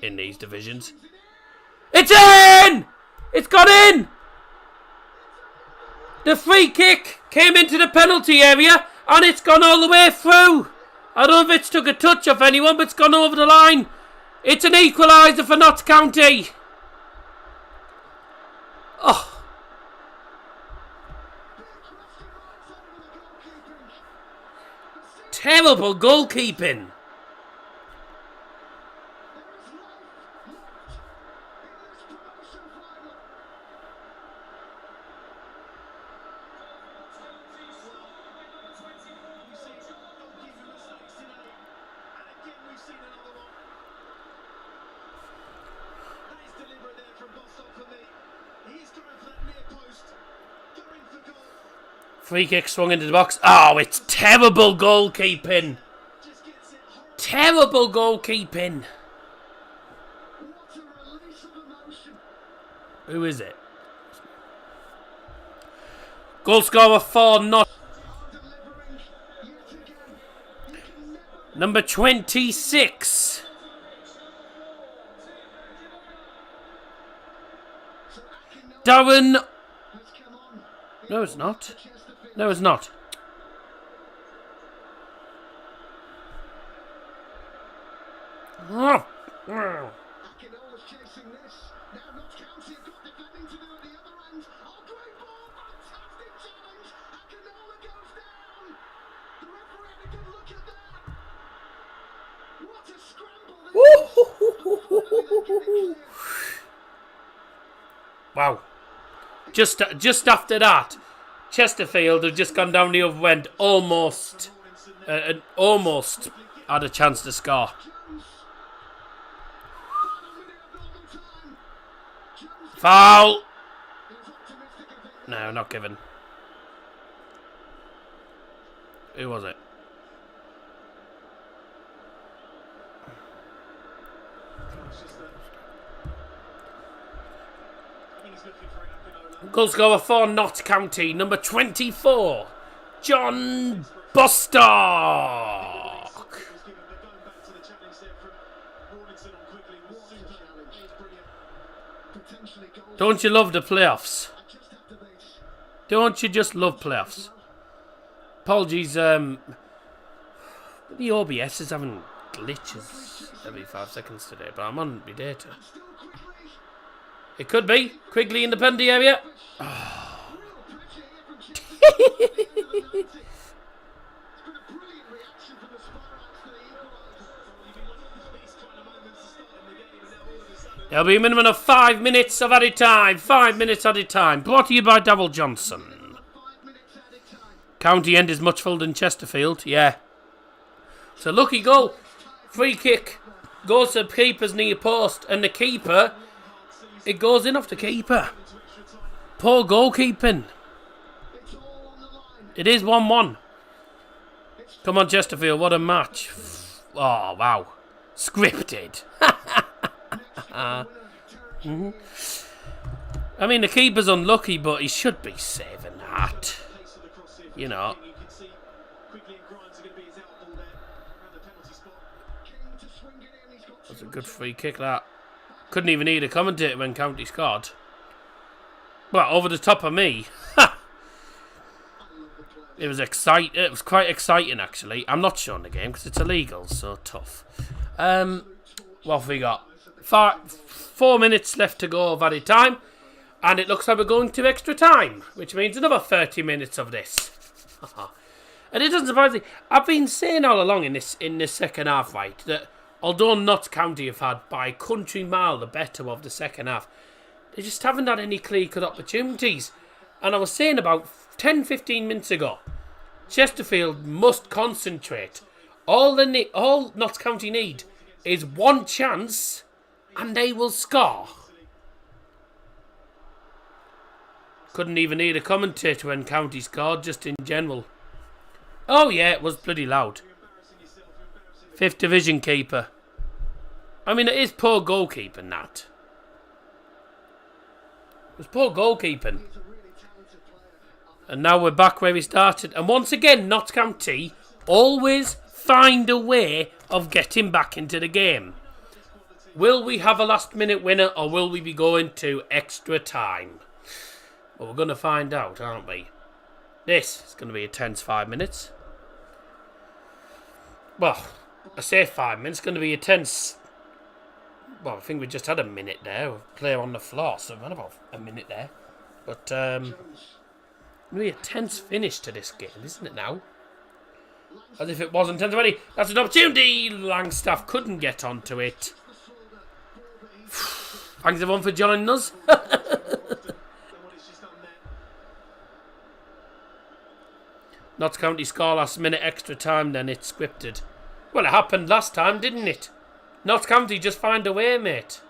in these divisions. It's in! It's got in! The free kick came into the penalty area, and it's gone all the way through. I don't know if it's took a touch off anyone, but it's gone over the line. It's an equaliser for Notts County. Oh. Terrible goalkeeping. Free kick swung into the box. Oh, it's terrible goalkeeping. Terrible goalkeeping. Who is it? Goal scorer for Notts. Number 26. Darren. No, it's not. No, it's not. Oh. Oh. Wow. Just after that, Chesterfield have just gone down the other end, almost had a chance to score. Foul! No, not given. Who was it? Goal scorer for Notts County, number 24, John Bostock. Don't you love the playoffs? Don't you just love playoffs? Apologies, the OBS is having glitches every 5 seconds today, but I'm on my data. It could be. Quigley in the penalty area. Oh. There'll be a minimum of 5 minutes of added time. 5 minutes added time. Brought to you by Davil Johnson. County end is much fuller than Chesterfield. Yeah. It's a lucky goal. Free kick. Goes to the keeper's near post. And the keeper... It goes in off the keeper. Poor goalkeeping. It is 1-1. Come on, Chesterfield. What a match. Oh, wow. Scripted. Mm-hmm. I mean, the keeper's unlucky, but he should be saving that. You know. That's a good free kick, that. Couldn't even need a commentator when County scored. Well, over the top of me. It was exciting. It was quite exciting, actually. I'm not showing the game because it's illegal, so tough. What have we got? 4 minutes left to go of added time. And it looks like we're going to extra time, which means another 30 minutes of this. And it doesn't surprise me. I've been saying all along in this second half, right, that although Notts County have had by country mile the better of the second half, they just haven't had any clear-cut opportunities. And I was saying about 10-15 minutes ago, Chesterfield must concentrate. All Notts County need is one chance, and they will score. Couldn't even need a commentator when County scored, just in general. Oh yeah, it was bloody loud. 5th division keeper. I mean, it is poor goalkeeping, that. It was poor goalkeeping. And now we're back where we started. And once again, Notts County always find a way of getting back into the game. Will we have a last-minute winner, or will we be going to extra time? Well, we're going to find out, aren't we? This is going to be a tense 5 minutes. Well, I say 5 minutes. It's going to be a tense... Well, I think we just had a minute there. Player on the floor, so we've had about a minute there. But, it's going to be a tense finish to this game, isn't it now? As if it wasn't tense already. That's an opportunity. Langstaff couldn't get onto it. Thanks everyone for joining us. Notts County score last minute extra time, then it's scripted. Well, it happened last time, didn't it? Notts County just find a way, mate.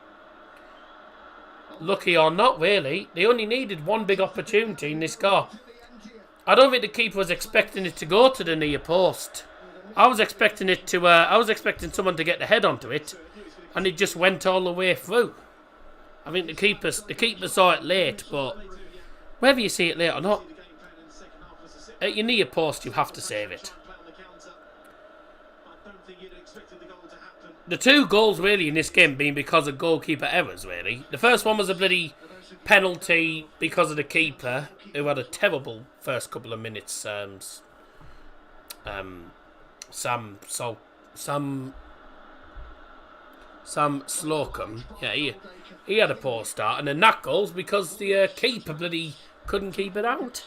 Lucky or not, really. They only needed one big opportunity in this goal. I don't think the keeper was expecting it to go to the near post. I was expecting someone to get the head onto it, and it just went all the way through. I think the keeper saw it late, but whether you see it late or not, at your near post, you have to save it. The 2 goals really in this game being because of goalkeeper errors, really. The first one was a bloody penalty because of the keeper, who had a terrible first couple of minutes. Sam Slocum. Yeah, he had a poor start. And then that goal's because the keeper bloody couldn't keep it out.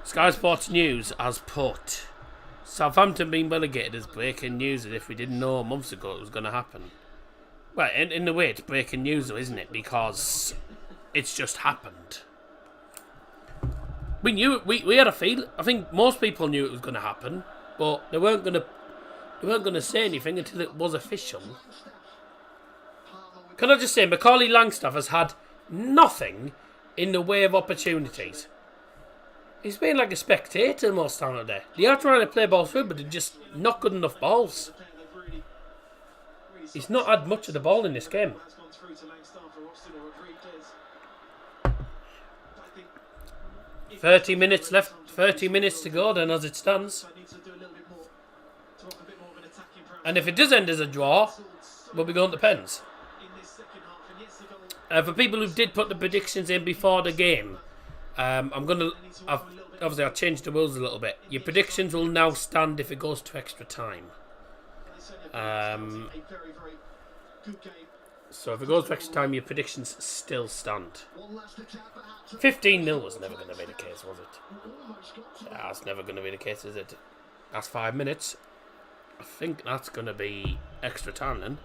Sky Sports News has put Southampton being relegated as breaking news, as if we didn't know months ago it was going to happen. Well, in a way it's breaking news though, isn't it? Because it's just happened. We knew we had a feel. I think most people knew it was going to happen, but they weren't going to say anything until it was official. Can I just say, Macaulay Langstaff has had nothing in the way of opportunities. He's been like a spectator most time of the day. They are trying to play balls through, but they're just not good enough balls. He's not had much of the ball in this game. 30 minutes left. 30 minutes to go then as it stands. And if it does end as a draw, we'll be going to pens. For people who did put the predictions in before the game, obviously I've changed the rules a little bit. Your predictions will now stand if it goes to extra time. So if it goes to extra time, your predictions still stand. 15-0 was never going to be the case, was it? That's never going to be the case, is it? That's 5 minutes. I think that's going to be extra time then.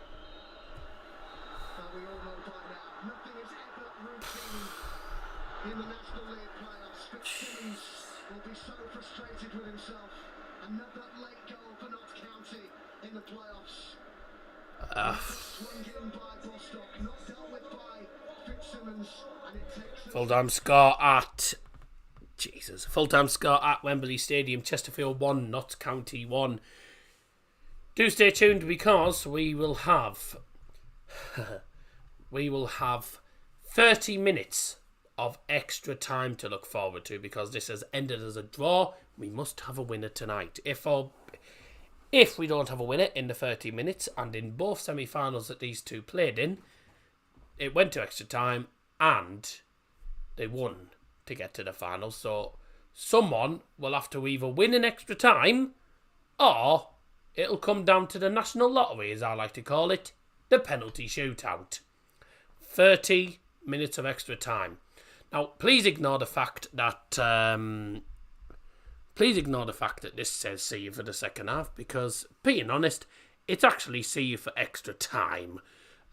In the National League playoffs, Fitzsimmons will be so frustrated with himself. Another late goal for Notts County in the playoffs. Swung in by Bostock, not dealt with by Fitzsimmons, and it takes Full-time score at Wembley Stadium. Chesterfield 1, Notts County 1. Do stay tuned because we will have 30 minutes of extra time to look forward to, because this has ended as a draw. We must have a winner tonight. If if we don't have a winner in the 30 minutes, and in both semi-finals that these two played in, it went to extra time and they won to get to the final. So someone will have to either win in extra time or it'll come down to the national lottery, as I like to call it, the penalty shootout. 30 minutes of extra time. Now, please ignore the fact that this says see you for the second half, because, being honest, it's actually see you for extra time.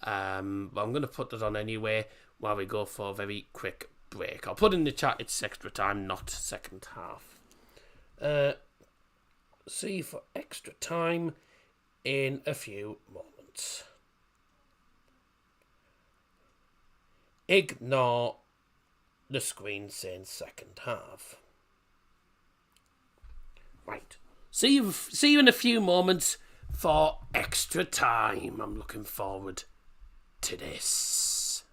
But I'm going to put that on anyway while we go for a very quick break. I'll put in the chat it's extra time, not second half. See you for extra time in a few moments. Ignore the screen saying second half. Right. See you in a few moments for extra time. I'm looking forward to this.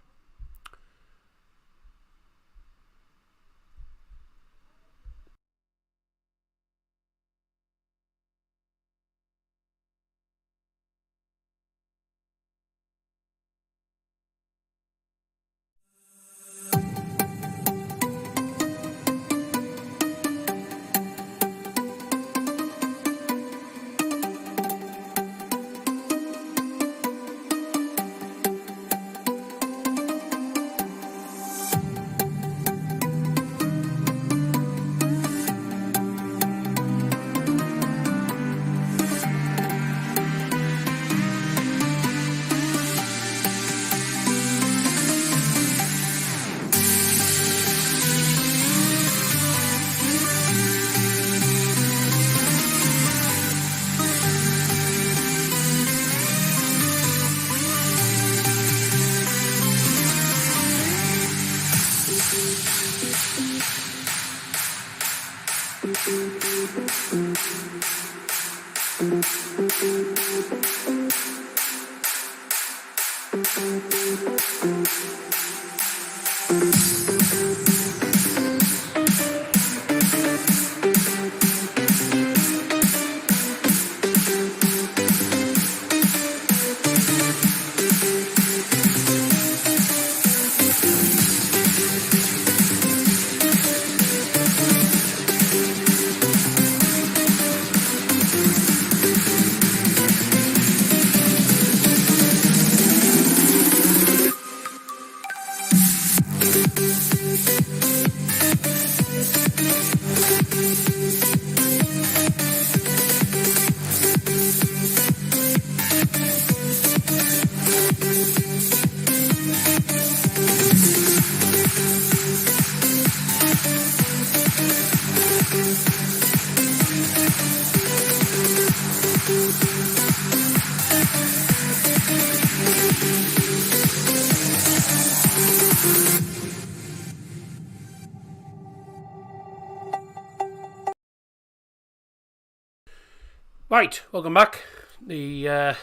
Right, welcome back. The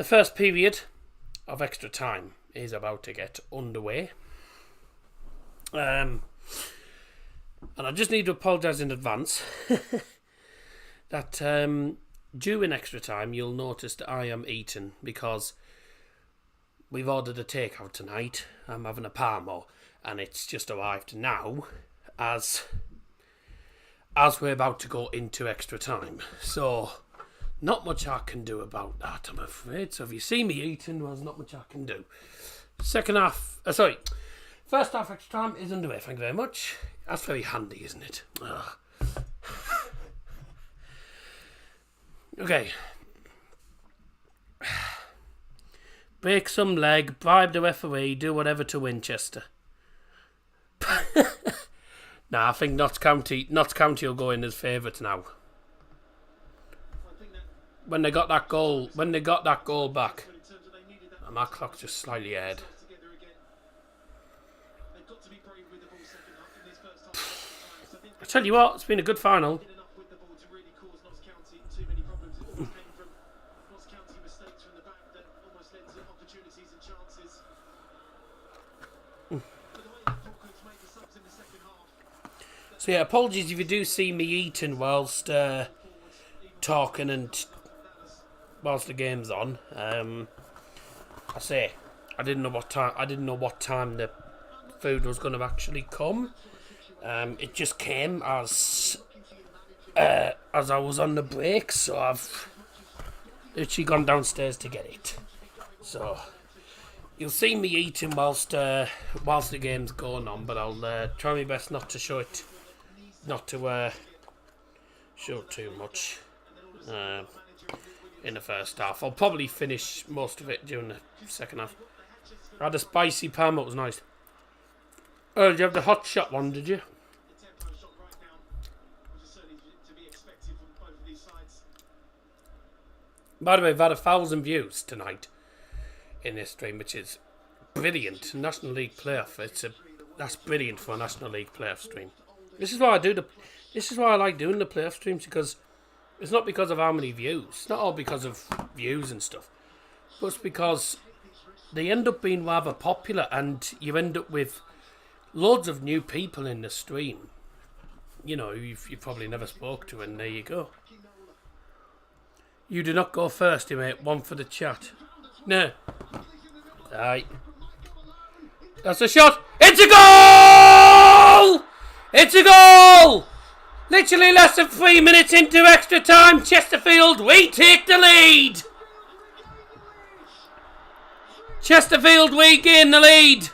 first period of extra time is about to get underway. And I just need to apologise in advance that during extra time you'll notice that I am eating, because we've ordered a takeout tonight. I'm having a parmo and it's just arrived now as we're about to go into extra time. So, not much I can do about that, I'm afraid. So if you see me eating, well, there's not much I can do. First half extra time is underway, thank you very much. That's very handy, isn't it? Ugh. Okay. Break some leg, bribe the referee, do whatever to Winchester. Nah, I think Notts County will go in as favourites now. When they got that goal back, and my clock's just slightly ahead. I tell you what, it's been a good final. So yeah, apologies if you do see me eating whilst talking and whilst the game's on. I say I didn't know what time the food was going to actually come. It just came as I was on the break, so I've literally gone downstairs to get it. So you'll see me eating whilst the game's going on, but I'll try my best not to show it, show too much in the first half. I'll probably finish most of it during the second half. I had a spicy pan, it was nice. Oh, did you have the hot shot one, did you? By the way, I've had 1,000 views tonight in this stream, which is brilliant. National League playoff. That's brilliant for a National League playoff stream. This is why I like doing the playoff streams, because it's not because of how many views. It's not all because of views and stuff, but it's because they end up being rather popular, and you end up with loads of new people in the stream. You know, you probably never spoke to, and there you go. You do not go first, you mate. One for the chat. No. Aye. That's a shot. It's a goal! It's a goal! Literally less than 3 minutes into extra time. Chesterfield, we take the lead. Chesterfield, we gain the lead.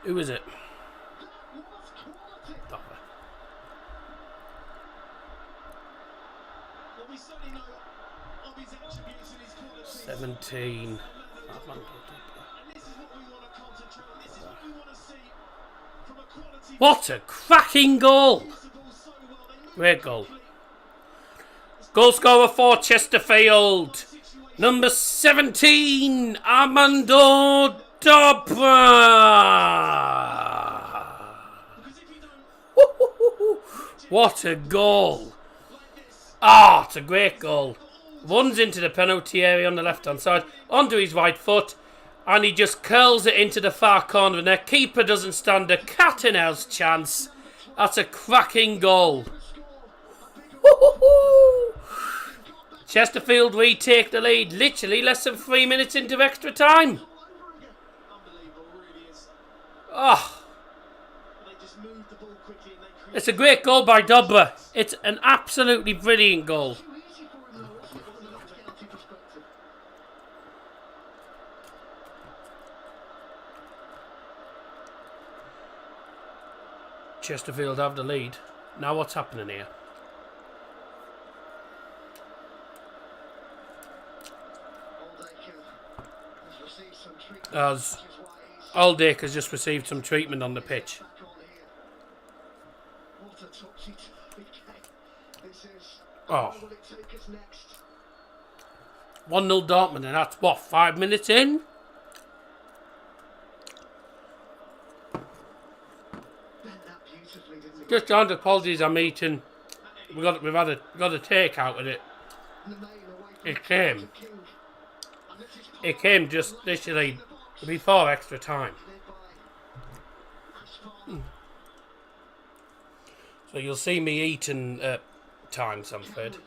Who is it? 17. What a cracking goal! Great goal. Goal scorer for Chesterfield, number 17, Armando Dobra. What a goal! Ah, it's a great goal. Runs into the penalty area on the left-hand side, onto his right foot, and he just curls it into the far corner of the net. Keeper doesn't stand a cat and mouse chance. That's a cracking goal. Chesterfield retake the lead, literally less than 3 minutes into extra time. Oh. It's a great goal by Dobra. It's an absolutely brilliant goal. Chesterfield have the lead. Now what's happening here? As Aldick has just received some treatment on the pitch. Oh. 1-0 Dortmund, and that's what, 5 minutes in? Just joined, apologies, I'm eating. We've got a takeout with it. It came just literally before extra time. So you'll see me eating at times, I'm afraid.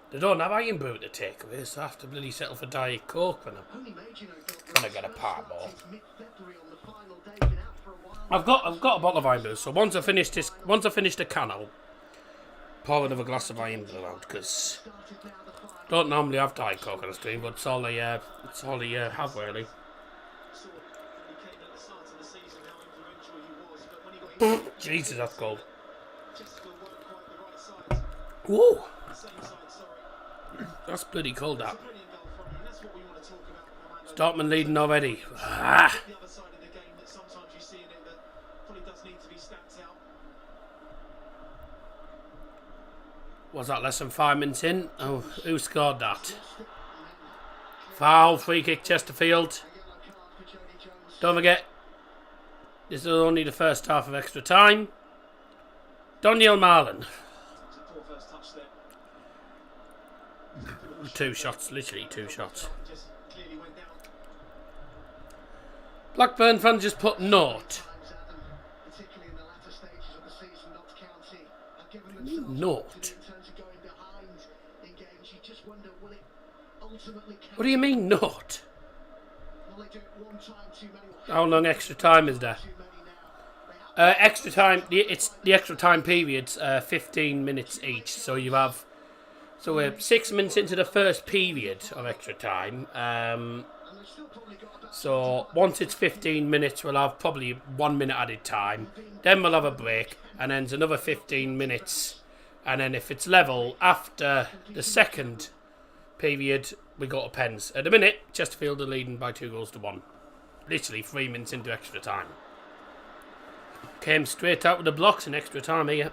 They don't have iron boot to take away, so I have to bloody settle for Diet Coke when I'm gonna get a part more. I've got a bottle of iron brew, so once I finish the can, I'll pour another glass of iron brew out, because don't normally have Diet Coke on the stream, but it's all I have really. Jesus, that's cold. Whoa, that's bloody cold. That. Dortmund leading already. Ah. Was that less than 5 minutes in? Oh, who scored that? Foul, free kick, Chesterfield. Don't forget, this is only the first half of extra time. Daniel Marlin. 2 shots, literally 2 shots. Blackburn fans just put naught. Particularly in the latter stages of the season, Notts County have given themselves Naught. in terms of going behind in games. You just wonder, will it ultimately count? What do you mean naught? Will they do it one time too many? How long extra time is there? Too many now. They have Extra time. It's the extra time periods. 15 minutes each. So you have. So we're 6 minutes into the first period of extra time. and they've still probably got about So once it's 15 minutes, we'll have probably 1 minute added time. Then we'll have a break, and then it's another 15 minutes. And then if it's level after the second period, we go to pens. At the minute, Chesterfield are leading by 2-1. Literally 3 minutes into extra time. Came straight out with the blocks in extra time here.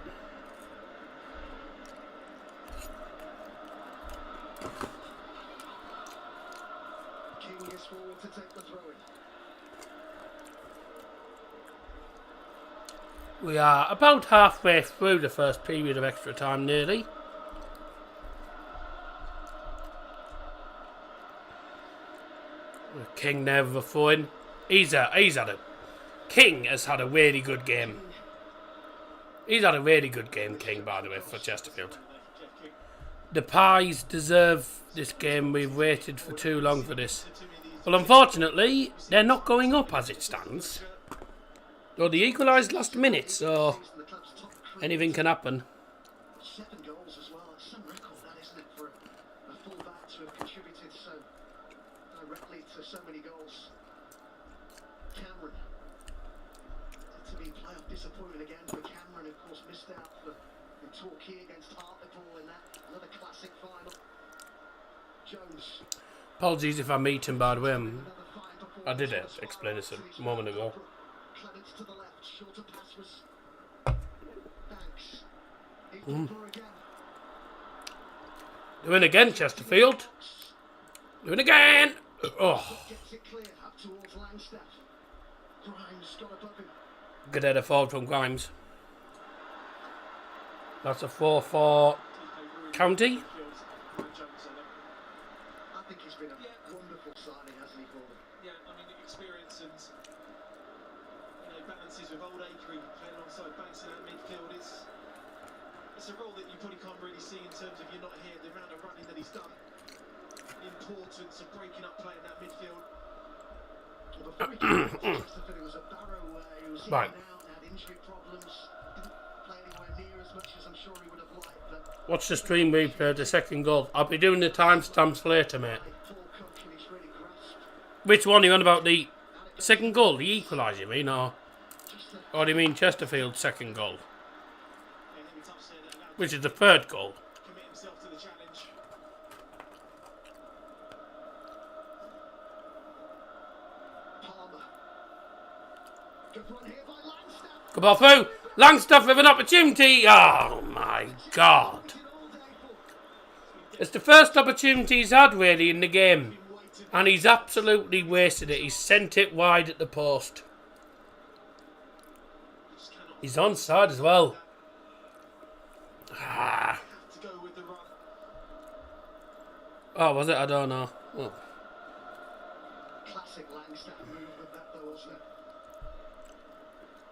King is forward to take the throw in. We are about halfway through the first period of extra time, nearly. King there with a throw-in. King has had a really good game. He's had a really good game, King, by the way, for Chesterfield. The Pies deserve this game. We've waited for too long for this. Well, unfortunately, they're not going up as it stands. Though they equalised last minute, so anything can happen. 7 goals as well. It's some record, that, isn't it, for a full-back to have contributed so directly to so many goals. Cameron. To be playoff disappointment again for Cameron, of course, missed out in Torquay against Hartlepool in that another classic final. Jones. Apologies if I meet him, by the way. Another fine performance. I did explain this a moment ago. Clements to the left, shorter pass was Banks. Equal for again. Doing again, Chesterfield. Doing again. Oh, Gets it clear up towards Langstaff. Grimes got above him. good header forward from Grimes. That's a 4-4 County. I think he's been a wonderful signing, hasn't he, Gordon? Yeah, I mean, experience and balances with old Acre playing alongside Banks in that midfield. It's a role that you probably can't really see in terms of you're not here, the amount of running that he's done. The importance of breaking up play in that midfield. Well, before he came to Chesterfield, it was a Barrow who was in Right. and out, had injury problems, didn't play anywhere near as much as I'm sure he would have liked, but Watch the stream replay of the second goal. I'll be doing the timestamps later, mate. full coach and he's really grasped Which one are you on about? The second goal, the equaliser, you mean? just the Or do you mean Chesterfield's second goal? And every touch there that allowed Which is the third goal? him to commit himself to the challenge. Palmer. Good run here by Langstaff. Come on through. Langstaff with an opportunity. Oh my God. Did all day for. It's the first opportunity he's had really in the game. And he's absolutely wasted it. He's sent it wide at the post. He's onside as well. Ah. To go with the run. Oh, was it? I don't know. Oh. Classic Langstaff movement, that though, wasn't it?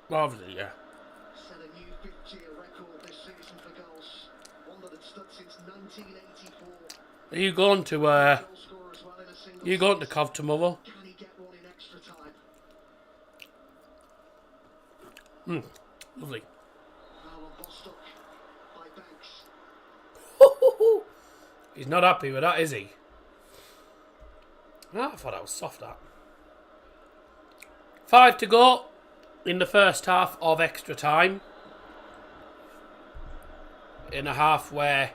Well, obviously, yeah. Set a new 50-year record this season for goals. One that had stood since 1984. Are you going to Goal scorer as well in a single you going to season. Cov tomorrow? Can he get one in extra time? Lovely. Now on Bostock by Banks. He's not happy with that, is he? Oh, I thought that was soft, that. 5 to go in the first half of extra time. In a half where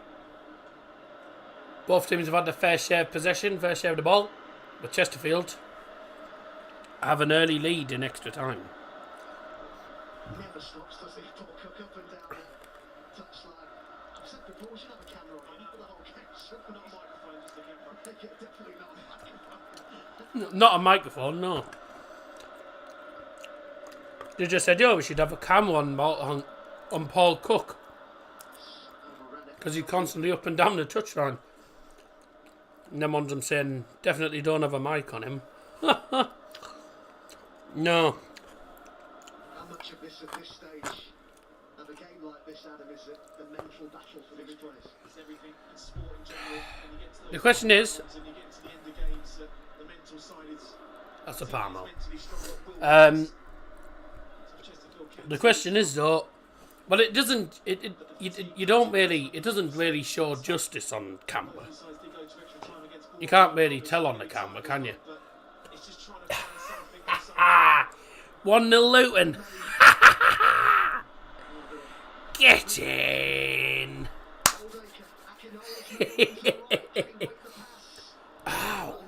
both teams have had their fair share of possession, fair share of the ball. But Chesterfield have an early lead in extra time. Never stops, does he? Paul Cook up and down the touchline. I've said before, we should have a camera on him for the whole game. Not a microphone, just a camera. Yeah, definitely not a microphone. Not a microphone, no. They just said, yo, we should have a camera on Paul Cook. Overran it. Because he's constantly up and down the touchline. And then ones I'm saying, definitely don't have a mic on him. No. How much of this at this stage of a game like this, Adam, is it the mental battle for these players? It's everything in sport in general. When you get to those The question is... and you get to the end of games, the mental side is... That's a palm out. mentally strong. The question is though, but it doesn't. You don't really. It doesn't really show justice on camera. You can't really tell on the camera, can you? 1-0 Luton. Get in. Ow.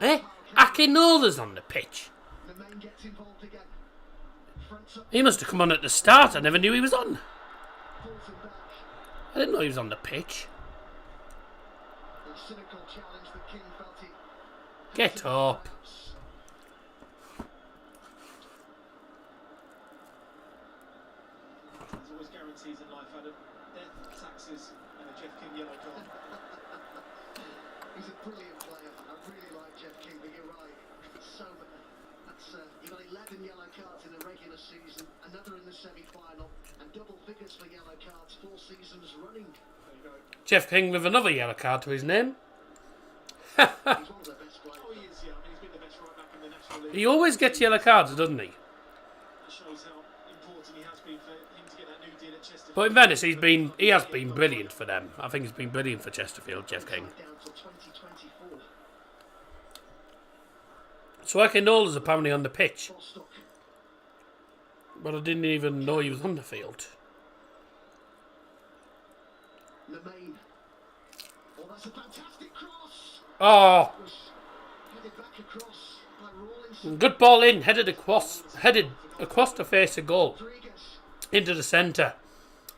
Eh? Akinola's on the pitch. He must have come on at the start. I never knew he was on. I didn't know he was on the pitch. Get up. There's always guarantees in life, Adam. Death, taxes, and a Jeff King yellow card. He's a brilliant player. I really like Jeff King, but you're right. So that's you got 11 yellow cards in the regular season, another in the semi-final, and double figures for yellow cards 4 seasons running. There you go. Jeff King with another yellow card to his name. He's one of the best players. Oh, he is, yeah. I mean, he's been the best right back in the National League. He always gets yellow cards, doesn't he? That shows how important he has been for him to get that new deal at Chesterfield. But in fairness, he has been brilliant for them. I think he's been brilliant for Chesterfield, Jeff King. Down till 2024. So Akinola's apparently on the pitch, Bostock. but I didn't even know he was on the field. Lemaine. Oh, that's a fantastic cross. Oh, Was headed back across by Rawlinson. good ball in, headed across the face of goal Rodriguez. into the centre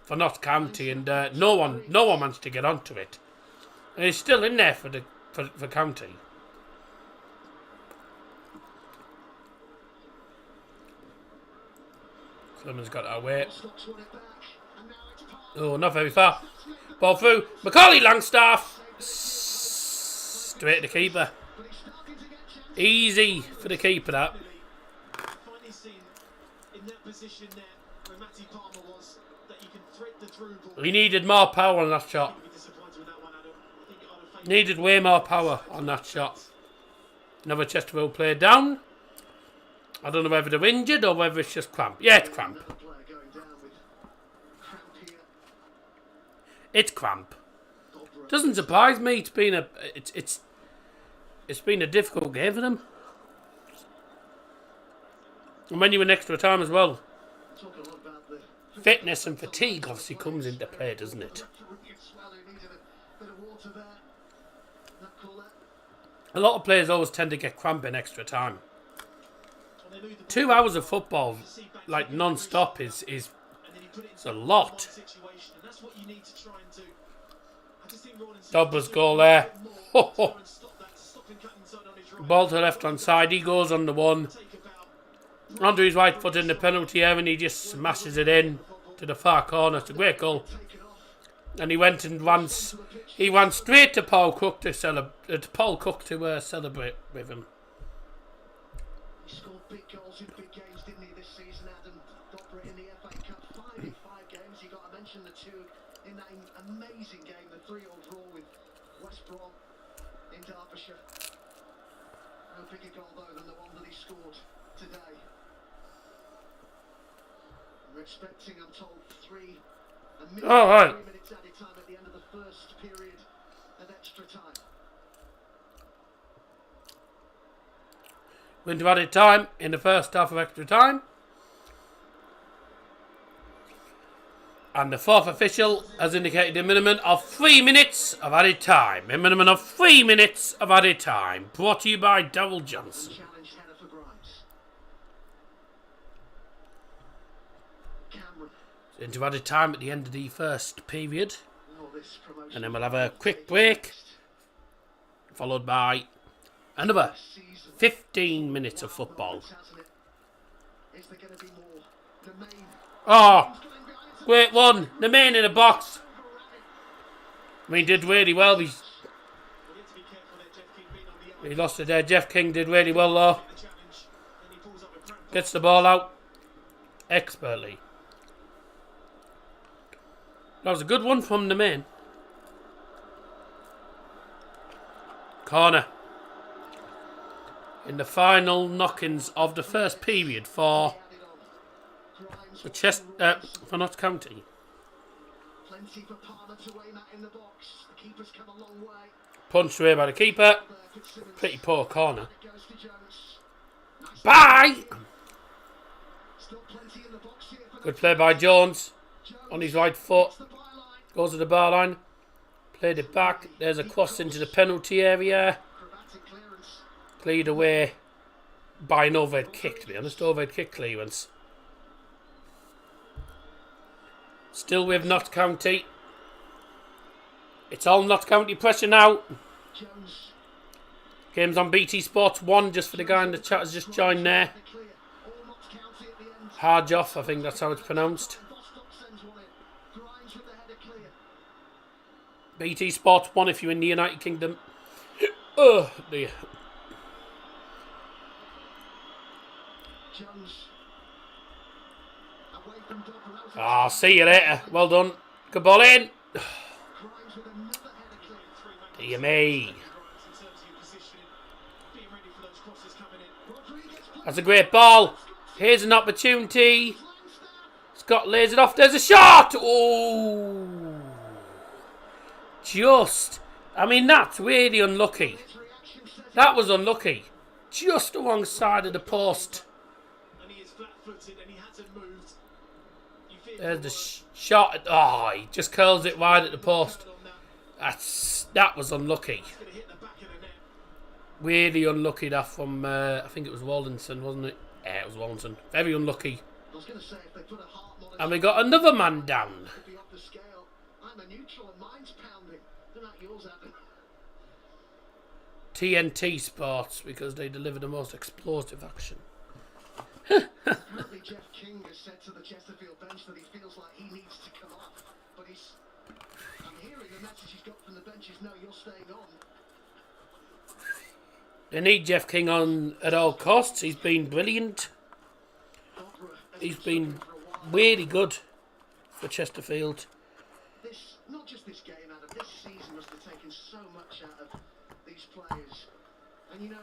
for Notts County, and no one managed to get onto it. And he's still in there for County. Clemens got that away. Bostock's won it back. And now it's Park. Oh, not very far. Ball through. Macaulay Langstaff. Straight to the keeper. But he's starting to get chances. Easy for the keeper, that. Finally seen in that position there where Matty Palmer was that he can thread the through ball. He needed more power on that shot. Be disappointed with that one, Adam. I think I'd have Needed way more power on that shot. Another Chesterfield player down. I don't know whether they're injured or whether it's just cramp. Yeah, it's cramp. Another player going down with cramp here. It's cramp. Doesn't surprise me. It's been a difficult game for them. And when you're in extra time as well, Talk a lot about the fitness and fatigue obviously comes into play, doesn't it? referee as well, who needed a bit of water there. That call there. A lot of players always tend to get cramp in extra time. 2 hours of football, like non-stop, is it's a lot. Dobber's goal there. Ball to the left-hand side. He goes on the one. Onto his right foot in the penalty area, and he just smashes it in to the far corner. It's a great goal. And he went and ran straight to Paul Cook to celebrate with him. He scored big goals in big games, didn't he, this season, Adam? Dobber in the FA Cup, 5 in 5 games. You got to mention the 2 in that amazing game, the 3-3 draw with West Brom in Derbyshire. No bigger goal, though, than the one that he scored today. We're expecting, I'm told, 3 Oh, right. minutes added time at the end of the first period of extra time. Went to added time in the first half of extra time. And the fourth official has indicated a minimum of 3 minutes of added time. A minimum of 3 minutes of added time. Brought to you by Daryl Johnson. Challenged header for Grimes. Cameron. Into added time at the end of the first period. Oh, this promotion. And then we'll have a quick break. Followed by another 15 minutes of football. Is there going to be more? The main. Oh, great one. The man in the box. I mean, he did really well. He lost it there. Jeff King did really well though. Gets the ball out expertly. That was a good one from the main. Corner. In the final knockings of the first period for for Notts County. Plenty for Palmer to aim at in the box. The keeper's come a long way. Punched away by the keeper. Pretty poor corner. It goes to Jones. Nice. Bye! Still plenty in the box here for Good play by Jones. Jones. On his right foot. The byline. Goes to the bar line. Played it back. There's a cross into the penalty area. Acrobatic clearance. Cleared away by an overhead kick, to be honest. Overhead kick clearance. Still with Notts County. It's all Notts County pressure now. Jones. Game's on BT Sports 1, just for the guy in the chat has just joined there. Clear. All Notts County at the end. Harjoff, I think that's how it's pronounced. Bostock sends one in. Grimes with the header clear. BT Sports 1 if you're in the United Kingdom. Oh dear. Jones. Away from Docker. That was Ah, see you later. Well done. Good ball in. Grimes with another header clear. Dear me. In terms of your positioning, being ready for those crosses coming in. Rodriguez That's a great ball. Here's an opportunity. Scott lays it off. There's a shot. Oh. Just. I mean, that's really unlucky. That was unlucky. Just alongside of the post. And he is flat-footed and he hasn't moved. You fear There's for the worse. shot. Oh, he just curls it wide at the post. On that, That was unlucky. it's going to hit the back of the net. Really unlucky that from, I think it was Wallinson, wasn't it? Yeah, it was Wallinson. Very unlucky. I was going to say, if they put a heart monitor And we got another man down. could be up the scale. I'm a neutral and mine's pounding. Don't know how yours happened. TNT Sports, because they deliver the most explosive action. Apparently Jeff King has said to the Chesterfield bench that he feels like he needs to come off. But I'm hearing the message he's got from the bench is no, you're staying on. They need Jeff King on at all costs. He's been brilliant. Barbara has He's been been struggling for a while. really good for Chesterfield. This, not just this game, Adam, this season must have taken so much out of these players. And you know,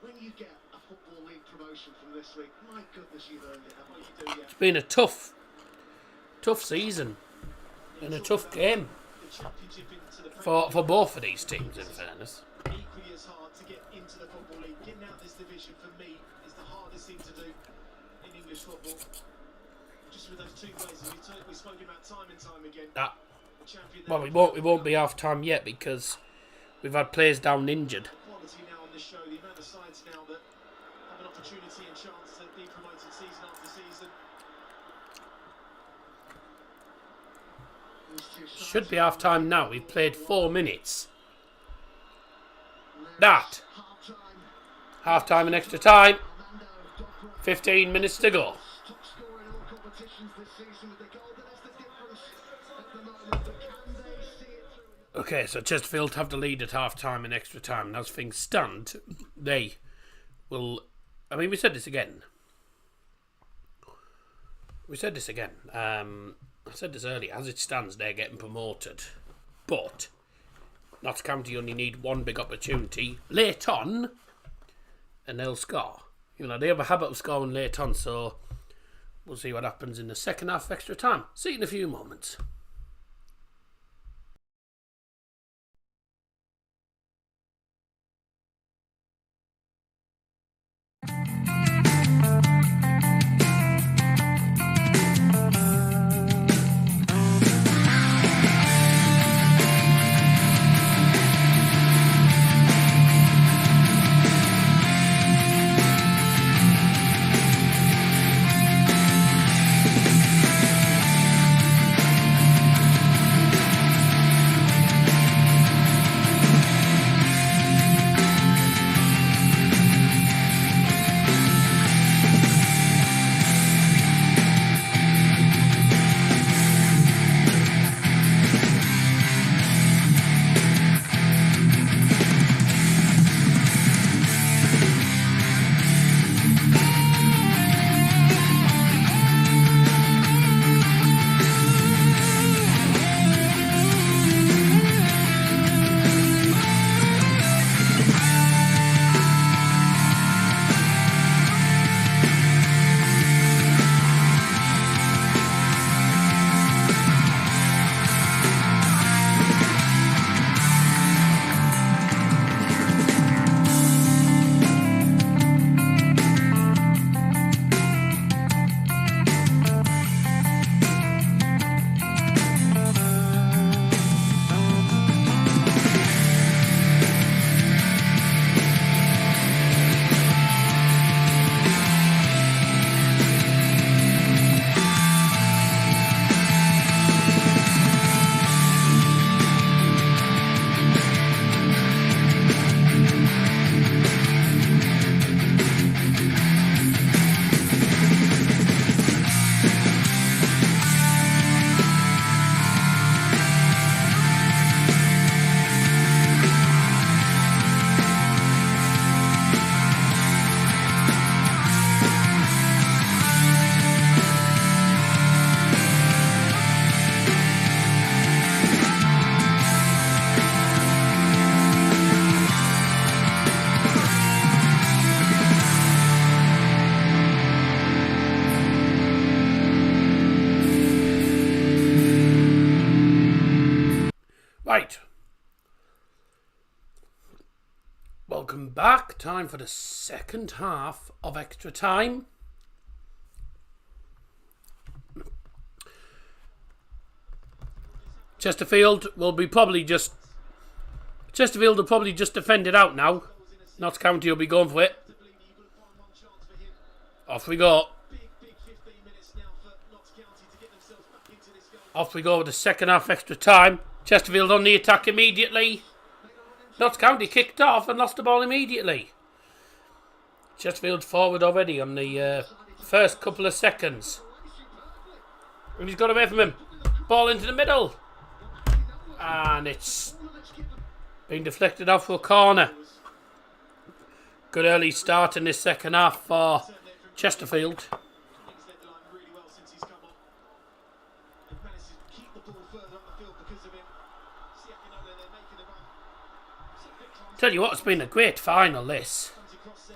when you get a Football League promotion from this league, my goodness, you've earned it, haven't you? You do, yeah. It's been a tough season and a tough game The championship into the for both of these teams, in fairness. equally as hard to get into the Football League. Getting out of this division for me is the hardest thing to do in English football. Just with those two players we've spoken about time and time again. That, The champion well, we won't be half time yet because we've had players down injured. quality now on this show, the amount of sides now that have an opportunity and chance to be promoted season after season. These two sides Should be half time now. We've played 4 minutes. That half-time. half time and extra time. Armando Dobra, 15 minutes to go. top scorer in all competitions this season with the goal, but that's the difference at the moment. But can they see it through? Okay, so Chesterfield have the lead at half time and extra time. And as things stand, they will. I mean, we said this again. I said this earlier. As it stands, they're getting promoted. But Notts County only need one big opportunity late on, and they'll score. You know, they have a habit of scoring late on, so we'll see what happens in the second half of extra time. See you in a few moments. Right. Welcome back. Time for the second half of extra time. Chesterfield will probably just defend it out now. Notts County will be going for it. Off we go. Off we go with the second half extra time. Chesterfield on the attack immediately. Notts County kicked off and lost the ball immediately. Chesterfield forward already on the first couple of seconds. And he's got away from him. Ball into the middle. And it's been deflected off for a corner. Good early start in this second half for Chesterfield. Tell you what, it's been a great final, this.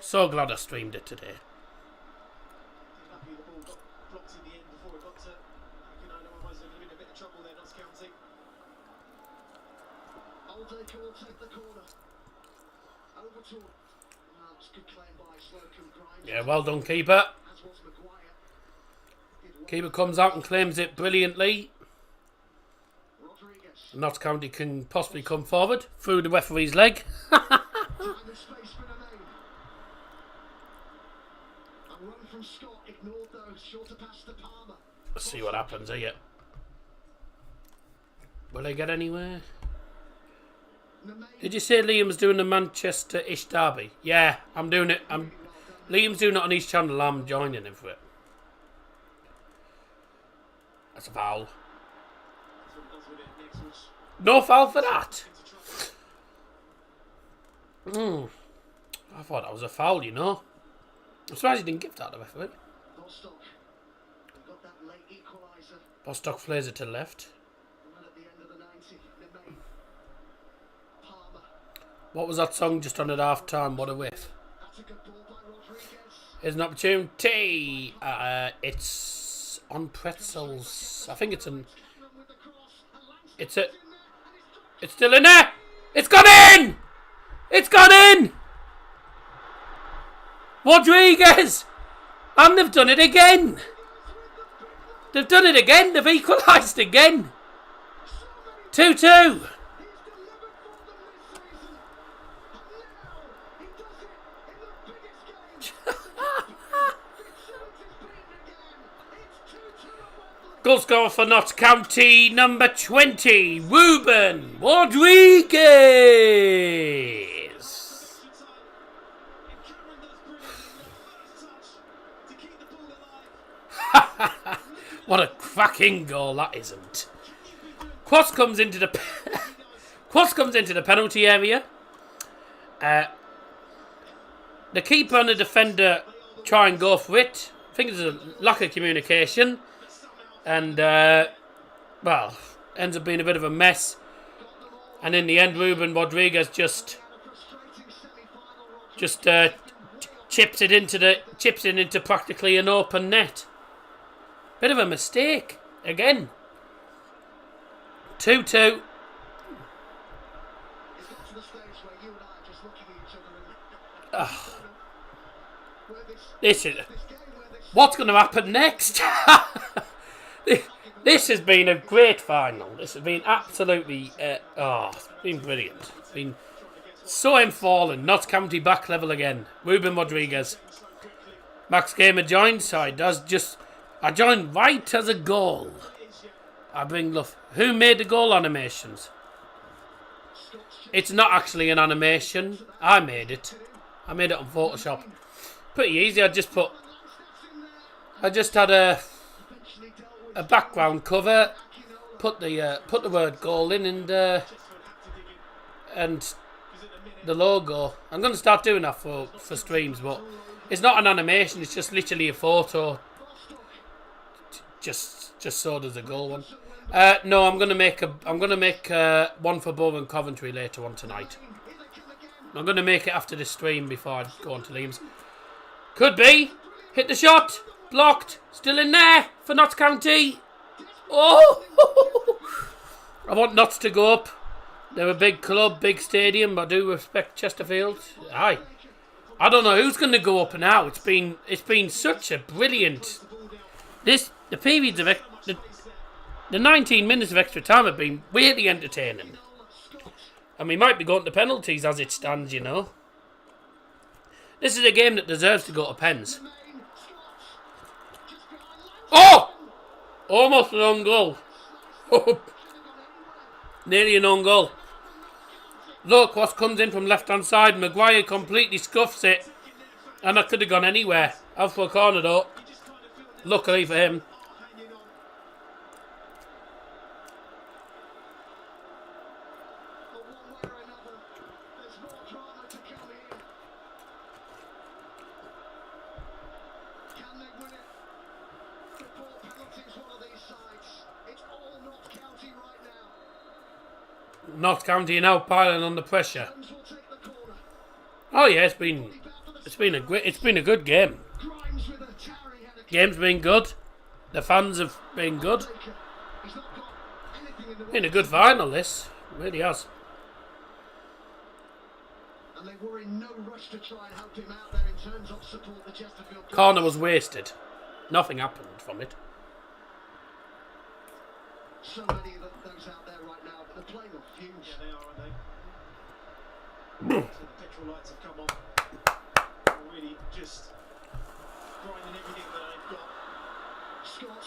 So glad I streamed it today. Yeah, well done, keeper. Keeper comes out and claims it brilliantly. Notts County can possibly come forward through the referee's leg. Let's see what happens here. Will they get anywhere? Did you say Liam's doing the Manchester-ish derby? Yeah, I'm doing it. Liam's doing it on his channel. I'm joining him for it. That's a foul. No foul for that. I thought that was a foul, you know. I'm surprised he didn't give that to the referee. Bostock plays it to the left. What was that song just on at half time? What a whiff. Here's an opportunity. It's on pretzels. I think it's an. It's still in there. It's gone in. It's gone in. Rodriguez. And they've done it again. They've done it again. They've equalised again. 2-2. Goal scorer for Notts County, number 20, Ruben Rodriguez. What a cracking goal that isn't. Cross comes into the penalty area. The keeper and the defender try and go for it. I think there's a lack of communication. And, well, ends up being a bit of a mess. And in the end, Ruben Rodriguez just chips it into practically an open net. Bit of a mistake again. 2-2. This is what's going to happen next. This has been a great final. This has been absolutely... it's been brilliant. It's been so enthralling. Notts County back level again. Ruben Rodriguez. Max Gamer joined, so I joined right as a goal. I bring love. Who made the goal animations? It's not actually an animation. I made it. I made it on Photoshop. Pretty easy. I just had a background cover, put the word goal in, and the logo. I'm going to start doing that for streams, but it's not an animation. It's just literally a photo. Just so there's a goal one. No, I'm going to make one for Borough and Coventry later on tonight. I'm going to make it after this stream before I go on to Liam's. Could be. Hit the shot. Blocked. Still in there for Notts County. Oh! I want Notts to go up. They're a big club, big stadium. I do respect Chesterfield. Aye. I don't know who's going to go up now. It's been such a brilliant. The periods of the 19 minutes of extra time have been really entertaining, and we might be going to penalties as it stands. You know, this is a game that deserves to go to pens. Oh, almost an own goal. Nearly an own goal. Look what comes in from left-hand side. Maguire completely scuffs it. And that could have gone anywhere. Out for a corner though. Luckily for him. Notts County are now piling on the pressure. Oh yeah, it's been a good game. Game's been good. The fans have been good. Been a good final, this really has. Corner was wasted. Nothing happened from it. So many of those out there right now, but they're playing off fumes. Yeah, they are, aren't they? So the petrol lights have come on. They're really just grinding everything that they've got. Scott.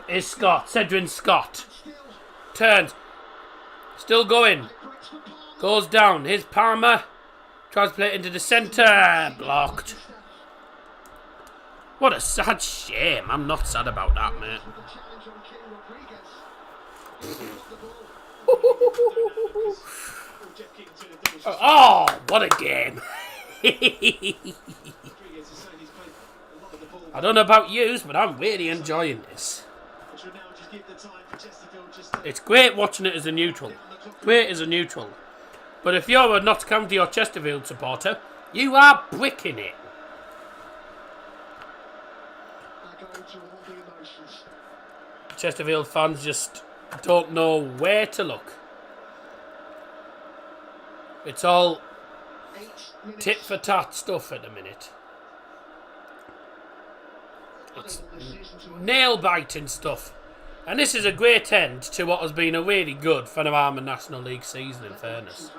Is Scott. Cedrin Scott. Turns. Still going. Goes down. Here's Palmer. Tries to play it into the centre. Blocked. What a sad shame. I'm not sad about that, mate. Oh, what a game. I don't know about yous, but I'm really enjoying this. It's great watching it as a neutral. Great as a neutral. But if you're a Notts County or Chesterfield supporter, you are bricking it. Chesterfield fans just don't know where to look. It's all tit for tat stuff at the minute. It's nail biting stuff. And this is a great end to what has been a really good Panorama National League season, in fairness.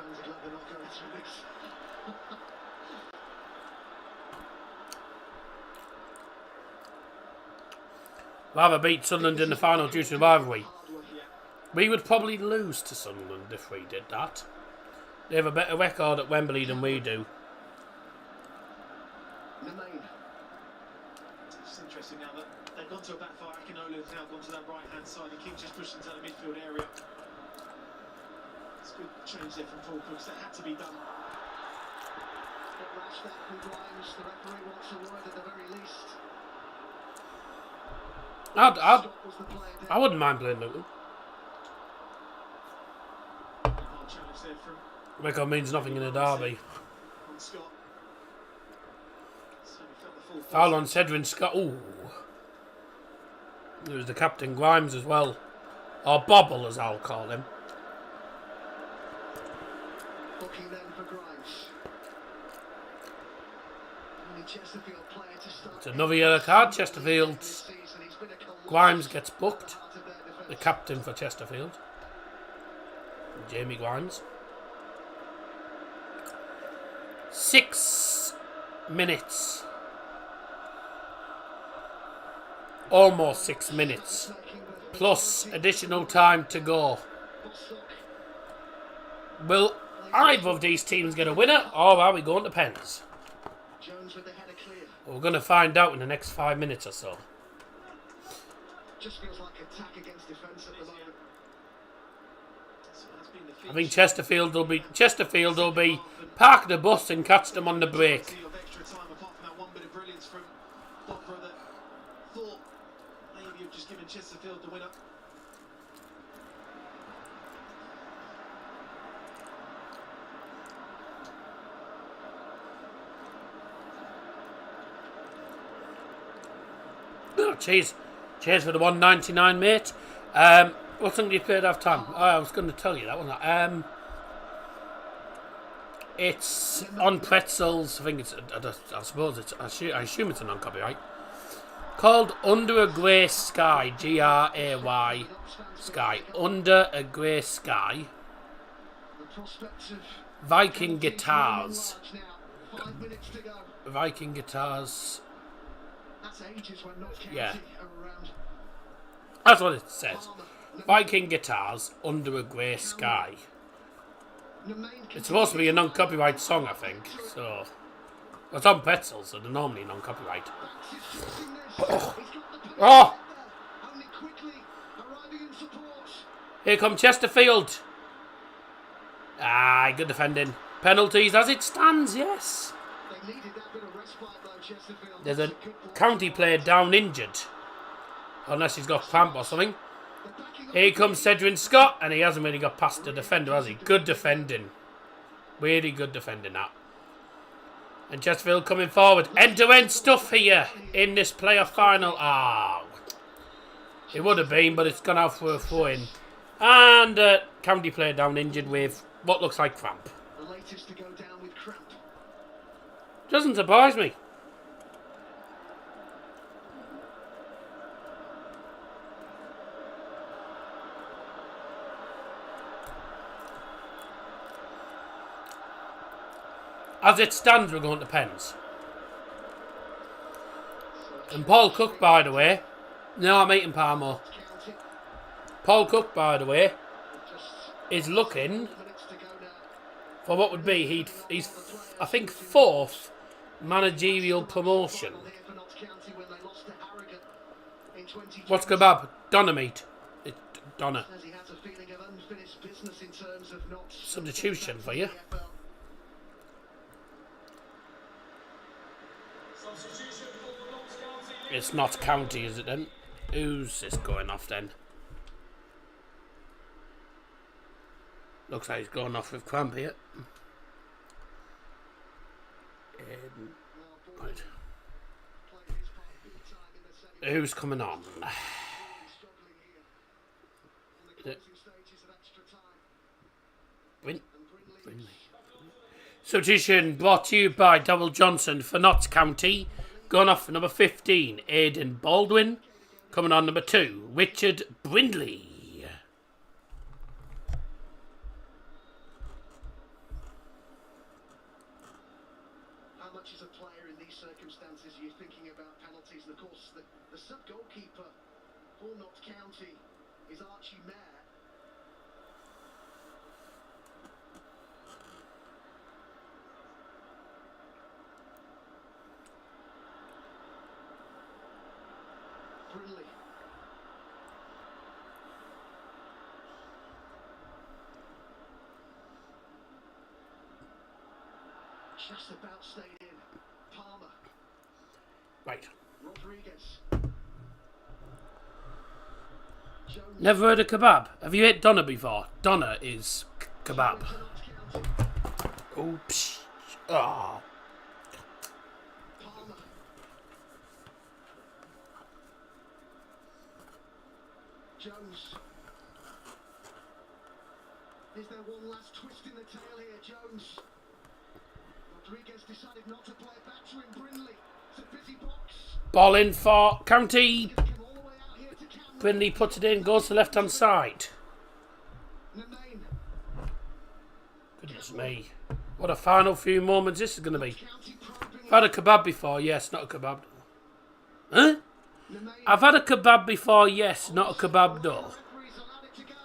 Rather beat Sunderland in the final due to the rivalry. We would probably lose to Sunderland if we did that. They have a better record at Wembley than we do. It's interesting now that they've gone to a back fire. Akinola's now gone to that right hand side. And King just pushed into the midfield area. It's a good change there from Paul Cooks. That had to be done. The referee wants a word at the very least. I wouldn't mind playing Luton. Record means nothing in a derby. Foul on Cedrin Scott. Ooh. It was the captain Grimes as well. Or Bobble as I'll call him. It's another yellow card. Chesterfield. Grimes gets booked. The captain for Chesterfield. Jamie Grimes. 6 minutes. Almost 6 minutes. Plus additional time to go. Will either of these teams get a winner, or are we going to pens? We're going to find out in the next 5 minutes or so. Just feels like attack against defence at the moment. I think Chesterfield will be park the bus and catch them on the break. Chesterfield the winner. Oh, cheers for the 199, mate. What song did you play at half time? Oh, I was going to tell you that, wasn't I? It's on Pretzels. I think it's. I suppose it's. I assume it's a non-copyright. Called Under a Grey Sky. Gray Sky. Under a Grey Sky. Viking Guitars. Viking Guitars. Yeah. That's what it says. Viking Guitars, Under a Grey Sky. It's supposed to be a non-copyright song, I think. So, it's on Pretzels, so they're normally non-copyright. Oh! Here come Chesterfield. Ah, good defending. Penalties as it stands, yes. There's a county player down injured. Unless he's got cramp or something. Here comes Cedric Scott, and he hasn't really got past the defender, has he? Good defending. Really good defending, that. And Chesterfield coming forward. End-to-end stuff here in this playoff final. Ah. It would have been, but it's gone out for a throw-in. And county player down injured with what looks like cramp. The latest to go down with cramp. Doesn't surprise me. As it stands, we're going to pens. And Paul Cook, by the way. No, I'm eating Parmo. Paul Cook, by the way, is looking for what would be, he's I think, 4th managerial promotion. What's kebab? Doner meat. It's Doner. Substitution for you. It's Notts County, is it then? Who's this going off then? Looks like he's going off with cramp here. Right. Who's coming on? Brindley. Substitution brought to you by Double Johnson for Notts County. Going off for number 15, Aidan Baldwin. Coming on number 2, Richard Brindley. How much is a player in these circumstances? You're thinking about penalties, and of course the sub-goalkeeper for Notts County is Archie Mayer. Brindley. Just about stayed in. Palmer. Right. Rodriguez. Jones. Never heard of kebab. Have you ate doner before? Doner is kebab. Oops. Oh. Palmer. Jones. Is there one last twist in the tail here, Jones? Rodriguez decided not to play it back to him. Brindley. It's a busy box. Ball in for County. Come all the way out here to Cameron. Brindley puts it in, goes to the left-hand side. Nemain. Goodness me. What a final few moments this is going to be. County probing. I've had a kebab before, yes, not a kebab. Huh? Nemain. I've had a kebab before, yes, not a kebab though. Referees allowed it to go.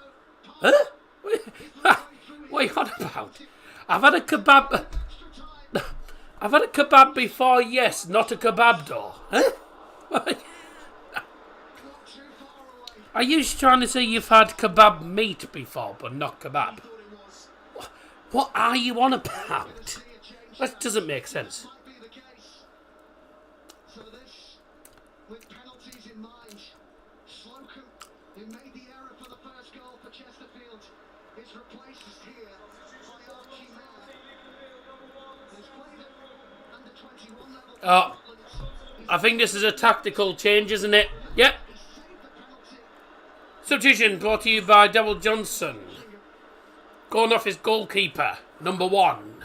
Huh? What are you on about? I've had a kebab... Extra time. I've had a kebab before, yes, not a kebab though. Huh? Not too far away. Are you trying to say you've had kebab meat before, but not kebab? Thought it was. What are you on about? That doesn't make sense. Might be the case. So this, with penalties in mind, Slocum, who made the error for the first goal for Chesterfield, is replaced here by Archie Mayer. He's played at under 21 level. Oh, I think this is a tactical change, isn't it? Yep. He saved the penalty. Substitution brought to you by Daryl Johnson. Going off his goalkeeper, number 1.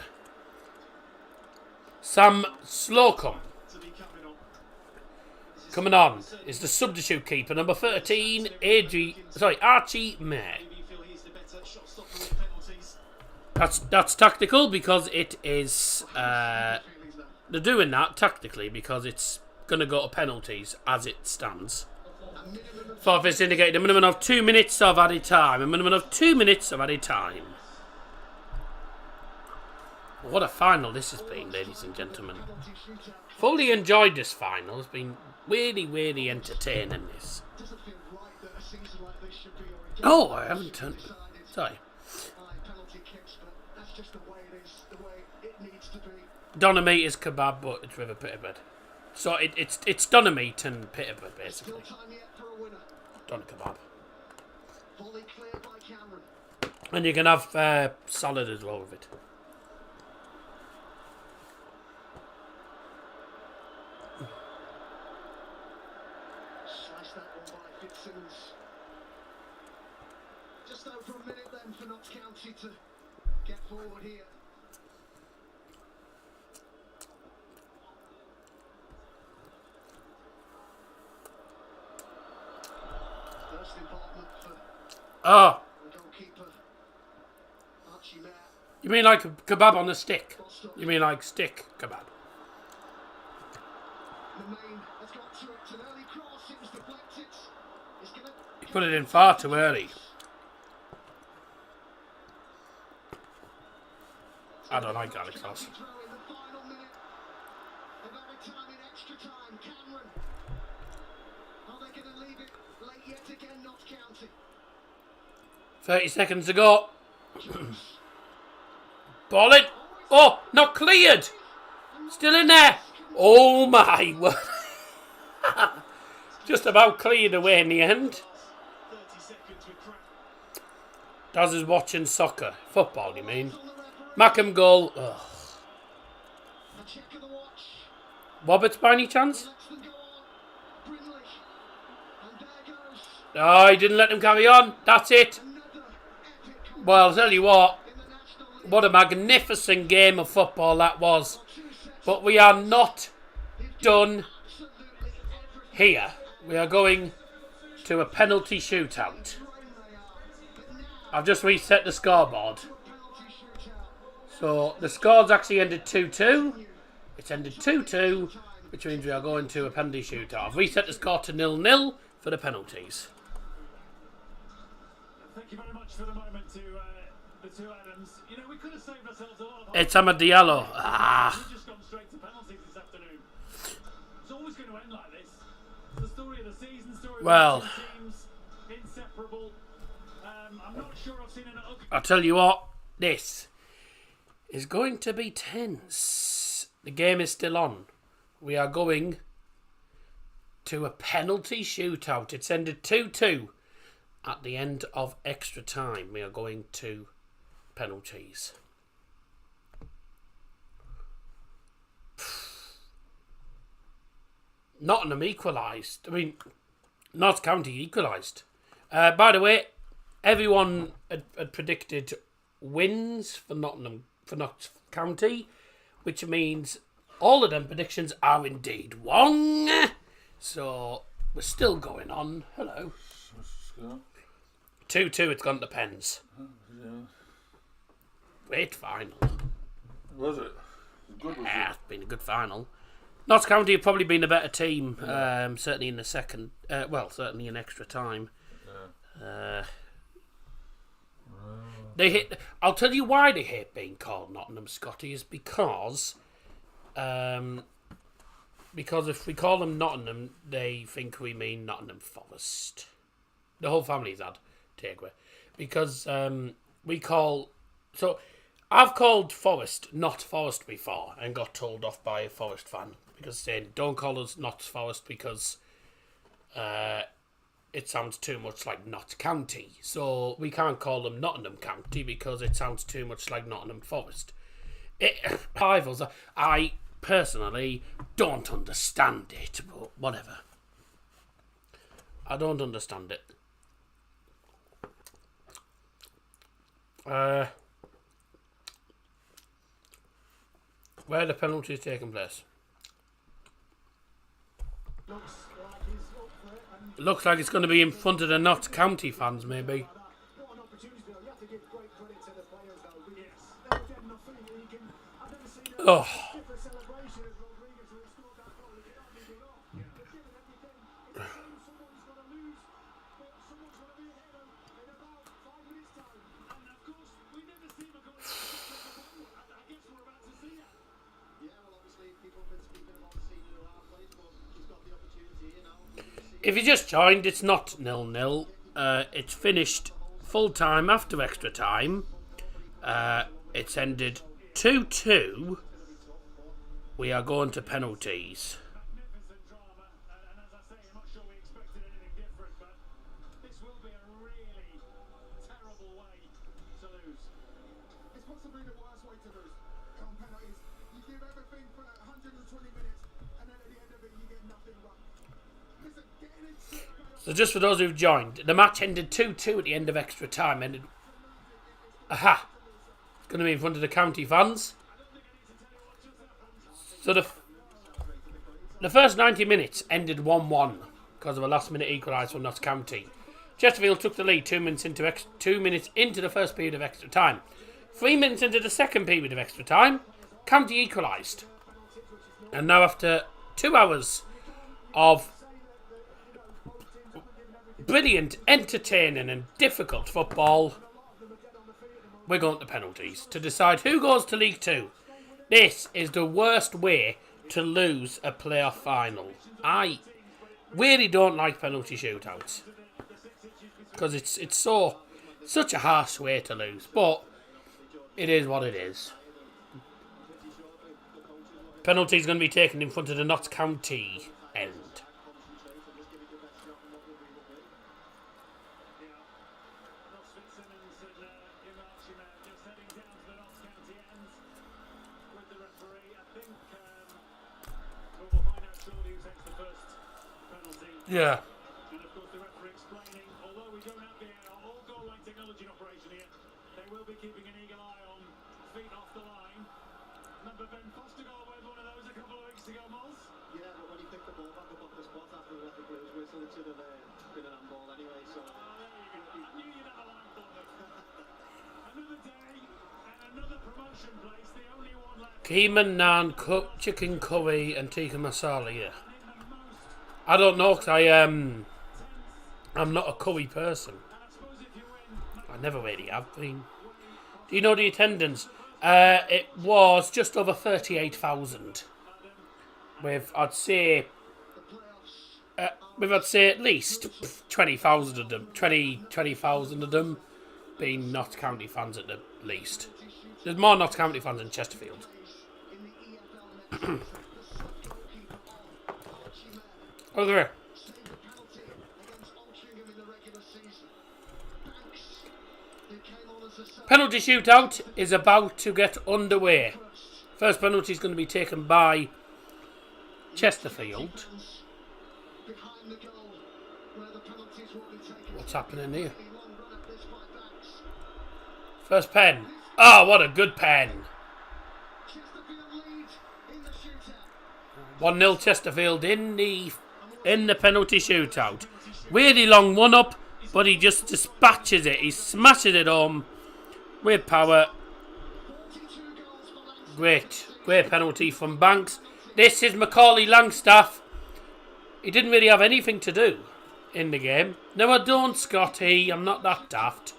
Sam Slocum. Coming on is the substitute keeper, number 13, Archie May. That's tactical because it is. They're doing that tactically because it's going to go to penalties as it stands. For this indicated a minimum of 2 minutes of added time. A minimum of 2 minutes of added time. What a final this has been, ladies and gentlemen. Fully enjoyed this final. It's been really, really entertaining, this. Oh, I haven't turned... Sorry. Doner meat is kebab, but it's with a pita bread. So it's doner meat and pita bread, basically. Doner kebab. And you can have salad as well with it. Just over a minute then for Notts County to get forward here. First involvement for the goalkeeper, Archie May. You mean like a kebab on a stick? You mean like stick kebab? Has got to it. It's an early cross. It was deflected. It's gonna... You put it in far too early. I don't like garlic sauce. In the final minute of added time in extra time, Cameron. Are they going to leave it late yet again, Notts County? 30 seconds to go. Ball it. Oh, not cleared. Still in there. Oh my word. Just about cleared away in the end. Daz is watching soccer. Football, you mean? Mackham goal. Ugh. Roberts by any chance? Oh, he didn't let him carry on. That's it. Well, I'll tell you what a magnificent game of football that was. But we are not done here. We are going to a penalty shootout. I've just reset the scoreboard. So the score's actually ended 2-2. It's ended 2-2, which means we are going to a penalty shootout. I've reset the score to 0-0 for the penalties. Thank you very much for the moment to the two Adams. You know, we could have saved ourselves a lot of... It's Amad Diallo. We've just gone straight to penalties this afternoon. It's always going to end like this. It's the story of the season, story of the teams, inseparable. I'm not sure I've seen an... I'll tell you what, this is going to be tense. The game is still on. We are going to a penalty shootout. It's ended 2-2 at the end of extra time. We are going to penalties. Nottingham equalised. I mean, Notts County equalised. By the way, everyone had predicted wins for Notts County, which means all of them predictions are indeed wrong. So we're still going on. Hello. 2-2. It's gone to pens. Great final. Was it? Good, was Yeah, it's been a good final. Notts County have probably been a better team, certainly in the second. Certainly in extra time. Yeah. They hit. I'll tell you why they hate being called Nottingham, Scotty, is because if we call them Nottingham, they think we mean Nottingham Forest. The whole family's had takeaway because I've called Forest not Forest before and got told off by a Forest fan because saying don't call us Notts Forest because it sounds too much like Notts County. So we can't call them Nottingham County because it sounds too much like Nottingham Forest. Rivals. I personally don't understand it, but whatever. I don't understand it. Where the penalty is taking place. It looks like it's going to be in front of the Notts County fans, maybe. Oh. If you just joined, it's not 0-0. It's finished full time after extra time. It's ended 2-2. We are going to penalties. So just for those who've joined, the match ended 2-2 at the end of extra time. Aha! It's going to be in front of the county fans. So the first 90 minutes ended 1-1 because of a last-minute equaliser from Notts County. Chesterfield took the lead 2 minutes into the first period of extra time. 3 minutes into the second period of extra time, County equalised. And now after 2 hours of brilliant, entertaining and difficult football, we're going to penalties to decide who goes to League 2. This is the worst way to lose a playoff final. I really don't like penalty shootouts because it's such a harsh way to lose, but it is what it is. Penalty is going to be taken in front of the Notts County end. Yeah. And of course the referee explaining, although we don't have the all goal line technology in operation here, they will be keeping an eagle eye on feet off the line. Remember Ben Foster got away with one of those a couple of weeks ago, Moles? Yeah, but when he picked the ball back up off the spot after the referee was whistle, it should have been an handball anyway, so... there you go. I knew you'd have a line for them. Another day and another promotion place, the only one left. Keema, naan, chicken curry and tikka masala, yeah. I don't know, because I'm not a curry person. I never really have been. Do you know the attendance? It was just over 38,000. With, I'd say at least 20,000 of them, 20,000 of them being Notts County fans at the least. There's more Notts County fans than Chesterfield. Oh, there. Penalty shootout is about to get underway. First penalty is going to be taken by Chesterfield. What's happening here? First pen. Oh, what a good pen. 1-0 Chesterfield in the penalty shootout. Really long one up, but he just dispatches it. He smashes it home with power. Great penalty from Banks. This is Macaulay Langstaff. He didn't really have anything to do in the game. No, I don't, Scotty. I'm not that daft.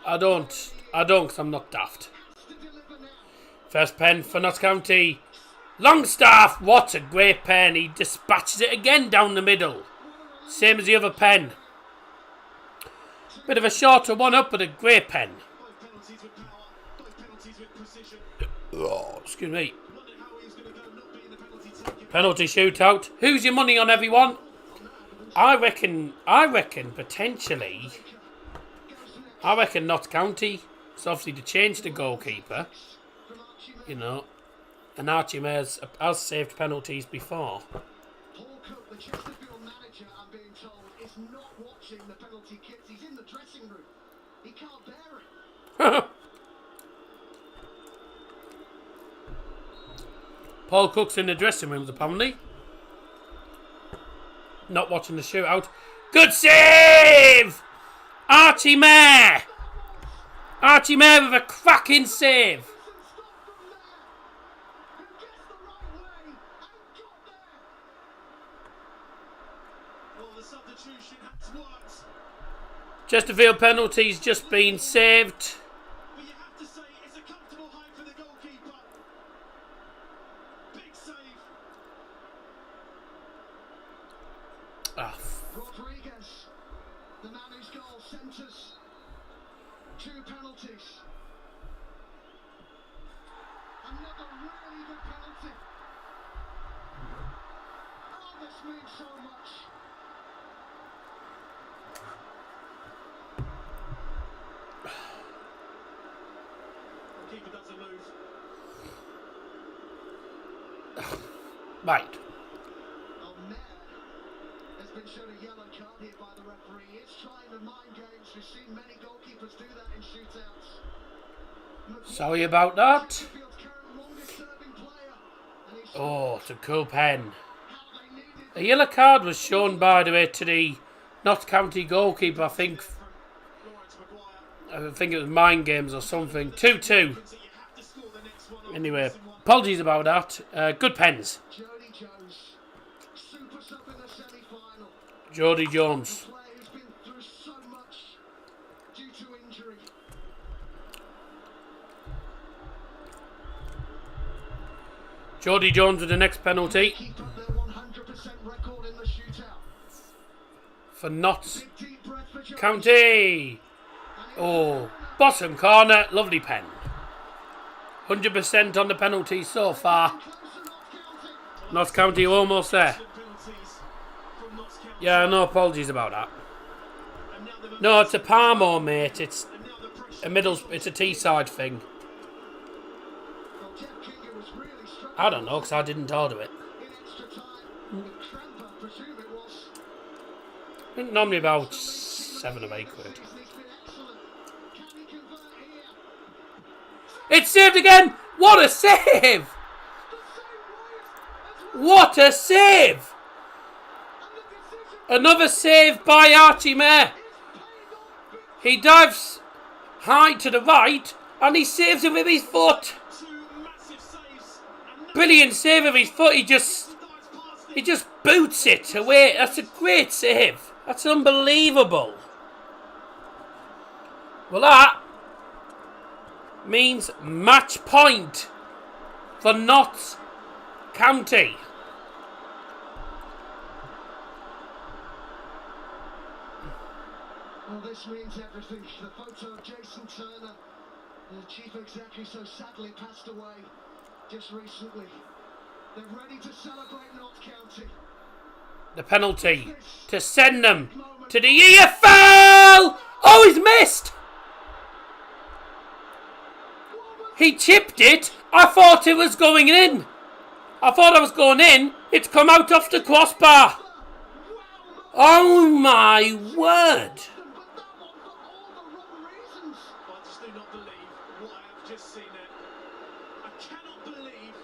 I don't, because I'm not daft. First pen for Notts County. Longstaff, what a great pen. He dispatches it again down the middle. Same as the other pen. Bit of a shorter one up, but a great pen. Oh, excuse me. Penalty shootout. Who's your money on, everyone? I reckon potentially. I reckon Notts County. It's obviously to change the goalkeeper. You know, and Archie Mares has saved penalties before. Paul Cook, the Chesterfield manager, I'm being told, is not watching the penalty kicks. He's in the dressing room. He can't bear it. Paul Cook's in the dressing rooms, apparently. Not watching the shootout. Good save! Archie Mayer! Archie Mayer with a cracking save. Well, the substitution has worked. Chesterfield penalty's just been saved. But you have to say it's a comfortable height for the goalkeeper. Big save. Rodriguez, the man whose goal sent us 2 penalties. Another really good penalty. Oh, this means so much. The keeper doesn't move. Right. Oh, Mayer has been shown a yellow card here by the referee. It's trying the mind games. We've seen many goalkeepers do that in shootouts. Sorry about that. Chesterfield's current longest-serving player, and he's Oh, it's a cool pen. how they needed A yellow card was shown, by the way, to the Notts County goalkeeper. I think it was mind games or something. 2-2. So you have to score the next one. Anyway, apologies about that. Good pens. Jody Jones, super sub in the semi-final. Jody Jones. Player who's been through so much due to injury. Jody Jones with the next penalty Keep up their 100% record in the shootout. for Notts Big deep breath for Jones. County. Oh, bottom corner. Lovely pen. 100% on the penalty so far. Close to Notts County. Notts County are almost there. Penalties from Notts County. Yeah, no apologies about that. And now they've No, it's a Parmo, mate. It's and now the pressure. a middle. It's a Teesside thing. Well, Jeff King was really struggling I don't know, because I didn't order it. in extra time. With Tramper, I presume it was. I think normally about 7 or 8 quid. He's been excellent. Can he convert here? It's saved again! What a save! The same way as well. What a save! And the decision Another save by Archie Mayer. is paying off. He dives high to the right and he saves it with his foot. 2 massive saves. And Brilliant save with his foot. He just boots it away. That's a great save. That's unbelievable. Well, that means match point for Notts County. Well, this means everything. The photo of Jason Turner, the chief executive, so sadly passed away just recently. They're ready to celebrate Notts County. The penalty to send them to the EFL. Oh, he's missed. He chipped it. I thought it was going in. I thought I was going in. It's come out off the crossbar. Oh my word. But that one for all the wrong reasons. I just do not believe what I have just seen there. I cannot believe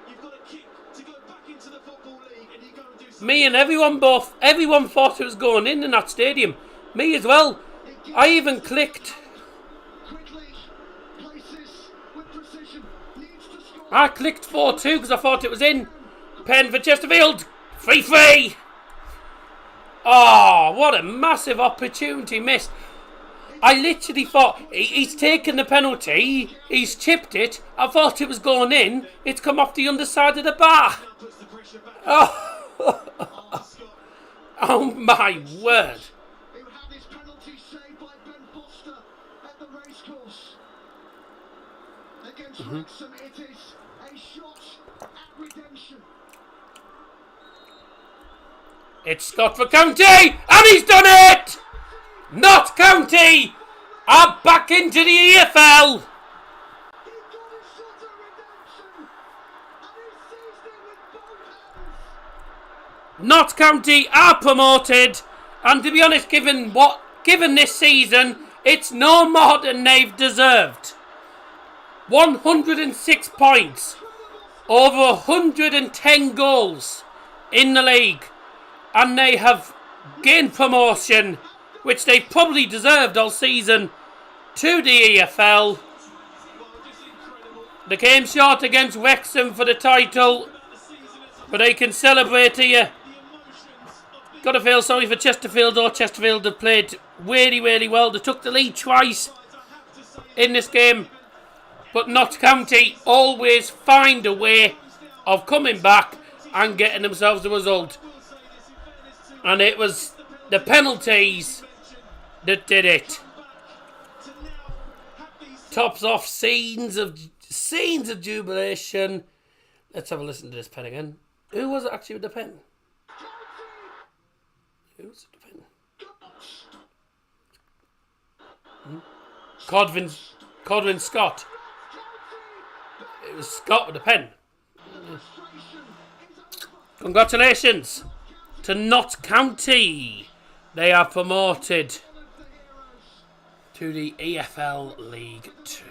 you've got a kick to go back into the Football League and you go and do something. Me and everyone thought it was going in that stadium. Me as well. I even clicked. Quickly, places with precision, needs to score. I clicked 4-2 because I thought it was in. Pen for Chesterfield. 3-3. Oh, what a massive opportunity missed. I literally thought he's taken the penalty. He's chipped it. I thought it was going in. It's come off the underside of the bar. Now puts the pressure back. Oh, Oh, Scott. oh my word. Who had his penalty saved by Ben Foster at the racecourse. Against Wrexham, it is a shot at redemption. It's Scott for County, and he's done it! Notts County are back into the EFL. He got his shot at redemption, and he seized it with both hands. Notts County are promoted, and to be honest, given this season, It's no more than they've deserved. 106 points. Over 110 goals in the league. And they have gained promotion, which they probably deserved all season, to the EFL. They came short against Wrexham for the title, but they can celebrate here. Got to feel sorry for Chesterfield, though. Chesterfield have played really, really well. They took the lead twice in this game, but Notts County always find a way of coming back and getting themselves a result. And it was the penalties that did it. Tops off scenes of jubilation. Let's have a listen to this pen again. Who was it actually with the pen? Who was it with the pen? Codwin Scott. It was Scott with the pen. Congratulations to Notts County. They are promoted to the EFL League 2.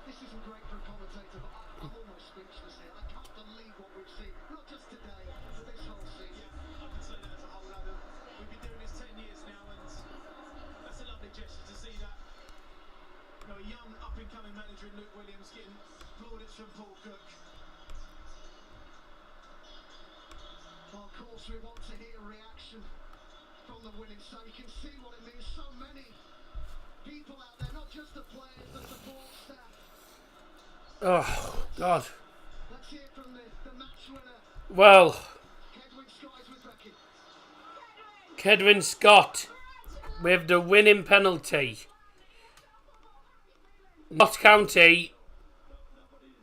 This isn't great for a commentator, but I'm almost speechless here. I can't believe what we've seen. Not just today, but this whole season. I can say that as a whole, Adam. We've been doing this 10 years now, and that's a lovely gesture to see that. You know, a young, up-and-coming manager in Luke Williams getting plaudits from Paul Cook. Well, of course, we want to hear a reaction from the winning side. You can see what it means. So many people out there, not just the players, the support staff. Oh, God. Let's hear from the match winner. Well, Kedwin Scott is with Becky. Kedwin Scott with the winning penalty. Notts County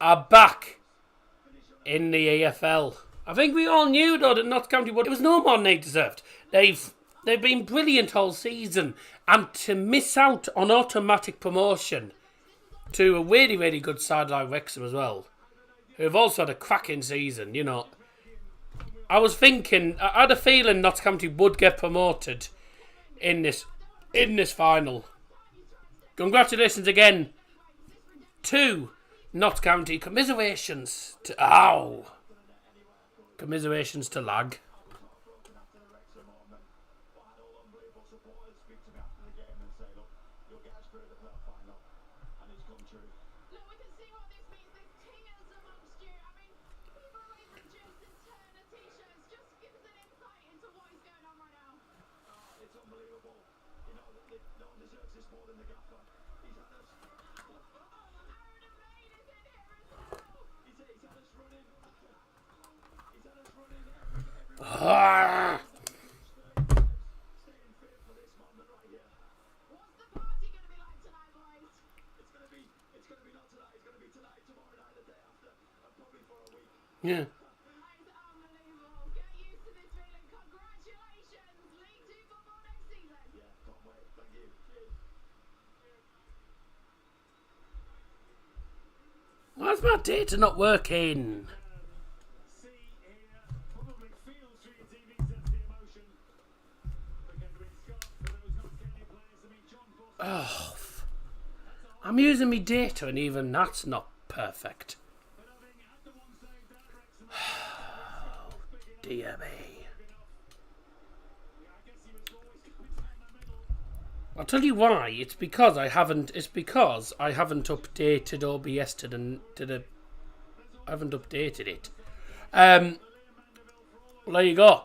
are back in the AFL. I think we all knew, though, that Notts County would. It was no more than they deserved. They've been brilliant all season, and to miss out on automatic promotion to a really, really good side like Wrexham as well, who have also had a cracking season, you know. I was thinking, I had a feeling Notts County would get promoted in this final. Congratulations again to Notts County. Commiserations to Lag. Ah! Yeah. Why's my data not working? Oh, I'm using my data and even that's not perfect. Oh, dear me. I'll tell you why. It's because I haven't updated OBS to the. I haven't updated it. Well, there you go.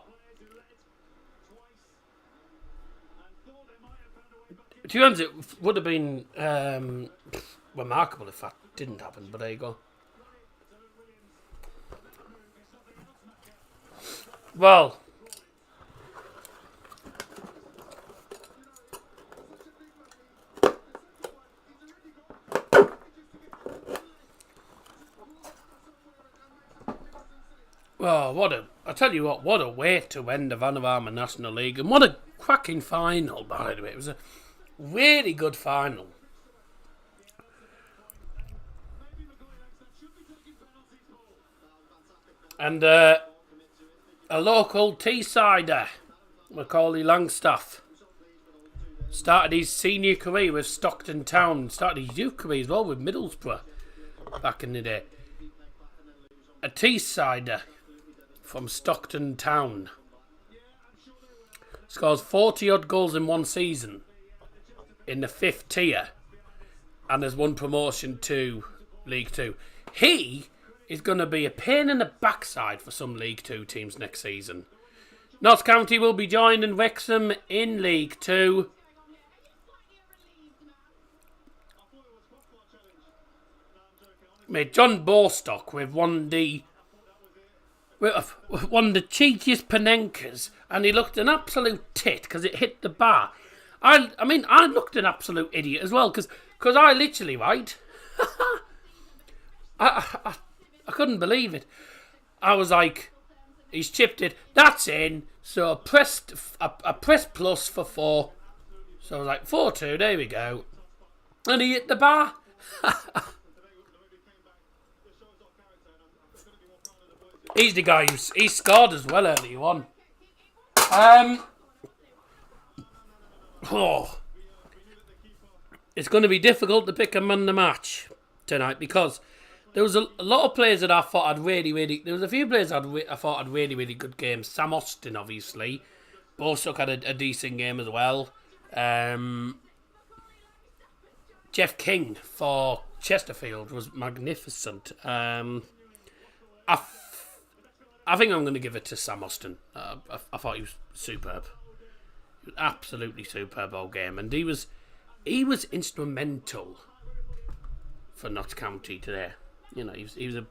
To be honest, it would have been remarkable if that didn't happen, but there you go. Well, I tell you what a way to end the Vanarama National League, and what a cracking final, by the way. It was a really good final. And a local Teessider, Macaulay Langstaff, started his senior career with Stockton Town. Started his youth career as well with Middlesbrough back in the day. A Teessider from Stockton Town. Scores 40-odd goals in one season in the 5th tier and has won promotion to League 2. He is going to be a pain in the backside for some League 2 teams next season. Notts County will be joining Wrexham in League 2. Mate, John Bostock with one of the cheekiest Panenkas, and he looked an absolute tit because it hit the bar. I mean, I looked an absolute idiot as well because I literally, right, I couldn't believe it. I was like, he's chipped it, that's in, so I pressed plus for 4, so I was like 4-2, there we go, and he hit the bar. He's the guy he scored as well earlier on. It's going to be difficult to pick a man of the match tonight because there was a lot of players that I thought had there was a few players I thought had really good games. Sam Austin, obviously. Bostock had a decent game as well. Jeff King for Chesterfield was magnificent. I think I'm going to give it to Sam Austin. I thought he was superb. He was absolutely superb all game. And he was instrumental for Notts County today. You know, he was a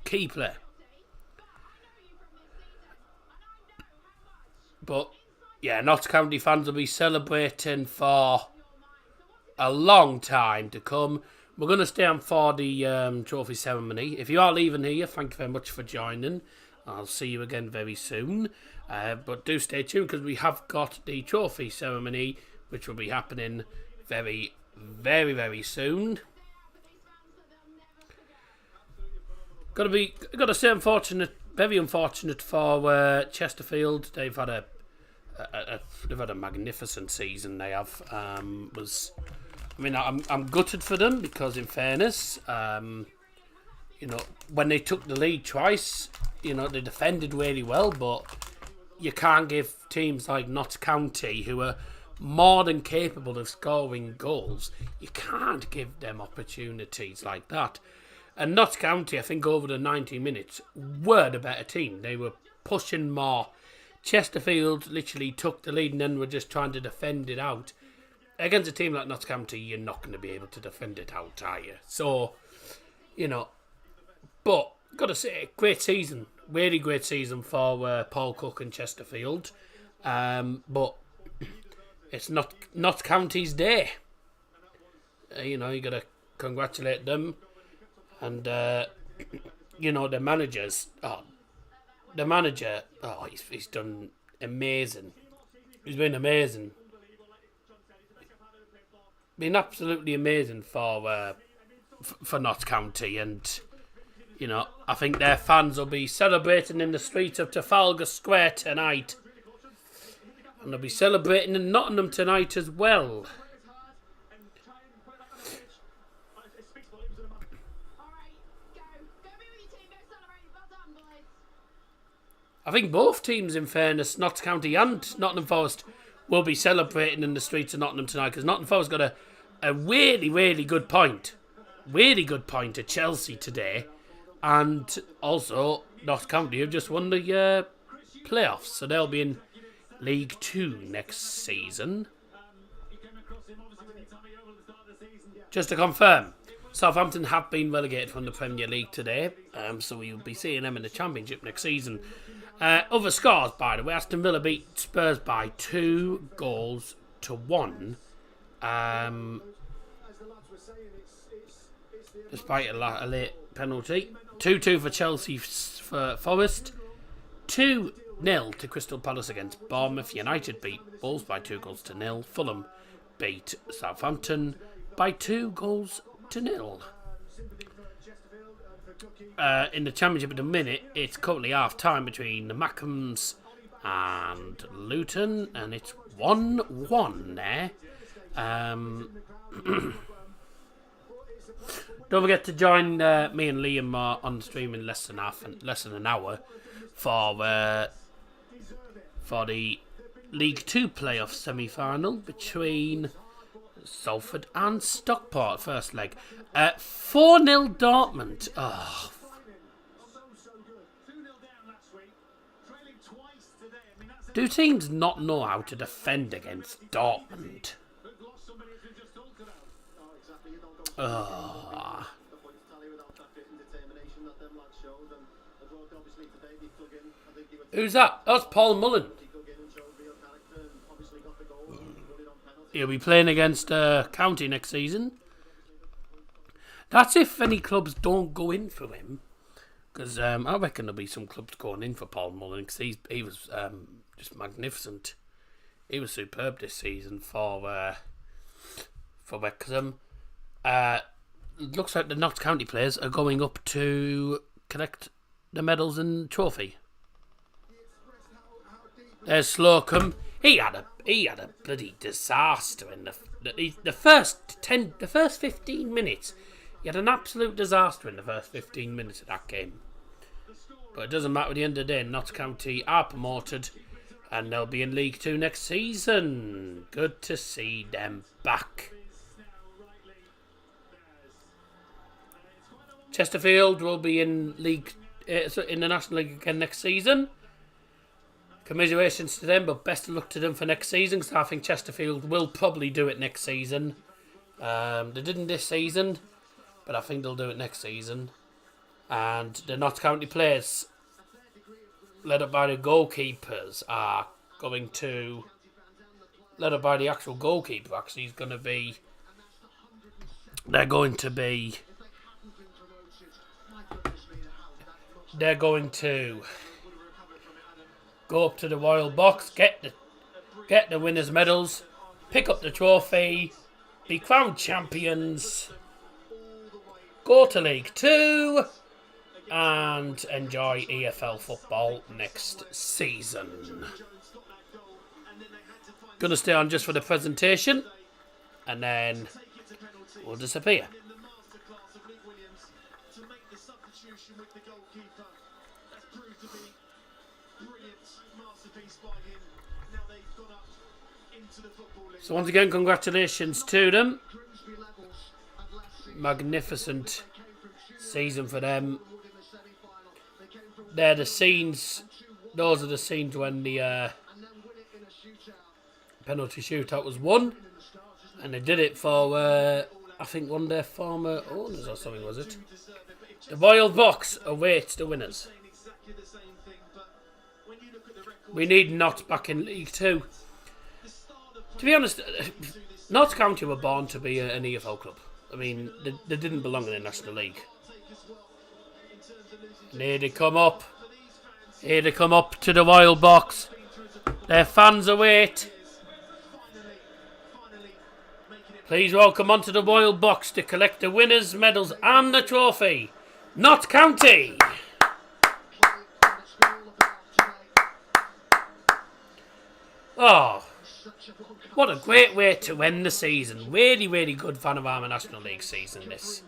key player. But, yeah, Notts County fans will be celebrating for a long time to come. We're going to stay on for the trophy ceremony. If you are leaving here, thank you very much for joining. I'll see you again very soon. But do stay tuned because we have got the trophy ceremony, which will be happening very, very, very soon. Got to say very unfortunate for Chesterfield. They've had a magnificent season. They have. I'm gutted for them because, in fairness, you know, when they took the lead twice, you know, they defended really well, but you can't give teams like Notts County, who are more than capable of scoring goals, you can't give them opportunities like that. And Notts County, I think, over the 90 minutes, were the better team. They were pushing more. Chesterfield literally took the lead and then were just trying to defend it out. Against a team like Notts County, you're not going to be able to defend it out, are you? So, you know, but got to say, great season, really great season for Paul Cook and Chesterfield. But it's not Notts County's day. You know, you got to congratulate them, and you know, the manager, he's done amazing. He's been amazing. Been absolutely amazing for Notts County, and you know, I think their fans will be celebrating in the streets of Trafalgar Square tonight, and they'll be celebrating in Nottingham tonight as well. I think both teams, in fairness, Notts County and Nottingham Forest, will be celebrating in the streets of Nottingham tonight because Nottingham Forest got a really, really good point. Really good point at Chelsea today. And also, Notts County have just won the playoffs, so they'll be in League 2 next season. Just to confirm, Southampton have been relegated from the Premier League today, so we'll be seeing them in the Championship next season. Other scores, by the way, Aston Villa beat Spurs by 2-1. Despite a late penalty. 2-2 for Chelsea for Forest. 2-0 to Crystal Palace against Bournemouth. United beat Wolves by 2-0. Fulham beat Southampton by 2-0. in the Championship at the minute, it's currently half-time between the Mackhams and Luton, and it's 1-1 there. Don't forget to join me and Liam on the stream in less than an hour for the League 2 playoff semi-final between Salford and Stockport, first leg. 4-0 Dortmund. Oh. Do teams not know how to defend against Dortmund? Oh. Who's that? That's Paul Mullen. He'll be playing against County next season. That's if any clubs don't go in for him. Because I reckon there'll be some clubs going in for Paul Mullen. Because he was just magnificent. He was superb this season for Wrexham. Looks like the Notts County players are going up to collect the medals and trophy. There's Slocum. He had a bloody disaster in the first 15 minutes. He had an absolute disaster in the first 15 minutes of that game. But it doesn't matter at the end of the day. Notts County are promoted and they'll be in League 2 next season. Good to see them back. Chesterfield will be in in the National League again next season. Commiserations to them, but best of luck to them for next season, because I think Chesterfield will probably do it next season. They didn't this season, but I think they'll do it next season. And the Notts County players, led up by the goalkeepers, are going to... led up by the actual goalkeeper, actually, is going to be... They're going to go up to the royal box, get the winners' medals, pick up the trophy, be crowned champions, go to League 2, and enjoy EFL football next season. Gonna stay on just for the presentation, and then we'll disappear. So once again, congratulations to them. Magnificent season for them. They're the scenes. Those are the scenes when the penalty shootout was won, and they did it for I think one of their former owners or something, was it? The Royal Box awaits the winners. We need Notts back in League 2. To be honest, Notts County were born to be an EFL club. I mean, they didn't belong in the National League. And here they come up. Here they come up to the Royal Box. Their fans await. Please welcome onto the Royal Box to collect the winners' medals and the trophy. Notts County! Oh, what a great way to end the season. Really, really good Vanarama National League season, this.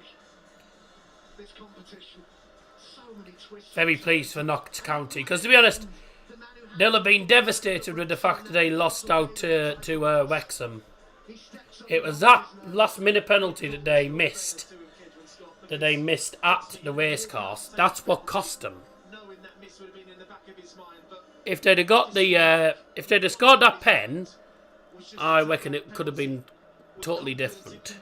Very pleased for Notts County, because to be honest, they'll have been devastated with the fact that they lost out to Wrexham. It was that last minute penalty that they missed at the racecourse. That's what cost them. If they'd have got if they'd have scored that pen, I reckon it could have been totally different.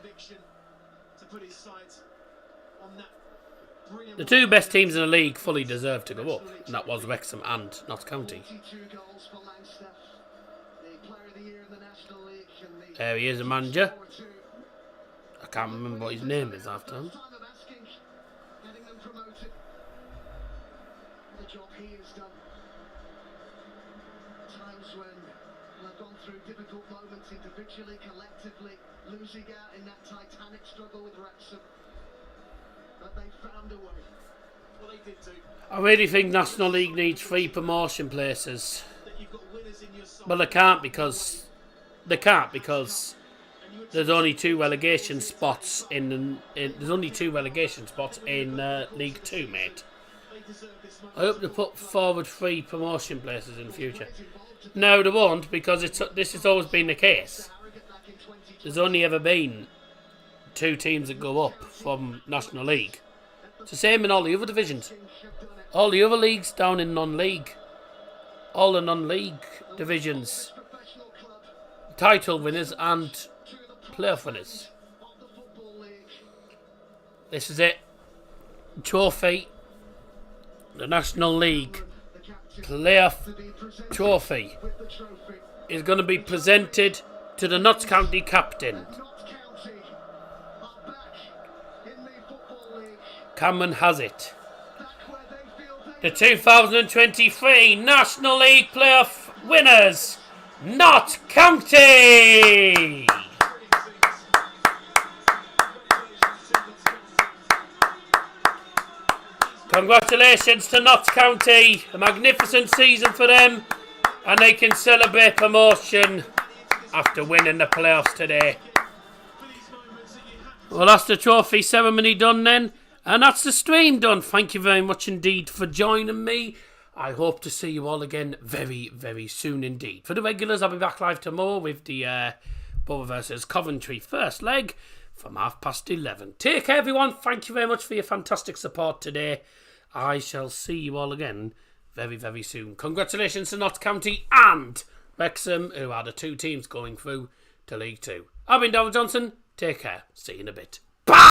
The two best teams in the league fully deserved to go up, and that was Wrexham and Notts County. There he is, the manager. I can't remember what his name is after him. Difficult moments individually, collectively, losing out in that titanic struggle with Wrexham. But they found a way. Well, they did too. I really think National League needs 3 promotion places. That you've got winners in your side. But they can't because there's only 2 relegation spots in League 2, mate. They deserve this much. I hope they put forward 3 promotion places in the future. No, they won't, because this has always been the case. There's only ever been 2 teams that go up from National League. It's the same in all the other divisions. All the other leagues down in non-league. All the non-league divisions. Title winners and playoff winners. This is it. Trophy. The National League playoff trophy is going to be presented to the Notts County captain. Cameron has it. The 2023 National League playoff winners, Notts County! Congratulations to Notts County. A magnificent season for them. And they can celebrate promotion after winning the playoffs today. Well, that's the trophy ceremony done then. And that's the stream done. Thank you very much indeed for joining me. I hope to see you all again very, very soon indeed. For the regulars, I'll be back live tomorrow with the Borough versus Coventry first leg from 11:30. Take care, everyone. Thank you very much for your fantastic support today. I shall see you all again very, very soon. Congratulations to Notts County and Wrexham, who are the 2 teams going through to League 2. I've been Darryl Johnson. Take care. See you in a bit.